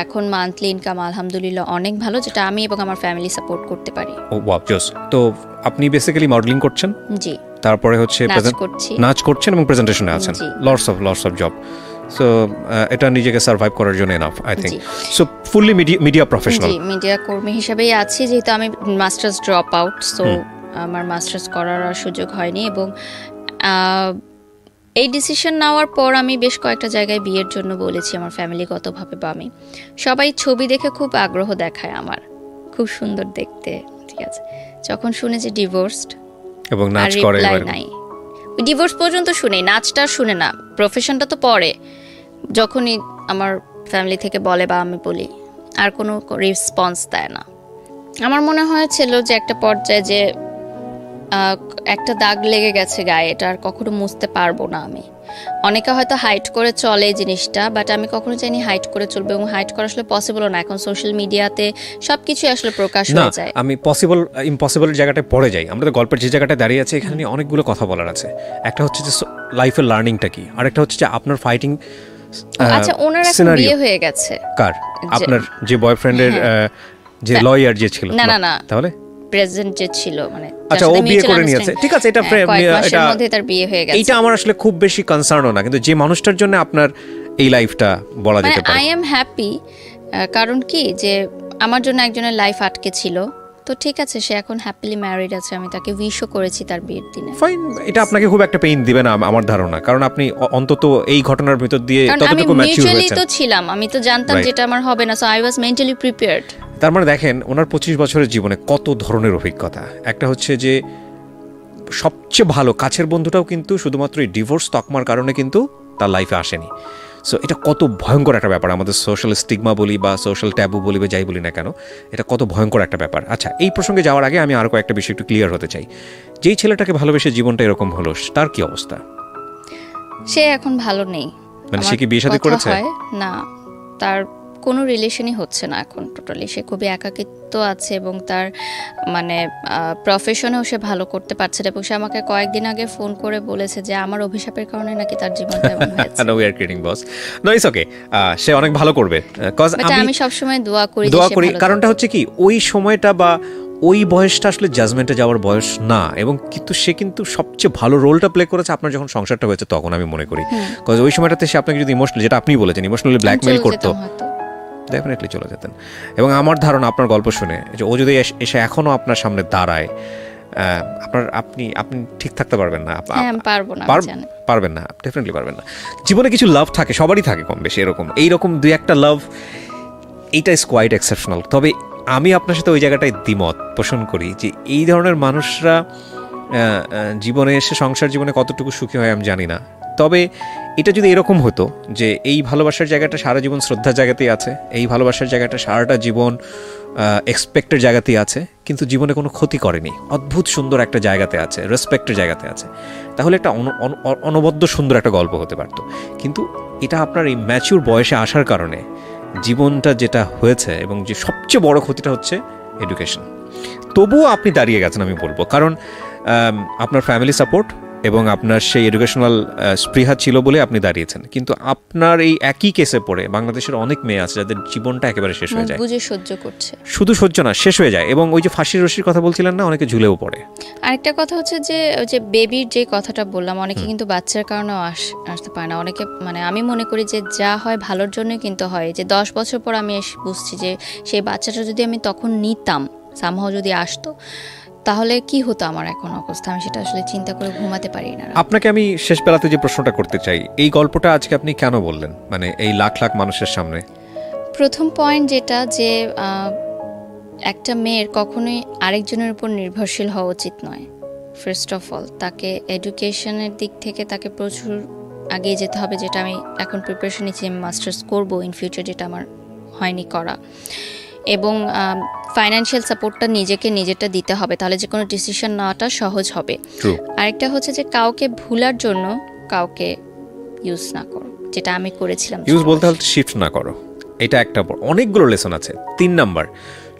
এখন মান্থলি ইনকাম আলহামদুলিল্লাহ অনেক ভালো, যেটা আমি এবং আমার ফ্যামিলি সাপোর্ট করতে পারি। ও ওয়াও, জোস। তো আপনি বেসিক্যালি মডেলিং করছেন? জি। তারপরে হচ্ছে নাচ করছেন এবং প্রেজেন্টেশনে আছেন, লটস অফ জব। সো এটা নিজেকে সার্ভাইভ করার জন্য enough, I think. So fully media professional. G, media কর্মী হিসেবেই আছি, যেহেতু আমি মাস্টার্স ড্রপ আউট, সো আমার মাস্টার্স করার সুযোগ হয়নি। এবং এই ডিসিশন নেওয়ার পর আমি বেশ কয়েকটা জায়গায় বিয়ের জন্য বলেছি আমার ফ্যামিলিগতভাবে, বা আমি সবাই ছবি দেখে খুব আগ্রহ দেখায়, আমার খুব সুন্দর দেখতে, ঠিক আছে। যখন শুনে যে ডিভোর্সড এবং নাচ করে, নাই, ডিভোর্স পর্যন্ত শুনে, নাচটা শুনে না, প্রফেশনটা তো পরে, যখনই আমার ফ্যামিলি থেকে বলে বা আমি বলি আর কোনো রেসপন্স দেয় না। আমার মনে হয়েছিল যে একটা পর্যায়ে যে একটা দাগ লেগে গেছে গায়ে, এটা আর কখনো মুছতে পারবো না আমি। অনেকে হয়তো হাইড করে চলে জিনিসটা, বাট আমি কখনো চাইনি হাইড করে চলবে, এবং হাইড করা আসলে পসিবল না। এখন সোশ্যাল মিডিয়াতে সবকিছু আসলে প্রকাশ হয়ে যায়। আমি ইম্পসিবলের জায়গাটায় পড়ে যাই। আমরা তো গল্পের যে জায়গাটা দাঁড়িয়ে আছে এখানে অনেকগুলো কথা বলার আছে। একটা হচ্ছে যে লাইফের লার্নিংটা কি, আর একটা হচ্ছে যে আপনার ফাইটিং। আচ্ছা, ওনার এখন বিয়ে হয়ে গেছে। কার? আপনার যে বয়ফ্রেন্ডের যে লয়ার যে ছিল? না, তাহলে প্রেজেন্ট যে ছিল, মানে আচ্ছা, ও বিয়ে করে নিয়েছে, ঠিক আছে, এটা এটা মধ্যে তার বিয়ে হয়ে গেছে। এটা আমার আসলে খুব বেশি কনসার্নও না, কিন্তু যে মানুষটার জন্য আপনার এই লাইফটা বলা যেতে পারে, আই এম হ্যাপি। কারণ কি যে আমার জন্য একজনের লাইফ আটকে ছিল, তো ঠিক আছে, সে এখন হ্যাপিলি ম্যারিড আছে, আমি তাকে উইশও করেছি তার বিয়ের দিনে। ফাইন, এটা আপনাকে খুব একটা পেইন দিবে না আমার ধারণা, কারণ আপনি অন্তত এই ঘটনার ভিতর দিয়ে ততটুকু ম্যাচিউর হয়েছেন। তো ছিলাম, আমি তো জানতাম যেটা আমার হবে না, so I was mentally prepared. তার মানে দেখেন ওনার 25 বছরের জীবনে কত ধরনের অভিজ্ঞতা। একটা হচ্ছে যে সবচেয়ে ভালো কাছের বন্ধুটাও কিন্তু শুধুমাত্র এই ডিভোর্স তকমার কারণে কিন্তু তার লাইফে আসেনি। সো এটা কত ভয়ঙ্কর একটা ব্যাপার, আমাদের সোশ্যাল স্টিগমা বলি বা সোশ্যাল ট্যাবু বলি বা যাই বলি না কেন, এটা কত ভয়ঙ্কর একটা ব্যাপার। আচ্ছা, এই প্রসঙ্গে যাওয়ার আগে আমি আরও কয়েকটা বিষয় একটু ক্লিয়ার হতে চাই। যেই ছেলেটাকে ভালোবেসে জীবনটা এরকম হলো, তার কি অবস্থা? সে এখন ভালো নেই। মানে সে কি বিয়ে শাদী করেছে? না, তার কোনো রিলেশনই হচ্ছে না এখন টোটালি। সে খুবই একাকিত্ব আছে এবং তার মানে প্রফেশনেও সে ভালো করতে পারছে না, এবং সে আমাকে কয়েকদিন আগে ফোন করে বলেছে যে আমার অভিশাপের কারণে নাকি তার জীবনটা এমন হয়েছে। No, we are kidding, boss. No, it's okay. সে অনেক ভালো করবে, cause আমি সবসময় দোয়া করি। কারণটা হচ্ছে কি, ওই সময়টা বা ওই বয়সটা আসলে জাজমেন্টে যাওয়ার বয়স না, এবং কিন্তু সে কিন্তু সবচেয়ে ভালো রোলটা প্লে করেছে আপনার যখন সংসারটা হয়েছে তখন, আমি মনে করি। কজ ওই সময়টাতে সে আপনাকে যদি ইমোশনালি, যেটা আপনি বলেছেন, ইমোশনালি ব্ল্যাকমেইল করতো, ডেফিনেটলি চলে যেতেন। এবং আমার ধারণা আপনার গল্প শুনে যে ও যদি এসে এখনো আপনার সামনে দাঁড়ায়, আপনি ঠিক থাকতে পারবেন না। পারবেন না, ডেফিনেটলি পারবেন না। জীবনে কিছু লাভ থাকে, সবারই থাকে কম বেশি এইরকম দুই একটা লাভ, এইটা ইজ কোয়াইট এক্সেপশনাল। তবে আমি আপনার সাথে ওই জায়গাটায় দ্বিমত পোষণ করি যে এই ধরনের মানুষরা জীবনে এসে সংসার জীবনে কতটুকু সুখী হয় আমি জানি না, তবে এটা যদি এরকম হতো যে এই ভালোবাসার জায়গাটা সারা জীবন শ্রদ্ধার জায়গাতেই আছে, এই ভালোবাসার জায়গাটা সারাটা জীবন এক্সপেক্টের জায়গাতেই আছে, কিন্তু জীবনে কোনো ক্ষতি করেনি, অদ্ভুত সুন্দর একটা জায়গাতে আছে, রেসপেক্টের জায়গাতে আছে, তাহলে একটা অনবদ্য সুন্দর একটা গল্প হতে পারতো। কিন্তু এটা আপনার এই ম্যাচিউর বয়সে আসার কারণে জীবনটা যেটা হয়েছে, এবং যে সবচেয়ে বড় ক্ষতিটা হচ্ছে এডুকেশন। তবুও আপনি দাঁড়িয়ে গেছেন আমি বলবো, কারণ আপনার ফ্যামিলি সাপোর্ট এবং আপনার সেই এডুকেশনাল স্পৃহা ছিল বলে আপনি দাঁড়িয়েছেন। কিন্তু আপনার এই একই কেসে পড়ে বাংলাদেশের অনেক মেয়ে আছে যাদের জীবনটা একেবারে শেষ হয়ে যায়, বুঝে সহ্য করছে, শুধু সহ্য না, শেষ হয়ে যায়। এবং ওই যে ফাঁসির রশির কথা বলছিলেন না, অনেকে ঝুলেও পড়ে। আরেকটা কথা হচ্ছে যে ওই যে বেবির যে কথাটা বললাম, অনেকে কিন্তু বাচ্চার কারণেও আসতে পারে না। অনেকে মানে আমি মনে করি যে যা হয় ভালোর জন্যই কিন্তু হয়। যে 10 বছর পর আমি বুঝছি যে সেই বাচ্চাটা যদি আমি তখন নিতাম, সামহাও যদি আসতো, তাহলে কি হতো আমার এখন অবস্থা, আমি সেটা আসলে চিন্তা করে ঘুমাতে পারি না। আপনাকে আমি শেষ বেলাতে যে প্রশ্নটা করতে চাই, এই গল্পটা আজকে আপনি কেন বললেন, মানে এই লাখ লাখ মানুষের সামনে? প্রথম পয়েন্ট যেটা, যে একটা মেয়ের কখনোই আরেকজনের উপর নির্ভরশীল হওয়া উচিত নয়। ফার্স্ট অফ অল তাকে এডুকেশনের দিক থেকে তাকে প্রচুর এগিয়ে যেতে হবে, যেটা আমি এখন প্রিপারেশন নিচ্ছি, আমি মাস্টার্স করবো ইন ফিউচার, যেটা আমার হয়নি করা। এবং ফাইন্যান্সিয়াল সাপোর্টটা নিজেরটা দিতে হবে, তাহলে যে কোনো ডিসিশন নেওয়াটা সহজ হবে। আরেকটা হচ্ছে যে কাউকে ভুলার জন্য কাউকে ইউজ না করো, যেটা আমি করেছিলাম। ইউজ বলতে হলে শিফট না করো, এটা একটা অনেকগুলো লেসন আছে। 3 নাম্বার,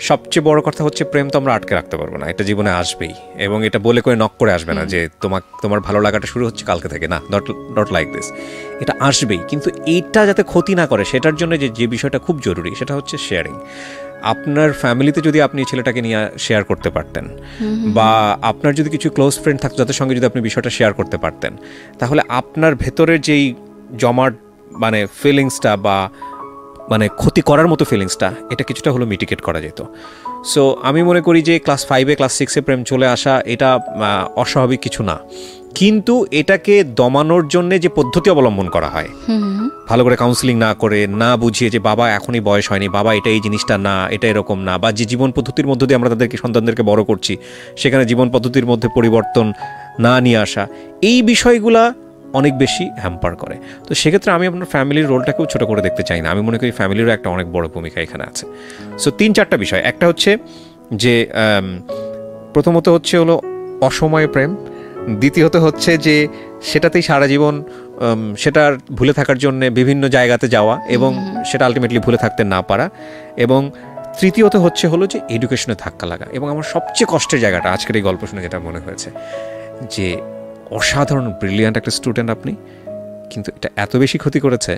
সবচেয়ে বড় কথা হচ্ছে প্রেম তো আমরা আটকে রাখতে পারবো না, এটা জীবনে আসবেই, এবং এটা বলে করে নক করে আসবে না যে তোমার ভালো লাগাটা শুরু হচ্ছে কালকে থেকে, না, নট লাইক দিস, এটা আসবেই। কিন্তু এইটা যাতে ক্ষতি না করে সেটার জন্য যে বিষয়টা খুব জরুরি সেটা হচ্ছে শেয়ারিং। আপনার ফ্যামিলিতে যদি আপনি ছেলেটাকে নিয়ে শেয়ার করতে পারতেন, বা আপনার যদি কিছু ক্লোজ ফ্রেন্ড থাকতো যাদের সঙ্গে যদি আপনি বিষয়টা শেয়ার করতে পারতেন, তাহলে আপনার ভেতরের যেই জমাট মানে ফিলিংসটা বা মানে ক্ষতি করার মতো ফিলিংসটা, এটা কিছুটা হলো মিটিগেট করা যেত। সো আমি মনে করি যে ক্লাস 5-এ ক্লাস 6-এ প্রেম চলে আসা এটা অস্বাভাবিক কিছু না, কিন্তু এটাকে দমানোর জন্য যে পদ্ধতি অবলম্বন করা হয়, ভালো করে কাউন্সিলিং না করে, না বুঝিয়ে যে বাবা এখনই বয়স হয়নি, বাবা এটা এই জিনিসটা না, এটা এরকম না, বা যে জীবন পদ্ধতির মধ্য দিয়ে আমরা তাদেরকে সন্তানদেরকে বড় করছি সেখানে জীবন পদ্ধতির মধ্যে পরিবর্তন না নিয়ে আসা, এই বিষয়গুলা অনেক বেশি হ্যাম্পার করে। তো সেক্ষেত্রে আমি আপনার ফ্যামিলির রোলটাকেও ছোটো করে দেখতে চাই না, আমি মনে করি ফ্যামিলিরও একটা অনেক বড় ভূমিকা এখানে আছে। সো 3-4টা বিষয়, একটা হচ্ছে যে প্রথমত হচ্ছে হলো অসময়ে প্রেম, দ্বিতীয়ত হচ্ছে যে সেটাতেই সারা জীবন সেটার ভুলে থাকার জন্য বিভিন্ন জায়গাতে যাওয়া এবং সেটা আলটিমেটলি ভুলে থাকতে না পারা, এবং তৃতীয়ত হচ্ছে হলো যে এডুকেশনে ধাক্কা লাগা। এবং আমার সবচেয়ে কষ্টের জায়গাটা আজকের এই গল্প শুনে যেটা মনে হয়েছে, যে অসাধারণ ব্রিলিয়ান্ট একটা স্টুডেন্ট আপনি, কিন্তু এটা এত বেশি ক্ষতি করেছে,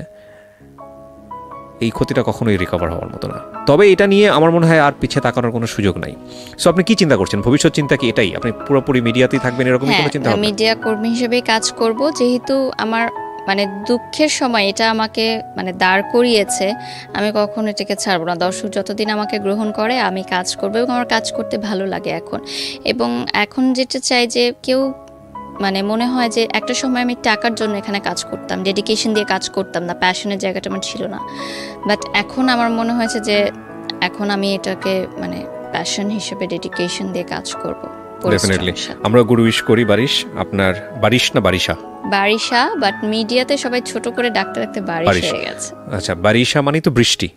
এই ক্ষতিটা কখনোই রিকভার হওয়ার মতো না। তবে এটা নিয়ে আমার মনে হয় আর পিছিয়ে তাকানোর কোনো সুযোগ নাই। সো আপনি কি চিন্তা করছেন, ভবিষ্যৎ চিন্তা কি এটাই, আপনি পুরোপুরি মিডিয়াতেই থাকবেন এরকম কোনো চিন্তা? মিডিয়া কর্মী হিসেবে কাজ করব, যেহেতু আমার মানে দুঃখের সময় এটা আমাকে মানে দাঁড় করিয়েছে, আমি কখনো এটাকে ছাড়বো না। দর্শক যতদিন আমাকে গ্রহণ করে আমি কাজ করবো, এবং আমার কাজ করতে ভালো লাগে এখন। এবং এখন যেটা চাই যে কেউ মানে মনে হয় যে একটা সময় আমি টাকার জন্য এখানে কাজ করতাম, ডেডিকেশন দিয়ে কাজ করতাম না, প্যাশনের জায়গাটা আমার ছিল না। বাট এখন আমার মনে হয়েছে যে এখন আমি এটাকে মানে প্যাশন হিসেবে ডেডিকেশন দিয়ে কাজ করব। ডেফিনেটলি আমরা গুড উইশ করি। আপনার বারিশা, বাট মিডিয়াতে সবাই ছোট করে ডাকতে ডাকতে বারিশ হয়ে গেছে। আচ্ছা, বারিশা মানে তো বৃষ্টি,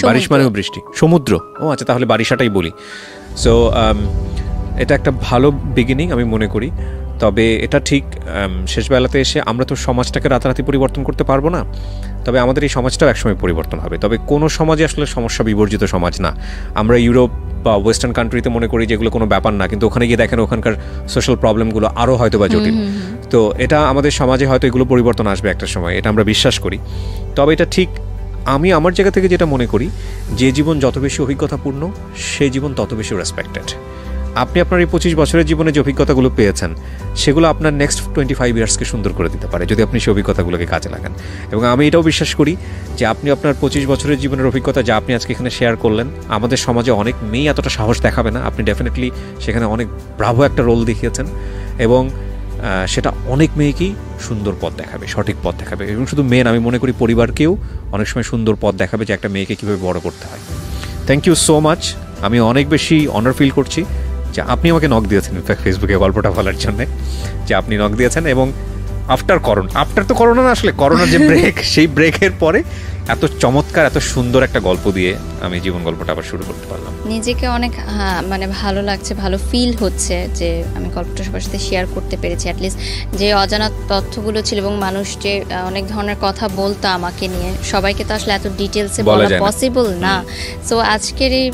বারিশ মানেও বৃষ্টি, সমুদ্র। ও আচ্ছা, তাহলে বারিশাটাই বলি। সো এটা একটা ভালো বিগিনিং আমি মনে করি। তবে এটা ঠিক শেষবেলাতে এসে আমরা তো সমাজটাকে রাতারাতি পরিবর্তন করতে পারবো না, তবে আমাদের এই সমাজটাও একসময় পরিবর্তন হবে। তবে কোনো সমাজে আসলে সমস্যা বিবর্জিত সমাজ না। আমরা ইউরোপ বা ওয়েস্টার্ন কান্ট্রিতে মনে করি যেগুলো কোনো ব্যাপার না, কিন্তু ওখানে গিয়ে দেখেন ওখানকার সোশ্যাল প্রবলেমগুলো আরও হয়তো বা জটিল। তো এটা আমাদের সমাজে হয়তো এগুলো পরিবর্তন আসবে একটা সময়, এটা আমরা বিশ্বাস করি। তবে এটা ঠিক আমি আমার জায়গা থেকে যেটা মনে করি, যে জীবন যত বেশি অভিজ্ঞতাপূর্ণ সেই জীবন তত বেশি রেসপেক্টেড। আপনি আপনার এই 25 বছরের জীবনে যে অভিজ্ঞতাগুলো পেয়েছেন সেগুলো আপনার নেক্সট 25 ইয়ার্সকে সুন্দর করে দিতে পারে যদি আপনি সেই অভিজ্ঞতাগুলোকে কাজে লাগান। এবং আমি এটাও বিশ্বাস করি যে আপনি আপনার 25 বছরের জীবনের অভিজ্ঞতা যা আপনি আজকে এখানে শেয়ার করলেন, আমাদের সমাজে অনেক মেয়ে এতটা সাহস দেখাবে না, আপনি ডেফিনেটলি সেখানে অনেক ব্রাভো একটা রোল দেখিয়েছেন, এবং সেটা অনেক মেয়েকেই সুন্দর পথ দেখাবে, সঠিক পথ দেখাবে। এবং শুধু মেয়ে, আমি মনে করি পরিবারকেও অনেক সময় সুন্দর পথ দেখাবে যে একটা মেয়েকে কীভাবে বড় করতে হয়। Thank you so much. আমি অনেক বেশি অনার ফিল করছি যে আপনি আমাকে নক দিয়েছেন, ইনফ্যাক্ট ফেসবুকে গল্পটা বলার জন্যে, যে আপনি নক দিয়েছেন এবং আফটার তো করোনা না, আসলে করোনার যে ব্রেক, সেই ব্রেকের পরে এত চমৎকার এত সুন্দর একটা গল্প দিয়ে আমি জীবন গল্পটা আবার শুরু করতে পারলাম। নিজেকে অনেক মানে ভালো লাগছে, ভালো ফিল হচ্ছে যে আমি গল্পটা সবার সাথে শেয়ার করতে পেরেছি। অ্যাটলিস্ট যে অজানা তথ্যগুলো ছিল এবং মানুষ যে অনেক ধরনের কথা বলতো আমাকে নিয়ে, সবাইকে তো আসলে এত ডিটেলসে বলা পসিবল না। সো আজকের এই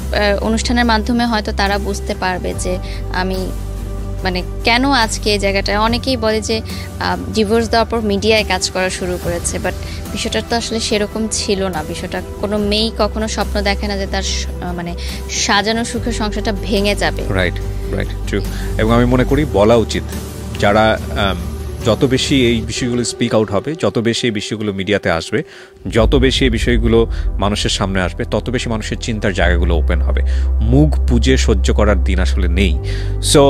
অনুষ্ঠানের মাধ্যমে হয়তো তারা বুঝতে পারবে যে আমি মানে কেন আজকে এই জায়গাটায়। অনেকেই বলে যে ডিভোর্স দেওয়ার পর মিডিয়ায় কাজ করা শুরু করেছে, বাট বিষয়টা তো আসলে সেরকম ছিল না। বিষয়টা কোনো মেয়েই কখনো স্বপ্ন দেখে না যে তার মানে সাজানো সুখের সংসারটা ভেঙে যাবে। Right right true. এবং আমি মনে করি বলা উচিত, যারা যত বেশি এই বিষয়গুলো স্পিক আউট হবে, যত বেশি এই বিষয়গুলো মিডিয়াতে আসবে, যত বেশি এই বিষয়গুলো মানুষের সামনে আসবে, তত বেশি মানুষের চিন্তার জায়গাগুলো ওপেন হবে। মুখ বুজে সহ্য করার দিন আসলে নেই। সো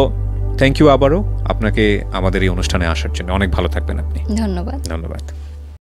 থ্যাংক ইউ আবারও আপনাকে আমাদের এই অনুষ্ঠানে আসার জন্য। অনেক ভালো থাকবেন আপনি। ধন্যবাদ। ধন্যবাদ।